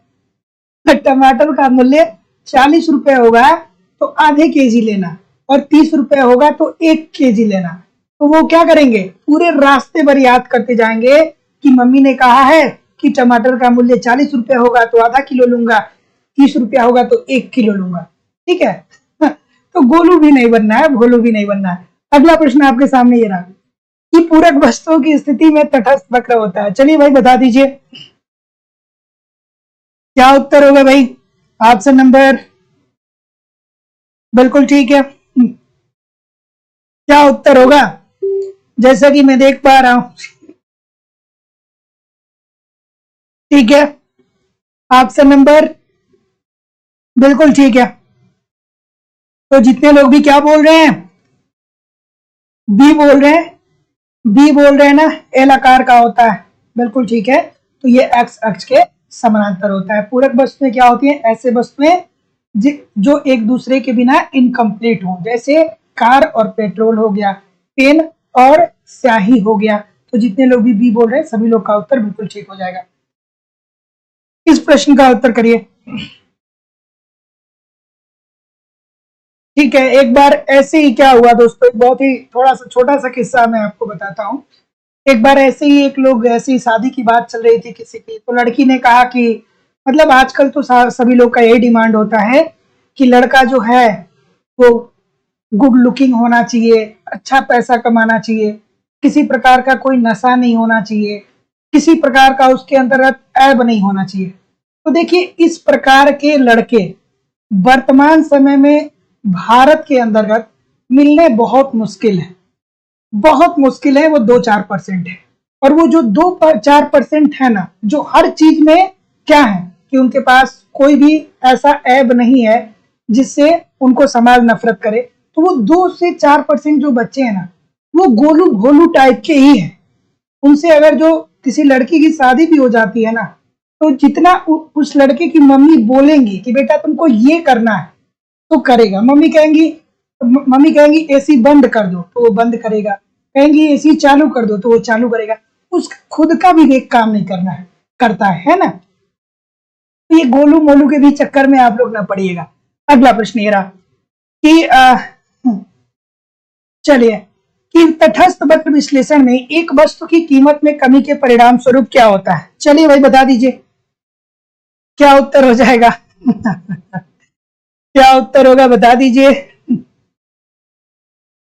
40 रुपए होगा तो आधे केजी लेना, और 30 रुपए होगा तो 1 केजी लेना। तो वो क्या करेंगे, पूरे रास्ते भर याद करते जाएंगे कि मम्मी ने कहा है कि टमाटर का मूल्य 40 रुपए होगा तो आधा किलो लूंगा, 30 रुपया होगा तो 1 किलो लूंगा। ठीक है। तो गोलू भी नहीं बनना है, भोलू भी नहीं बनना है। अगला प्रश्न आपके सामने ये रहा, कि पूरक वस्तुओं की स्थिति में तटस्थ वक्र होता है। चलिए भाई बता दीजिए, क्या उत्तर होगा भाई। ऑप्शन नंबर, बिल्कुल ठीक है। क्या उत्तर होगा, जैसा कि मैं देख पा रहा हूं, ठीक है। ऑप्शन नंबर बिल्कुल ठीक है। तो जितने लोग भी क्या बोल रहे हैं, बी बोल रहे हैं, बी बोल रहे हैं ना, एल आकार का होता है, बिल्कुल ठीक है। तो ये एक्स अक्ष के समानांतर होता है। पूरक वस्तुएं क्या होती हैं, ऐसे वस्तुएं जो एक दूसरे के बिना इनकम्प्लीट हो, जैसे कार और पेट्रोल हो गया, पेन और स्याही हो गया। तो जितने लोग भी बी बोल रहे हैं, सभी लोग का उत्तर बिल्कुल ठीक हो जाएगा। इस प्रश्न का उत्तर करिए। ठीक है, एक बार ऐसे ही क्या हुआ दोस्तों, एक बहुत ही थोड़ा सा छोटा सा किस्सा मैं आपको बताता हूँ। एक बार ऐसे ही एक लोग, ऐसी शादी की बात चल रही थी किसी की, तो लड़की ने कहा कि मतलब आजकल तो सभी लोग का यही डिमांड होता है कि लड़का जो है वो गुड लुकिंग होना चाहिए, अच्छा पैसा कमाना चाहिए। किसी प्रकार का कोई नशा नहीं होना चाहिए, किसी प्रकार का उसके अंतर्गत ऐब नहीं होना चाहिए। तो देखिए इस प्रकार के लड़के वर्तमान समय में भारत के अंतर्गत मिलने बहुत मुश्किल है, बहुत मुश्किल है। वो 2-4% है, और वो जो 2-4% है ना, जो हर चीज में क्या है कि उनके पास कोई भी ऐसा ऐब नहीं है जिससे उनको समाज नफरत करे। तो वो 2 से 4% जो बच्चे हैं ना, वो गोलू भोलू टाइप के ही हैं। उनसे अगर जो किसी लड़की की शादी भी हो जाती है ना, तो जितना उस लड़के की मम्मी बोलेंगी कि बेटा तुमको ये करना है तो करेगा। मम्मी कहेंगी एसी बंद कर दो तो वो बंद करेगा, कहेंगी एसी चालू कर दो तो वो चालू करेगा। उस खुद का भी एक काम नहीं करना है, करता है ना। तो ये गोलू मोलू के भी चक्कर में आप लोग ना पड़िएगा। अगला प्रश्न ये रहा कि चलिए कि तटस्थ वक्र विश्लेषण में एक वस्तु की कीमत में कमी के परिणाम स्वरूप क्या होता है? चलिए भाई बता दीजिए क्या उत्तर हो जाएगा। क्या उत्तर होगा बता दीजिए।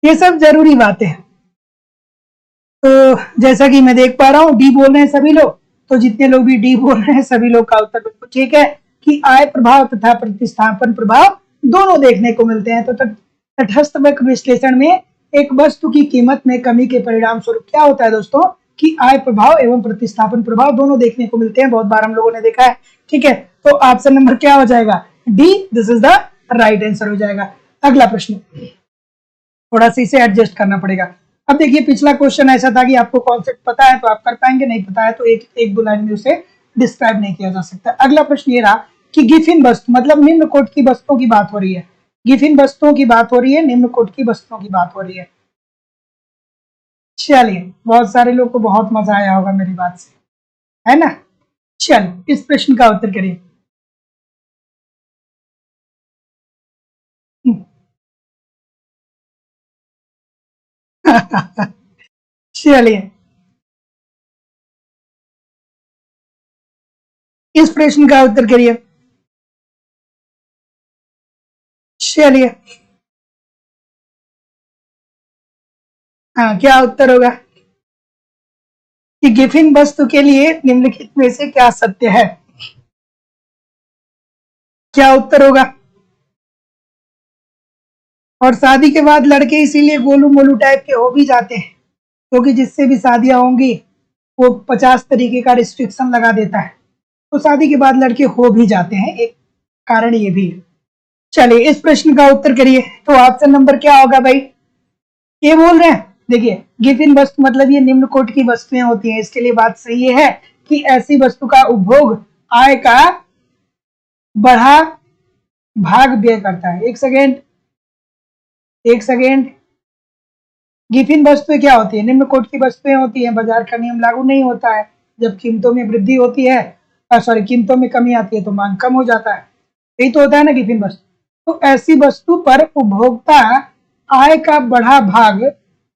ये सब जरूरी बातें हैं। तो जैसा कि मैं देख पा रहा हूं डी बोल रहे हैं सभी लोग, तो जितने लोग भी डी बोल रहे हैं सभी लोग का उत्तर बिल्कुल ठीक है कि आय प्रभाव तथा प्रतिस्थापन प्रभाव दोनों देखने को मिलते हैं। तो तटस्थ वक्र विश्लेषण में एक वस्तु की कीमत में कमी के परिणाम स्वरूप क्या होता है दोस्तों कि आय प्रभाव एवं प्रतिस्थापन प्रभाव दोनों देखने को मिलते हैं। बहुत बार हम लोगों ने देखा है। ठीक है, तो ऑप्शन नंबर क्या हो जाएगा? D, this is the right answer हो जाएगा। अगला प्रश्न, थोड़ा सा इसे एडजस्ट करना पड़ेगा। अब देखिए पिछला क्वेश्चन ऐसा था कि आपको कॉन्सेप्ट पता है तो आप कर पाएंगे, नहीं पता है तो एक दो लाइन में उसे डिस्क्राइब नहीं किया जा सकता। अगला प्रश्न ये रहा कि गिफिन वस्तु मतलब निम्न कोट की वस्तुओं की बात हो रही है। गिफिन वस्तुओं की बात हो रही है, निम्न कोट की वस्तुओं की बात हो रही है। चलिए बहुत सारे लोग को बहुत मजा आया होगा मेरी बात से, है ना। चलिए इस प्रश्न का उत्तर करिए। चलिए इस प्रश्न का उत्तर करिए। चलिए हाँ, क्या उत्तर होगा कि गिफिन वस्तु के लिए निम्नलिखित में से क्या सत्य है? क्या उत्तर होगा? और शादी के बाद लड़के इसीलिए गोलू मोलू टाइप के हो भी जाते हैं क्योंकि जिससे भी शादियां होंगी वो 50 तरीके का रिस्ट्रिक्शन लगा देता है, तो शादी के बाद लड़के हो भी जाते हैं। एक कारण ये भी है। चलिए इस प्रश्न का उत्तर करिए। तो ऑप्शन नंबर क्या होगा भाई? ये बोल रहे हैं देखिए गिफिन वस्तु मतलब ये निम्न कोट की वस्तुएं होती हैं। इसके लिए बात सही ये है कि ऐसी वस्तु का उपभोग आय का बढ़ा भाग व्यय करता है। एक सेकेंड, एक सेकेंड। गिफिन वस्तुएं क्या होती है? निम्न कोट की वस्तुएं होती हैं। बाजार का नियम लागू नहीं होता है। जब कीमतों में वृद्धि होती है, सॉरी कीमतों में कमी आती है तो मांग कम हो जाता है। यही तो होता है ना गिफिन वस्तु। तो ऐसी वस्तु पर उपभोक्ता आय का बढ़ा भाग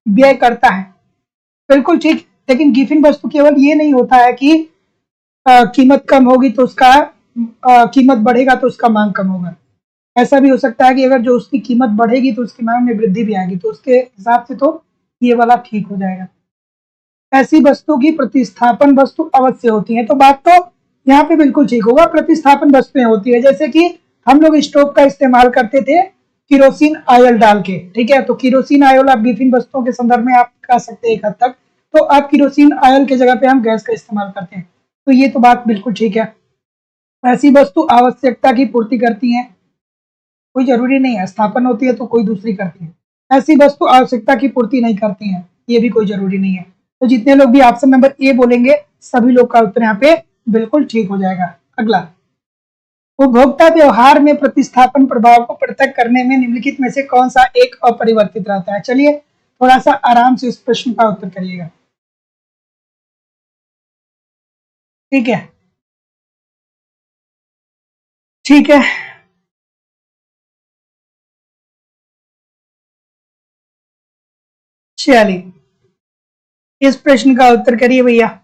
व्यय करता है। बिल्कुल ठीक। लेकिन गिफिन वस्तु केवल ये नहीं होता है कि कीमत कम होगी तो उसका कीमत बढ़ेगा तो उसका मांग कम होगा। ऐसा भी हो सकता है कि अगर जो उसकी कीमत बढ़ेगी तो उसकी मांग में वृद्धि भी आएगी, तो उसके हिसाब से तो ये वाला ठीक हो जाएगा। ऐसी वस्तु की प्रतिस्थापन वस्तु अवश्य होती है, तो बात तो यहाँ पे बिल्कुल ठीक होगा। प्रतिस्थापन वस्तुएं होती है जैसे कि हम लोग स्टोव का इस्तेमाल करते थे किरोसिन ऑयल डाल के। ठीक है, तो किरोसिन ऑयल आप गिफिन वस्तुओं के संदर्भ में आप कह सकते हैं एक हद तक। तो आप किरोसिन ऑयल के जगह पे हम गैस का इस्तेमाल करते हैं, तो ये तो बात बिल्कुल ठीक है। ऐसी वस्तु आवश्यकता की पूर्ति करती है, कोई जरूरी नहीं है। स्थापन होती है तो कोई दूसरी करती है। ऐसी वस्तु आवश्यकता की पूर्ति नहीं करती है, ये भी कोई जरूरी नहीं है। तो जितने लोग भी ऑप्शन नंबर ए बोलेंगे सभी लोग का उत्तर यहाँ पे बिल्कुल ठीक हो जाएगा। अगला, उपभोक्ता व्यवहार में प्रतिस्थापन प्रभाव को पृथक करने में निम्नलिखित में से कौन सा एक अपरिवर्तित रहता है? चलिए थोड़ा सा आराम से इस प्रश्न का उत्तर करिएगा। ठीक है, ठीक है। चलिए इस प्रश्न का उत्तर करिए भैया।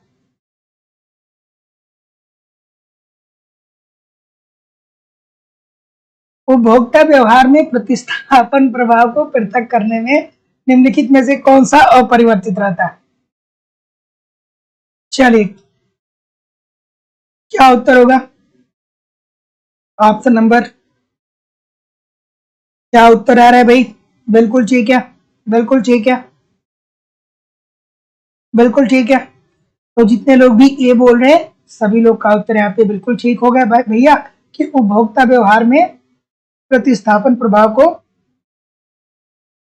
उपभोक्ता व्यवहार में प्रतिस्थापन प्रभाव को पृथक करने में निम्नलिखित में से कौन सा अपरिवर्तित रहता है? चलिए, क्या उत्तर होगा? ऑप्शन नंबर, क्या उत्तर आ रहा है भाई? बिल्कुल ठीक है, बिल्कुल ठीक है, बिल्कुल ठीक है। तो जितने लोग भी ए बोल रहे हैं सभी लोग का उत्तर यहाँ पे बिल्कुल ठीक हो गया भैया, कि उपभोक्ता व्यवहार में प्रतिस्थापन प्रभाव को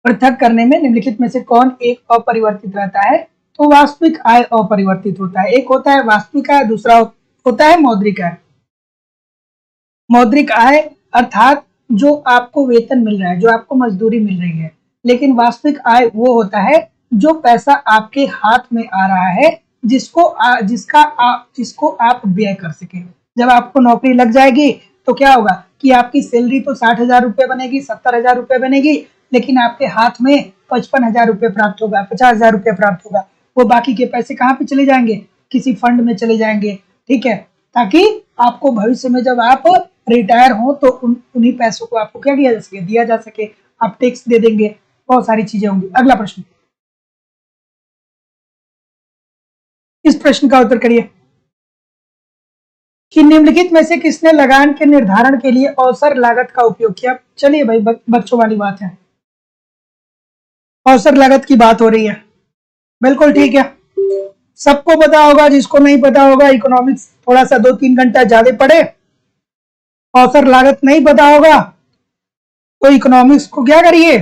पृथक करने में निम्नलिखित में से कौन एक अपरिवर्तित रहता है? तो वास्तविक आय अपरिवर्तित होता है। एक होता है वास्तविक आय, दूसरा होता है मौद्रिक आय। मौद्रिक आय अर्थात जो आपको वेतन मिल रहा है, जो आपको मजदूरी मिल रही है। लेकिन वास्तविक आय वो होता है जो पैसा आपके हाथ में आ रहा है, जिसको आप व्यय कर सके। जब आपको नौकरी लग जाएगी तो क्या होगा कि आपकी सैलरी तो 60,000 रुपये बनेगी, 70,000 रुपये बनेगी, लेकिन आपके हाथ में 55,000 रुपये प्राप्त होगा, 50,000 रुपये प्राप्त होगा। वो बाकी के पैसे कहाँ पे चले जाएंगे? किसी फंड में चले जाएंगे, ठीक है, ताकि आपको भविष्य में जब आप रिटायर हो तो उन्हीं पैसों को आपको क्या किया जा सके, दिया जा सके। आप टैक्स दे देंगे, बहुत सारी चीजें होंगी। अगला प्रश्न, इस प्रश्न का उत्तर करिए कि निम्नलिखित में से किसने लगान के निर्धारण के लिए अवसर लागत का उपयोग किया? चलिए भाई, बच्चों वाली बात है, अवसर लागत की बात हो रही है। बिल्कुल ठीक है, सबको पता होगा, जिसको नहीं पता होगा इकोनॉमिक्स थोड़ा सा 2-3 घंटा ज्यादा पढ़े। अवसर लागत नहीं पता होगा तो इकोनॉमिक्स को क्या करिए,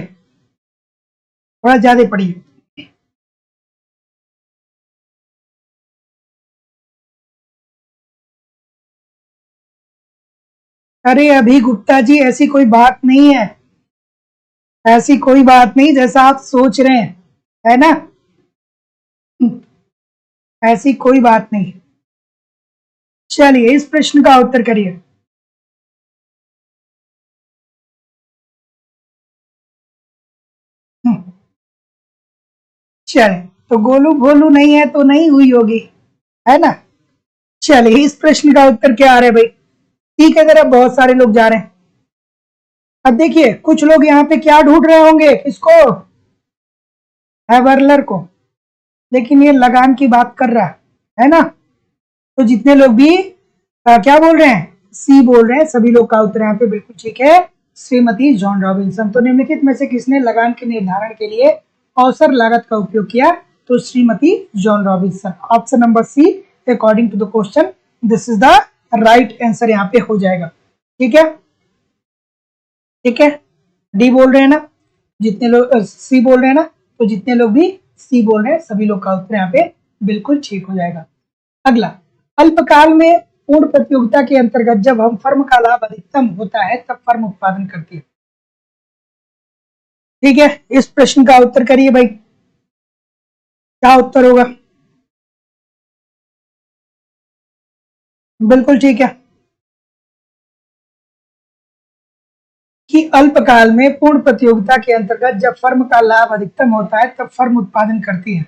थोड़ा ज्यादा पढ़िए। अरे अभी गुप्ता जी, ऐसी कोई बात नहीं है, ऐसी कोई बात नहीं जैसा आप सोच रहे हैं, है ना? ऐसी कोई बात नहीं। चलिए, इस प्रश्न का उत्तर करिए। चले, तो गोलू भोलू नहीं है तो नहीं हुई होगी, है ना? चलिए, इस प्रश्न का उत्तर क्या आ रहा है भाई? ठीक है, जरा बहुत सारे लोग जा रहे हैं। अब देखिए, कुछ लोग यहाँ पे क्या ढूंढ रहे होंगे, किसको? हैवर्लर को, लेकिन ये लगान की बात कर रहा है ना? तो जितने लोग भी क्या बोल रहे हैं, सी बोल रहे हैं, सभी लोग का उत्तर यहाँ पे बिल्कुल ठीक है, श्रीमती जॉन रॉबिन्सन। तो निम्नलिखित में से किसने लगान के निर्धारण के लिए अवसर लागत का उपयोग किया? तो Shrimati John Robinson. Option number C, according to the question, this is the right answer यहाँ पे हो जाएगा। ठीक है, ठीक है। डी बोल रहे हैं ना जितने लोग, सी बोल रहे हैं ना, तो जितने लोग भी सी बोल रहे हैं सभी लोग का उत्तर यहाँ पे बिल्कुल ठीक हो जाएगा। अगला, अल्पकाल में पूर्ण प्रतियोगिता के अंतर्गत जब हम फर्म का लाभ अधिकतम होता है तब फर्म उत्पादन करती है। ठीक है, इस प्रश्न का उत्तर करिए भाई, क्या उत्तर होगा? बिल्कुल ठीक है, कि अल्पकाल में पूर्ण प्रतियोगिता के अंतर्गत जब फर्म का लाभ अधिकतम होता है तब फर्म उत्पादन करती है।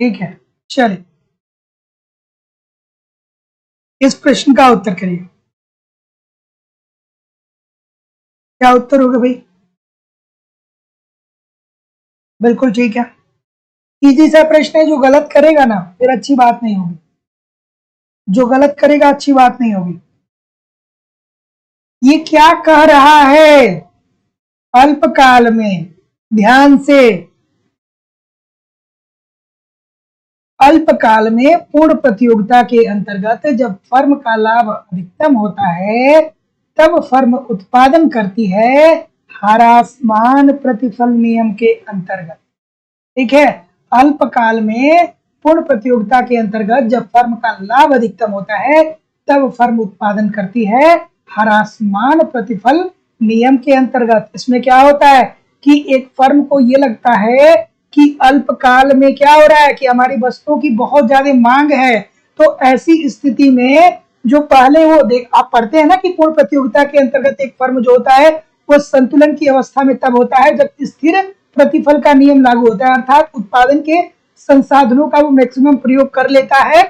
ठीक है, चलिए, इस प्रश्न का उत्तर करिए, क्या उत्तर होगा भाई? बिल्कुल ठीक है, इजी सा प्रश्न है। जो गलत करेगा ना फिर अच्छी बात नहीं होगी, जो गलत करेगा अच्छी बात नहीं होगी। ये क्या कह रहा है? अल्पकाल में, ध्यान से, अल्पकाल में पूर्ण प्रतियोगिता के अंतर्गत जब फर्म का लाभ अधिकतम होता है तब फर्म उत्पादन करती है हरासमान प्रतिफल नियम के अंतर्गत। ठीक है, अल्पकाल में पूर्ण प्रतियोगिता के अंतर्गत जब फर्म का लाभ अधिकतम होता है तब फर्म उत्पादन करती है हरासमान प्रतिफल नियम के अंतर्गत। इसमें क्या होता है कि एक फर्म को ये लगता है कि अल्पकाल में क्या हो रहा है कि हमारी वस्तुओं की बहुत ज्यादा मांग है, तो ऐसी स्थिति में जो पहले वो देख आप पढ़ते हैं ना कि पूर्ण प्रतियोगिता के अंतर्गत एक फर्म जो होता है वो संतुलन की अवस्था में तब होता है जब स्थिर प्रतिफल का नियम लागू होता है, अर्थात उत्पादन के संसाधनों का वो मैक्सिमम प्रयोग कर लेता है,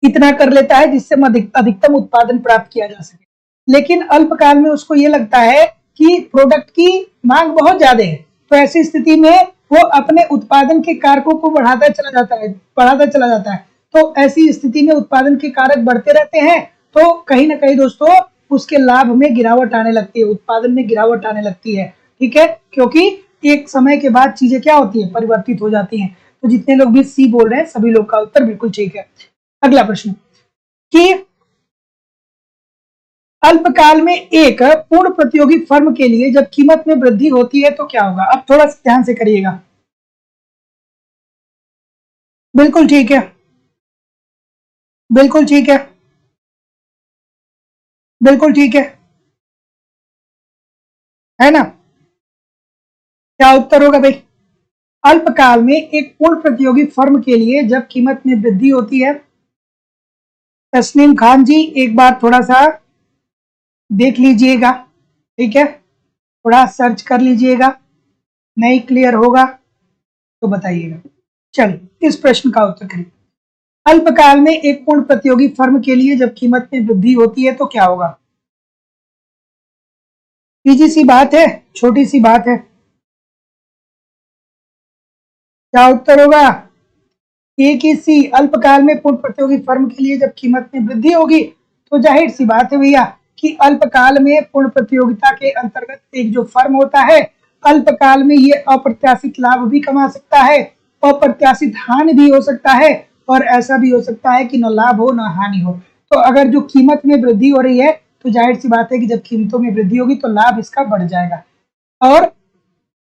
इतना कर लेता है जिससे अधिकतम उत्पादन प्राप्त किया जा सके। लेकिन अल्पकाल में उसको ये लगता है कि प्रोडक्ट की मांग बहुत ज्यादा है, तो ऐसी स्थिति में वो अपने उत्पादन के कारकों को बढ़ाता चला जाता है। तो ऐसी स्थिति में उत्पादन के कारक बढ़ते रहते हैं, तो कहीं ना कहीं दोस्तों उसके लाभ में गिरावट आने लगती है, उत्पादन में गिरावट आने लगती है। ठीक है, क्योंकि एक समय के बाद चीजें क्या होती है, परिवर्तित हो जाती हैं। तो जितने लोग भी सी बोल रहे हैं सभी लोग का उत्तर बिल्कुल ठीक है। अगला प्रश्न कि अल्पकाल में एक पूर्ण प्रतियोगी फर्म के लिए जब कीमत में वृद्धि होती है तो क्या होगा। अब थोड़ा ध्यान से करिएगा। बिल्कुल ठीक है, बिल्कुल ठीक है, बिल्कुल ठीक है ना। क्या उत्तर होगा भाई। अल्पकाल में एक पूर्ण प्रतियोगी फर्म के लिए जब कीमत में वृद्धि होती है। तस्नीम खान जी एक बार थोड़ा सा देख लीजिएगा, ठीक है, थोड़ा सर्च कर लीजिएगा, नहीं क्लियर होगा तो बताइएगा। चलिए इस प्रश्न का उत्तर करिए। अल्पकाल में एक पूर्ण प्रतियोगी फर्म के लिए जब कीमत में वृद्धि होती है तो क्या होगा। इजी सी बात है, छोटी सी बात है। क्या उत्तर होगा। ए की सी, अल्पकाल में पूर्ण प्रतियोगी फर्म के लिए जब कीमत में वृद्धि होगी तो जाहिर सी बात है भैया कि अल्पकाल में पूर्ण प्रतियोगिता के अंतर्गत एक जो फर्म होता है, अल्पकाल में ये अप्रत्याशित लाभ भी कमा सकता है, अप्रत्याशित हानि भी हो सकता है, और ऐसा भी हो सकता है कि न लाभ हो न हानि हो। तो अगर जो कीमत में वृद्धि हो रही है तो जाहिर सी बात है कि जब कीमतों में वृद्धि होगी तो लाभ इसका बढ़ जाएगा, और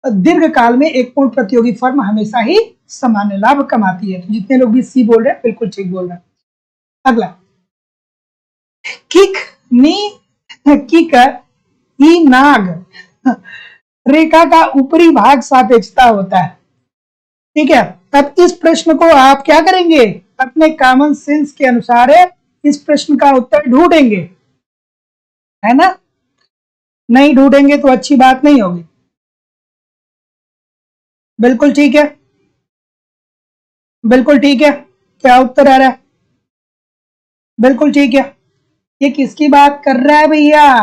दीर्घ काल में एक पूर्ण प्रतियोगी फर्म हमेशा ही सामान्य लाभ कमाती है। तो जितने लोग भी सी बोल रहे हैं बिल्कुल ठीक बोल रहे हैं। अगला किक नी किक ई नाग रेखा का ऊपरी भाग सापेक्षता होता है। ठीक है, अब इस प्रश्न को आप क्या करेंगे, अपने कॉमन सेंस के अनुसार इस प्रश्न का उत्तर ढूंढेंगे, है ना। नहीं ढूंढेंगे तो अच्छी बात नहीं होगी। बिल्कुल ठीक है, बिल्कुल ठीक है। क्या उत्तर आ रहा है। बिल्कुल ठीक है। ये किसकी बात कर रहा है भैया।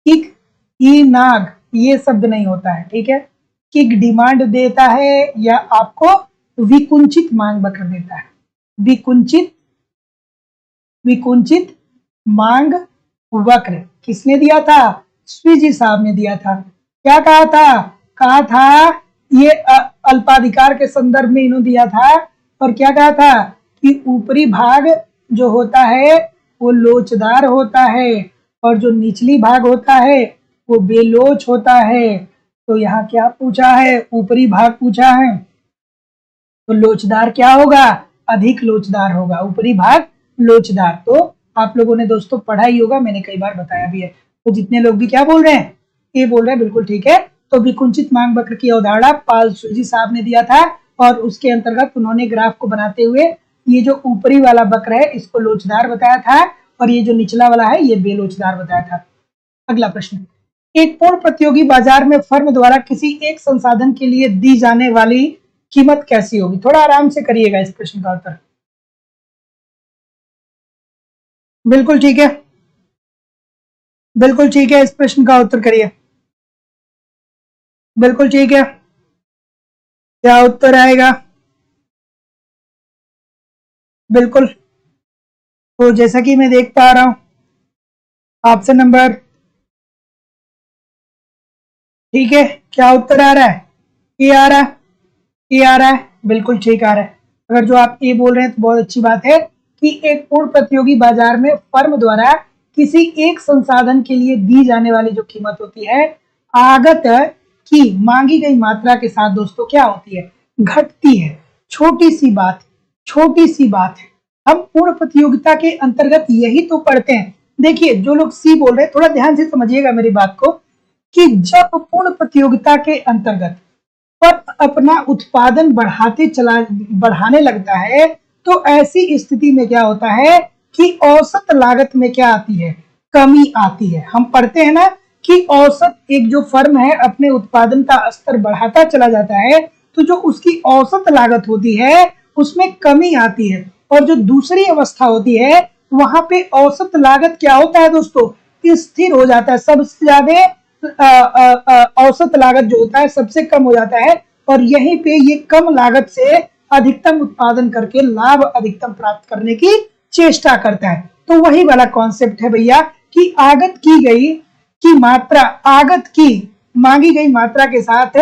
किक ई नाग ये शब्द नहीं होता है, ठीक है। किक डिमांड देता है या आपको विकुंचित मांग वक्र देता है। विकुंचित विकुंचित मांग वक्र किसने दिया था, स्वीजी साहब ने दिया था। क्या कहा था ये अल्पाधिकार के संदर्भ में इन्होंने दिया था, और क्या कहा था कि ऊपरी भाग जो होता है वो लोचदार होता है और जो निचली भाग होता है वो बेलोच होता है। तो यहाँ क्या पूछा है, ऊपरी भाग पूछा है, तो लोचदार क्या होगा, अधिक लोचदार होगा, ऊपरी भाग लोचदार। तो आप लोगों ने दोस्तों पढ़ा ही होगा, मैंने कई बार बताया भी है। तो जितने लोग भी क्या बोल रहे हैं, ये बोल रहे हैं बिल्कुल ठीक है। तो विकुंचित मांग वक्र की अवधारणा पाल सूजी साहब ने दिया था, और उसके अंतर्गत उन्होंने ग्राफ को बनाते हुए ये जो ऊपरी वाला वक्र है इसको लोचदार बताया था, और ये जो निचला वाला है ये बेलोचदार बताया था। अगला प्रश्न, एक पूर्ण प्रतियोगी बाजार में फर्म द्वारा किसी एक संसाधन के लिए दी जाने वाली कीमत कैसी होगी। थोड़ा आराम से करिएगा इस प्रश्न का उत्तर। बिल्कुल ठीक है, बिल्कुल ठीक है, इस प्रश्न का उत्तर करिए। बिल्कुल ठीक है। क्या उत्तर आएगा। बिल्कुल, तो जैसा कि मैं देख पा रहा हूं ऑप्शन नंबर, ठीक है, क्या उत्तर आ रहा है, ए आ रहा है, ए आ रहा है, बिल्कुल ठीक आ रहा है। अगर जो आप ए बोल रहे हैं तो बहुत अच्छी बात है कि एक पूर्ण प्रतियोगी बाजार में फर्म द्वारा किसी एक संसाधन के लिए दी जाने वाली जो कीमत होती है आगत की मांगी गई मात्रा के साथ दोस्तों क्या होती है, घटती है। छोटी सी बात, छोटी सी बात है। हम पूर्ण प्रतियोगिता के अंतर्गत यही तो पढ़ते हैं। देखिए जो लोग सी बोल रहे हैं थोड़ा ध्यान से समझिएगा मेरी बात को, कि जब पूर्ण प्रतियोगिता के अंतर्गत पर अपना उत्पादन बढ़ाने लगता है तो ऐसी स्थिति में क्या होता है कि औसत लागत में क्या आती है, कमी आती है। हम पढ़ते हैं ना कि औसत एक जो फर्म है अपने उत्पादन का स्तर बढ़ाता चला जाता है तो जो उसकी औसत लागत होती है उसमें कमी आती है, और जो दूसरी अवस्था होती है वहां पे औसत लागत क्या होता है दोस्तों, स्थिर हो जाता है। सबसे ज्यादा औसत लागत जो होता है सबसे कम हो जाता है, और यहीं पे ये कम लागत से अधिकतम उत्पादन करके लाभ अधिकतम प्राप्त करने की चेष्टा करता है। तो वही वाला कॉन्सेप्ट है भैया कि आगत की मांगी गई मात्रा के साथ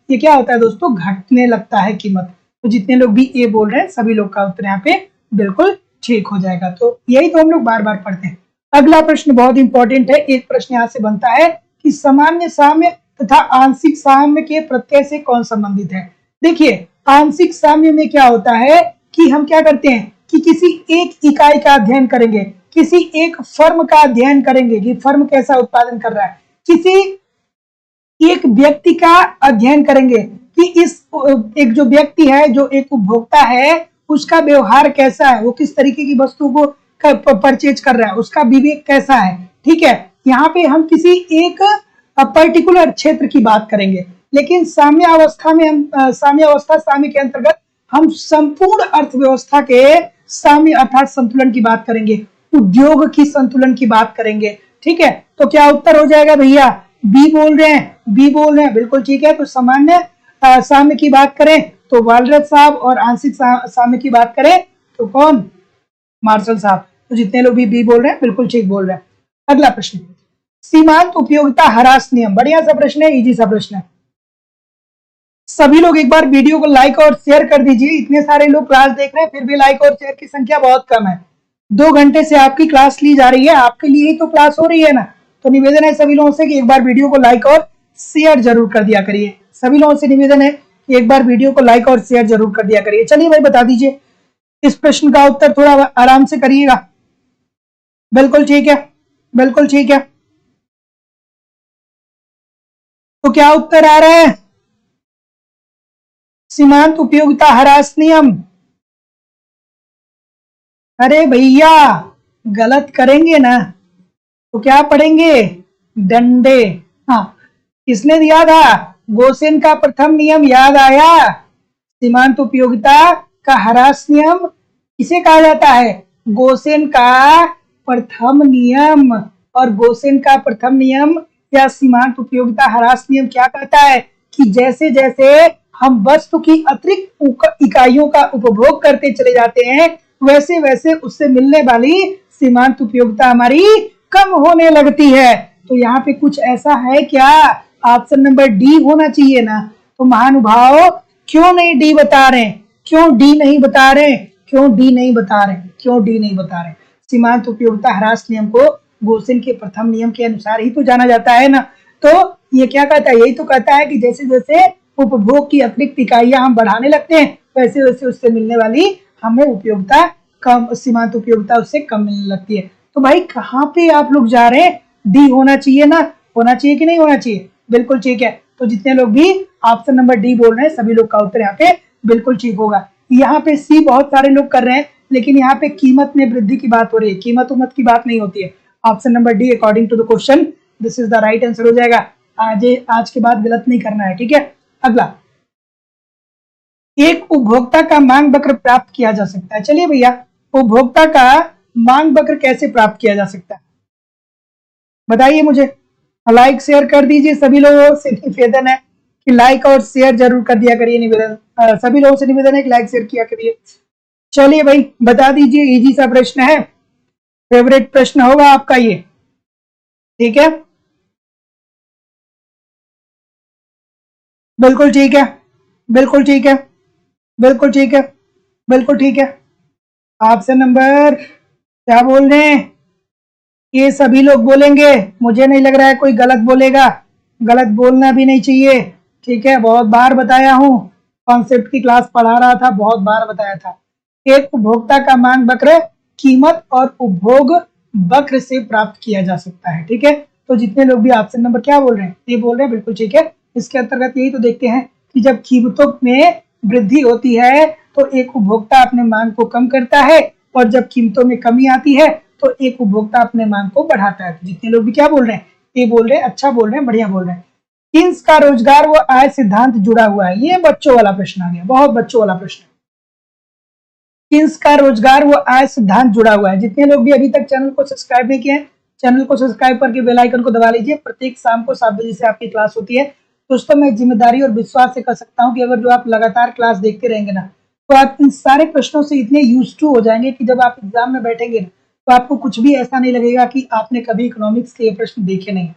ये क्या होता है दोस्तों, घटने लगता है कीमत। तो जितने लोग भी ए बोल रहे हैं सभी लोग का उत्तर यहाँ पे बिल्कुल ठीक हो जाएगा। तो यही तो हम लोग बार बार पढ़ते हैं। अगला प्रश्न बहुत इंपॉर्टेंट है। एक प्रश्न यहाँ से बनता है कि सामान्य साम्य तथा आंशिक साम्य के प्रत्यय से कौन संबंधित है। देखिए, आंशिक साम्य में क्या होता है कि हम क्या करते हैं कि किसी एक इकाई का अध्ययन करेंगे, किसी एक फर्म का अध्ययन करेंगे कि फर्म कैसा उत्पादन कर रहा है, किसी एक व्यक्ति का अध्ययन करेंगे कि इस एक जो व्यक्ति है, जो एक उपभोक्ता है, उसका व्यवहार कैसा है, वो किस तरीके की वस्तु को परचेज कर रहा है, उसका विवेक कैसा है। ठीक है, यहाँ पे हम किसी एक पर्टिकुलर क्षेत्र की बात करेंगे, लेकिन साम्य के अंतर्गत हम संपूर्ण अर्थव्यवस्था के साम्य अर्थात संतुलन की बात करेंगे, उद्योग की संतुलन की बात करेंगे। ठीक है, तो क्या उत्तर हो जाएगा भैया, बी बोल रहे हैं, बिल्कुल ठीक है। तो सामान्य साम्य की बात करें तो वालरस साहब, और आंशिक साम्य की बात करें तो कौन, मार्शल साहब। तो जितने लोग भी बी बोल रहे हैं बिल्कुल ठीक बोल रहे हैं। अगला प्रश्न, सीमांत उपयोगिता ह्रास नियम, बढ़िया सा प्रश्न है, इजी सा प्रश्न है। सभी लोग एक बार वीडियो को लाइक और शेयर कर दीजिए। इतने सारे लोग क्लास देख रहे हैं फिर भी लाइक और शेयर की संख्या बहुत कम है। 2 घंटे से आपकी क्लास ली जा रही है, आपके लिए ही तो क्लास हो रही है ना। तो निवेदन है सभी लोगों से कि एक बार वीडियो को लाइक और शेयर जरूर कर दिया करिए। सभी लोगों से निवेदन है कि एक बार वीडियो को लाइक और शेयर जरूर कर दिया करिए। चलिए भाई बता दीजिए, इस प्रश्न का उत्तर थोड़ा आराम से करिएगा। बिल्कुल ठीक है, बिल्कुल ठीक है। तो क्या उत्तर आ रहा है, सीमांत उपयोगिता ह्रास नियम। अरे भैया गलत करेंगे ना तो क्या पढ़ेंगे, डंडे। हाँ, किसने दिया था, गोसेन का प्रथम नियम याद आया। सीमांत उपयोगिता का ह्रास नियम किसे कहा जाता है, गोसेन का प्रथम नियम। और गोसेन का प्रथम नियम या सीमांत उपयोगिता ह्रास नियम क्या कहता है कि जैसे जैसे हम वस्तु की अतिरिक्त इकाइयों का उपभोग करते चले जाते हैं, वैसे वैसे उससे मिलने वाली सीमांत उपयोगिता हमारी कम होने लगती है। तो यहाँ पे कुछ ऐसा है क्या, ऑप्शन नंबर डी होना चाहिए ना। तो महानुभाव क्यों नहीं डी बता रहे, क्यों डी नहीं बता रहे, क्यों डी नहीं बता रहे, क्यों डी नहीं बता रहे। सीमांत उपयोगिता ह्रास नियम को गोसेन के प्रथम नियम के अनुसार ही तो जाना जाता है ना। तो ये क्या कहता है, यही तो कहता है कि जैसे जैसे उपभोग की अतिरिक्त इकाइयां हम बढ़ाने लगते हैं, वैसे वैसे उससे मिलने वाली हमें उपयोगिता कम, सीमांत उपयोगिता उससे कम मिलने लगती है। तो भाई कहाँ पे आप लोग जा रहे हैं, डी होना चाहिए ना, होना चाहिए कि नहीं होना चाहिए, बिल्कुल ठीक है। तो जितने लोग भी ऑप्शन नंबर डी बोल रहे हैं सभी लोग का उत्तर यहाँ पे बिल्कुल ठीक होगा। यहाँ पे सी बहुत सारे लोग कर रहे हैं, लेकिन यहाँ पे कीमत में वृद्धि की बात हो रही है, कीमत उमत की बात नहीं होती है। Option number D according to the question this is the right answer हो जाएगा। आज के बाद गलत नहीं करना है, ठीक है। अगला, एक उपभोक्ता का मांग वक्र प्राप्त किया जा सकता है। चलिए भैया, उपभोक्ता का मांग वक्र कैसे प्राप्त किया जा सकता है बताइए मुझे। लाइक शेयर कर दीजिए, सभी लोगों से निवेदन है कि लाइक और शेयर जरूर कर दिया करिए। निवेदन सभी लोगों से निवेदन है कि लाइक शेयर किया करिए। चलिए भाई बता दीजिए, इजी सा प्रश्न है, फेवरेट प्रश्न होगा आपका ये, ठीक है। बिल्कुल ठीक है, बिल्कुल ठीक है, बिल्कुल ठीक है, बिल्कुल ठीक है। ऑप्शन नंबर क्या बोल रहे हैं, ये सभी लोग बोलेंगे, मुझे नहीं लग रहा है कोई गलत बोलेगा, गलत बोलना भी नहीं चाहिए, ठीक है। बहुत बार बताया हूं, कॉन्सेप्ट की क्लास पढ़ा रहा था, बहुत बार बताया था। एक उपभोक्ता का मांग वक्र कीमत और उपभोग वक्र से प्राप्त किया जा सकता है, ठीक है। तो जितने लोग भी ऑप्शन नंबर क्या बोल रहे हैं, ये बोल रहे हैं, बिल्कुल ठीक है। इसके अंतर्गत यही तो देखते हैं कि जब कीमतों में वृद्धि होती है तो एक उपभोक्ता अपने मांग को कम करता है, और जब कीमतों में कमी आती है तो एक उपभोक्ता अपने मांग को बढ़ाता है। तो जितने लोग भी क्या बोल रहे हैं, ये बोल रहे हैं, अच्छा बोल रहे हैं, बढ़िया बोल रहे हैं। किन्स का रोजगार व आय सिद्धांत जुड़ा हुआ है, ये बच्चों वाला प्रश्न आ गया, बहुत बच्चों वाला प्रश्न। किन्स का रोजगार व आय सिद्धांत जुड़ा हुआ है। जितने लोग भी अभी तक चैनल को सब्सक्राइब नहीं किए हैं चैनल को सब्सक्राइब करके बेल आइकन को दबा लीजिए। प्रत्येक शाम को 7 बजे से आपकी क्लास होती है। दोस्तों मैं जिम्मेदारी और विश्वास से कह सकता हूँ कि अगर जो आप लगातार क्लास देखते रहेंगे ना, तो आप इन सारे प्रश्नों से इतने यूज टू हो जाएंगे कि जब आप एग्जाम में बैठेंगे ना, तो आपको कुछ भी ऐसा नहीं लगेगा कि आपने कभी इकोनॉमिक्स के ये प्रश्न देखे नहीं।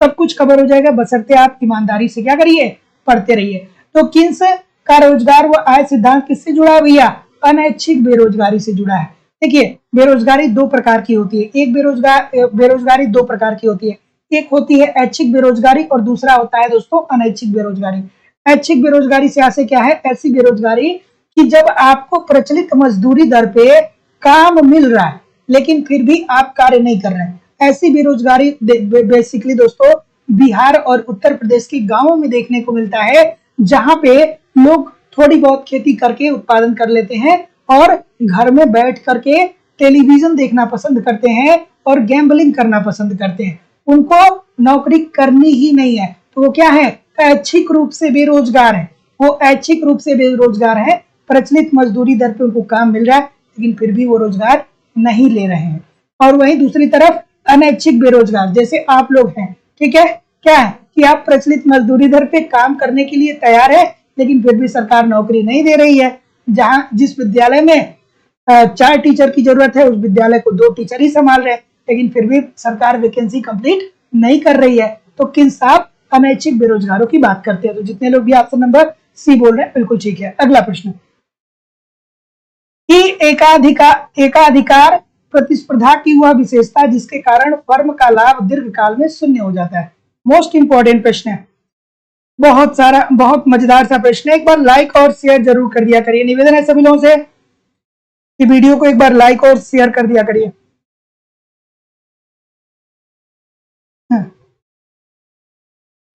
सब कुछ कवर हो जाएगा, बशर्ते आप ईमानदारी से क्या करिए, पढ़ते रहिए। तो किन्स का रोजगार व आय सिद्धांत किससे जुड़ा है भैया? अनैच्छिक बेरोजगारी से जुड़ा है। देखिए बेरोजगारी दो प्रकार की होती है। एक बेरोजगारी दो प्रकार की होती है। एक होती है ऐच्छिक बेरोजगारी और दूसरा होता है दोस्तों अनैच्छिक बेरोजगारी। ऐच्छिक बेरोजगारी से ऐसे क्या है? ऐसी बेरोजगारी कि जब आपको प्रचलित मजदूरी दर पे काम मिल रहा है लेकिन फिर भी आप कार्य नहीं कर रहे हैं। ऐसी बेरोजगारी बेसिकली दोस्तों बिहार और उत्तर प्रदेश के गांवों में देखने को मिलता है, जहां पे लोग थोड़ी बहुत खेती करके उत्पादन कर लेते हैं और घर में बैठ करके टेलीविजन देखना पसंद करते हैं और गैम्बलिंग करना पसंद करते हैं। उनको नौकरी करनी ही नहीं है, तो वो क्या है? ऐच्छिक रूप से बेरोजगार है। वो ऐच्छिक रूप से बेरोजगार है। प्रचलित मजदूरी दर पे उनको काम मिल रहा है लेकिन फिर भी वो रोजगार नहीं ले रहे हैं। और वहीं दूसरी तरफ अनैच्छिक बेरोजगार जैसे आप लोग हैं, ठीक है, क्या है कि आप प्रचलित मजदूरी दर पे काम करने के लिए तैयार है लेकिन फिर भी सरकार नौकरी नहीं दे रही है। जहां जिस विद्यालय में 4 टीचर की जरूरत है, उस विद्यालय को 2 टीचर ही संभाल रहे हैं, लेकिन फिर भी सरकार वैकेंसी कंप्लीट नहीं कर रही है। तो किन साहब अनैच्छिक बेरोजगारों की बात करते हैं। तो जितने लोग भी ऑप्शन नंबर सी बोल रहे हैं बिल्कुल ठीक है। अगला प्रश्न कि एकाधिकार प्रतिस्पर्धा की वह विशेषता जिसके कारण फर्म का लाभ दीर्घकाल में शून्य हो जाता है। मोस्ट इंपॉर्टेंट प्रश्न है, बहुत मजेदार सा प्रश्न है। एक बार लाइक और शेयर जरूर कर दिया करिए। निवेदन है सभी लोगों से कि वीडियो को एक बार लाइक और शेयर कर दिया करिए।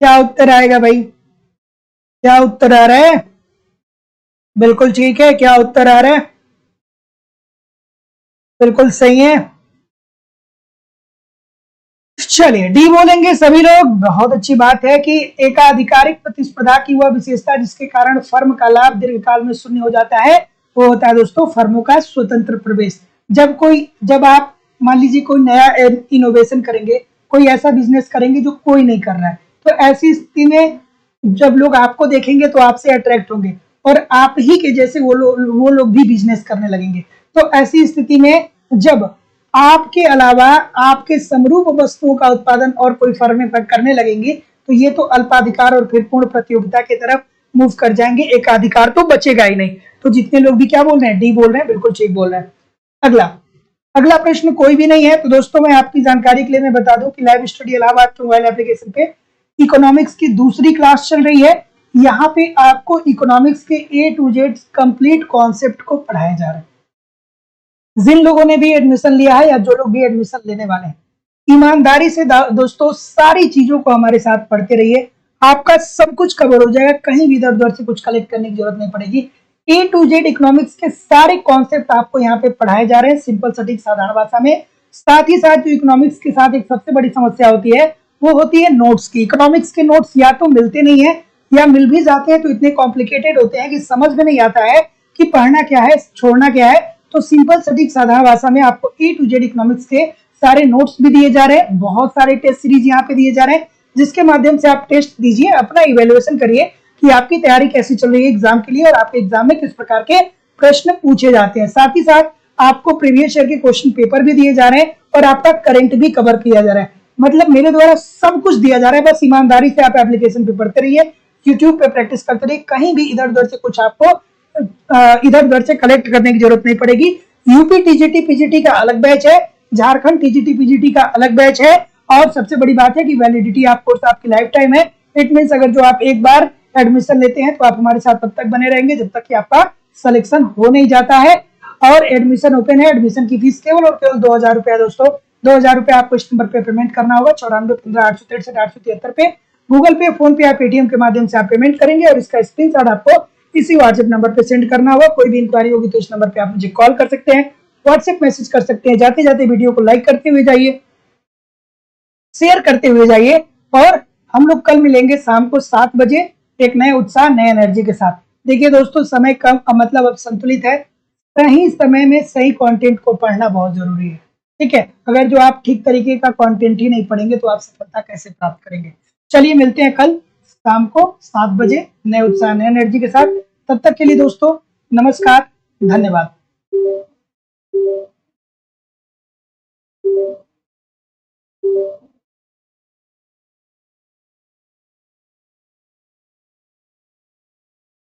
क्या उत्तर आएगा भाई? क्या उत्तर आ रहा है? बिल्कुल ठीक है। क्या उत्तर आ रहा है? बिल्कुल सही है। चलिए डी बोलेंगे सभी लोग। बहुत अच्छी बात है कि एकाधिकारिक प्रतिस्पर्धा की वह विशेषता जिसके कारण फर्म का लाभ दीर्घकाल में शून्य हो जाता है, वो होता है दोस्तों फर्मों का स्वतंत्र प्रवेश। जब आप मान लीजिए कोई नया इनोवेशन करेंगे, कोई ऐसा बिजनेस करेंगे जो कोई नहीं कर रहा है, तो ऐसी स्थिति में जब लोग आपको देखेंगे तो आपसे अट्रैक्ट होंगे और आप ही के जैसे वो लोग भी बिजनेस करने लगेंगे। तो ऐसी स्थिति में जब आपके अलावा आपके समरूप वस्तुओं का उत्पादन और कोई फर्में करने लगेंगे, तो ये तो अल्पाधिकार और फिर पूर्ण प्रतियोगिता की तरफ मूव कर जाएंगे। एकाधिकार तो बचेगा ही नहीं। तो जितने लोग भी क्या बोल रहे हैं, डी बोल रहे हैं, बिल्कुल ठीक बोल रहे हैं। अगला प्रश्न कोई भी नहीं है। तो दोस्तों मैं आपकी जानकारी के लिए मैं बता दूं कि लाइव स्टडी इलाहाबाद के मोबाइल एप्लीकेशन पे इकोनॉमिक्स की दूसरी क्लास चल रही है। यहाँ पे आपको इकोनॉमिक्स के A to Z complete concept को पढ़ाया जा रहा है। जिन लोगों ने भी एडमिशन लिया है या जो लोग भी एडमिशन लेने वाले हैं, ईमानदारी से दोस्तों सारी चीजों को हमारे साथ पढ़ते रहिए। आपका सब कुछ कवर हो जाएगा, कहीं भी इधर उधर से कुछ कलेक्ट करने की जरूरत नहीं पड़ेगी। A to Z इकोनॉमिक्स के सारे कॉन्सेप्ट आपको यहाँ पे पढ़ाए जा रहे हैं सिंपल सटीक साधारण भाषा में। साथ ही साथ जो इकोनॉमिक्स के साथ एक सबसे बड़ी समस्या होती है वो होती है नोट्स की। इकोनॉमिक्स के नोट्स या तो मिलते नहीं है या मिल भी जाते हैं तो इतने कॉम्प्लिकेटेड होते हैं कि समझ में नहीं आता है कि पढ़ना क्या है, छोड़ना क्या है। तो सिंपल सटीक साधारण भाषा में आपको A to Z इकोनॉमिक्स के सारे नोट्स भी दिए जा रहे हैं। बहुत सारे टेस्ट सीरीज यहाँ पे दिए जा रहे हैं जिसके माध्यम से आप टेस्ट दीजिए, अपना इवेल्युएशन करिए कि आपकी तैयारी कैसी चल रही है एग्जाम के लिए और आपके एग्जाम में किस प्रकार के प्रश्न पूछे जाते हैं। साथ ही साथ आपको प्रीवियस ईयर के क्वेश्चन पेपर भी दिए जा रहे हैं और आपका करंट भी कवर किया जा रहा है। मतलब मेरे द्वारा सब कुछ दिया जा रहा है, बस ईमानदारी से आप एप्लीकेशन पे पढ़ते रहिए, यूट्यूब पे प्रैक्टिस करते रहिए। कहीं भी इधर उधर से कुछ आपको इधर उधर से कलेक्ट करने की जरूरत नहीं पड़ेगी। यूपी टीजीटी पीजीटी का अलग बैच है, झारखंड टीजीटी पीजीटी का अलग बैच है और सबसे बड़ी बात है कि वैलिडिटी ऑफ कोर्स आपकी लाइफ टाइम है। इट मींस अगर जो आप एक बार एडमिशन लेते हैं तो आप हमारे साथ तब तक बने रहेंगे जब तक कि आपका सिलेक्शन हो नहीं जाता है। और एडमिशन ओपन है। एडमिशन की फीस केवल और केवल 2000 रुपया दोस्तों। 2000 रुपया आपको इस नंबर पे पेमेंट करना होगा 9415 पे। गूगल पे, फोन पे या पेटीएम के माध्यम से आप पेमेंट करेंगे और इसका स्क्रीनशॉट आपको इसी व्हाट्सएप नंबर पे सेंड करना होगा। कोई भी इंक्वायरी होगी तो इस नंबर पे आप मुझे कॉल कर सकते हैं, व्हाट्सएप मैसेज कर सकते हैं। जाते जाते वीडियो को लाइक करते हुए जाइए, शेयर करते हुए जाइए और हम लोग कल मिलेंगे शाम को 7 बजे एक नए उत्साह, नए एनर्जी के साथ। देखिए दोस्तों समय कम मतलब अब संतुलित है। सही समय में सही कंटेंट को पढ़ना बहुत जरूरी है। ठीक है। अगर जो आप ठीक तरीके का कंटेंट ही नहीं पढ़ेंगे तो आप सफलता कैसे प्राप्त करेंगे। चलिए मिलते हैं कल शाम को 7 बजे नए उत्साह नए एनर्जी के साथ। तब तक के लिए दोस्तों नमस्कार, धन्यवाद।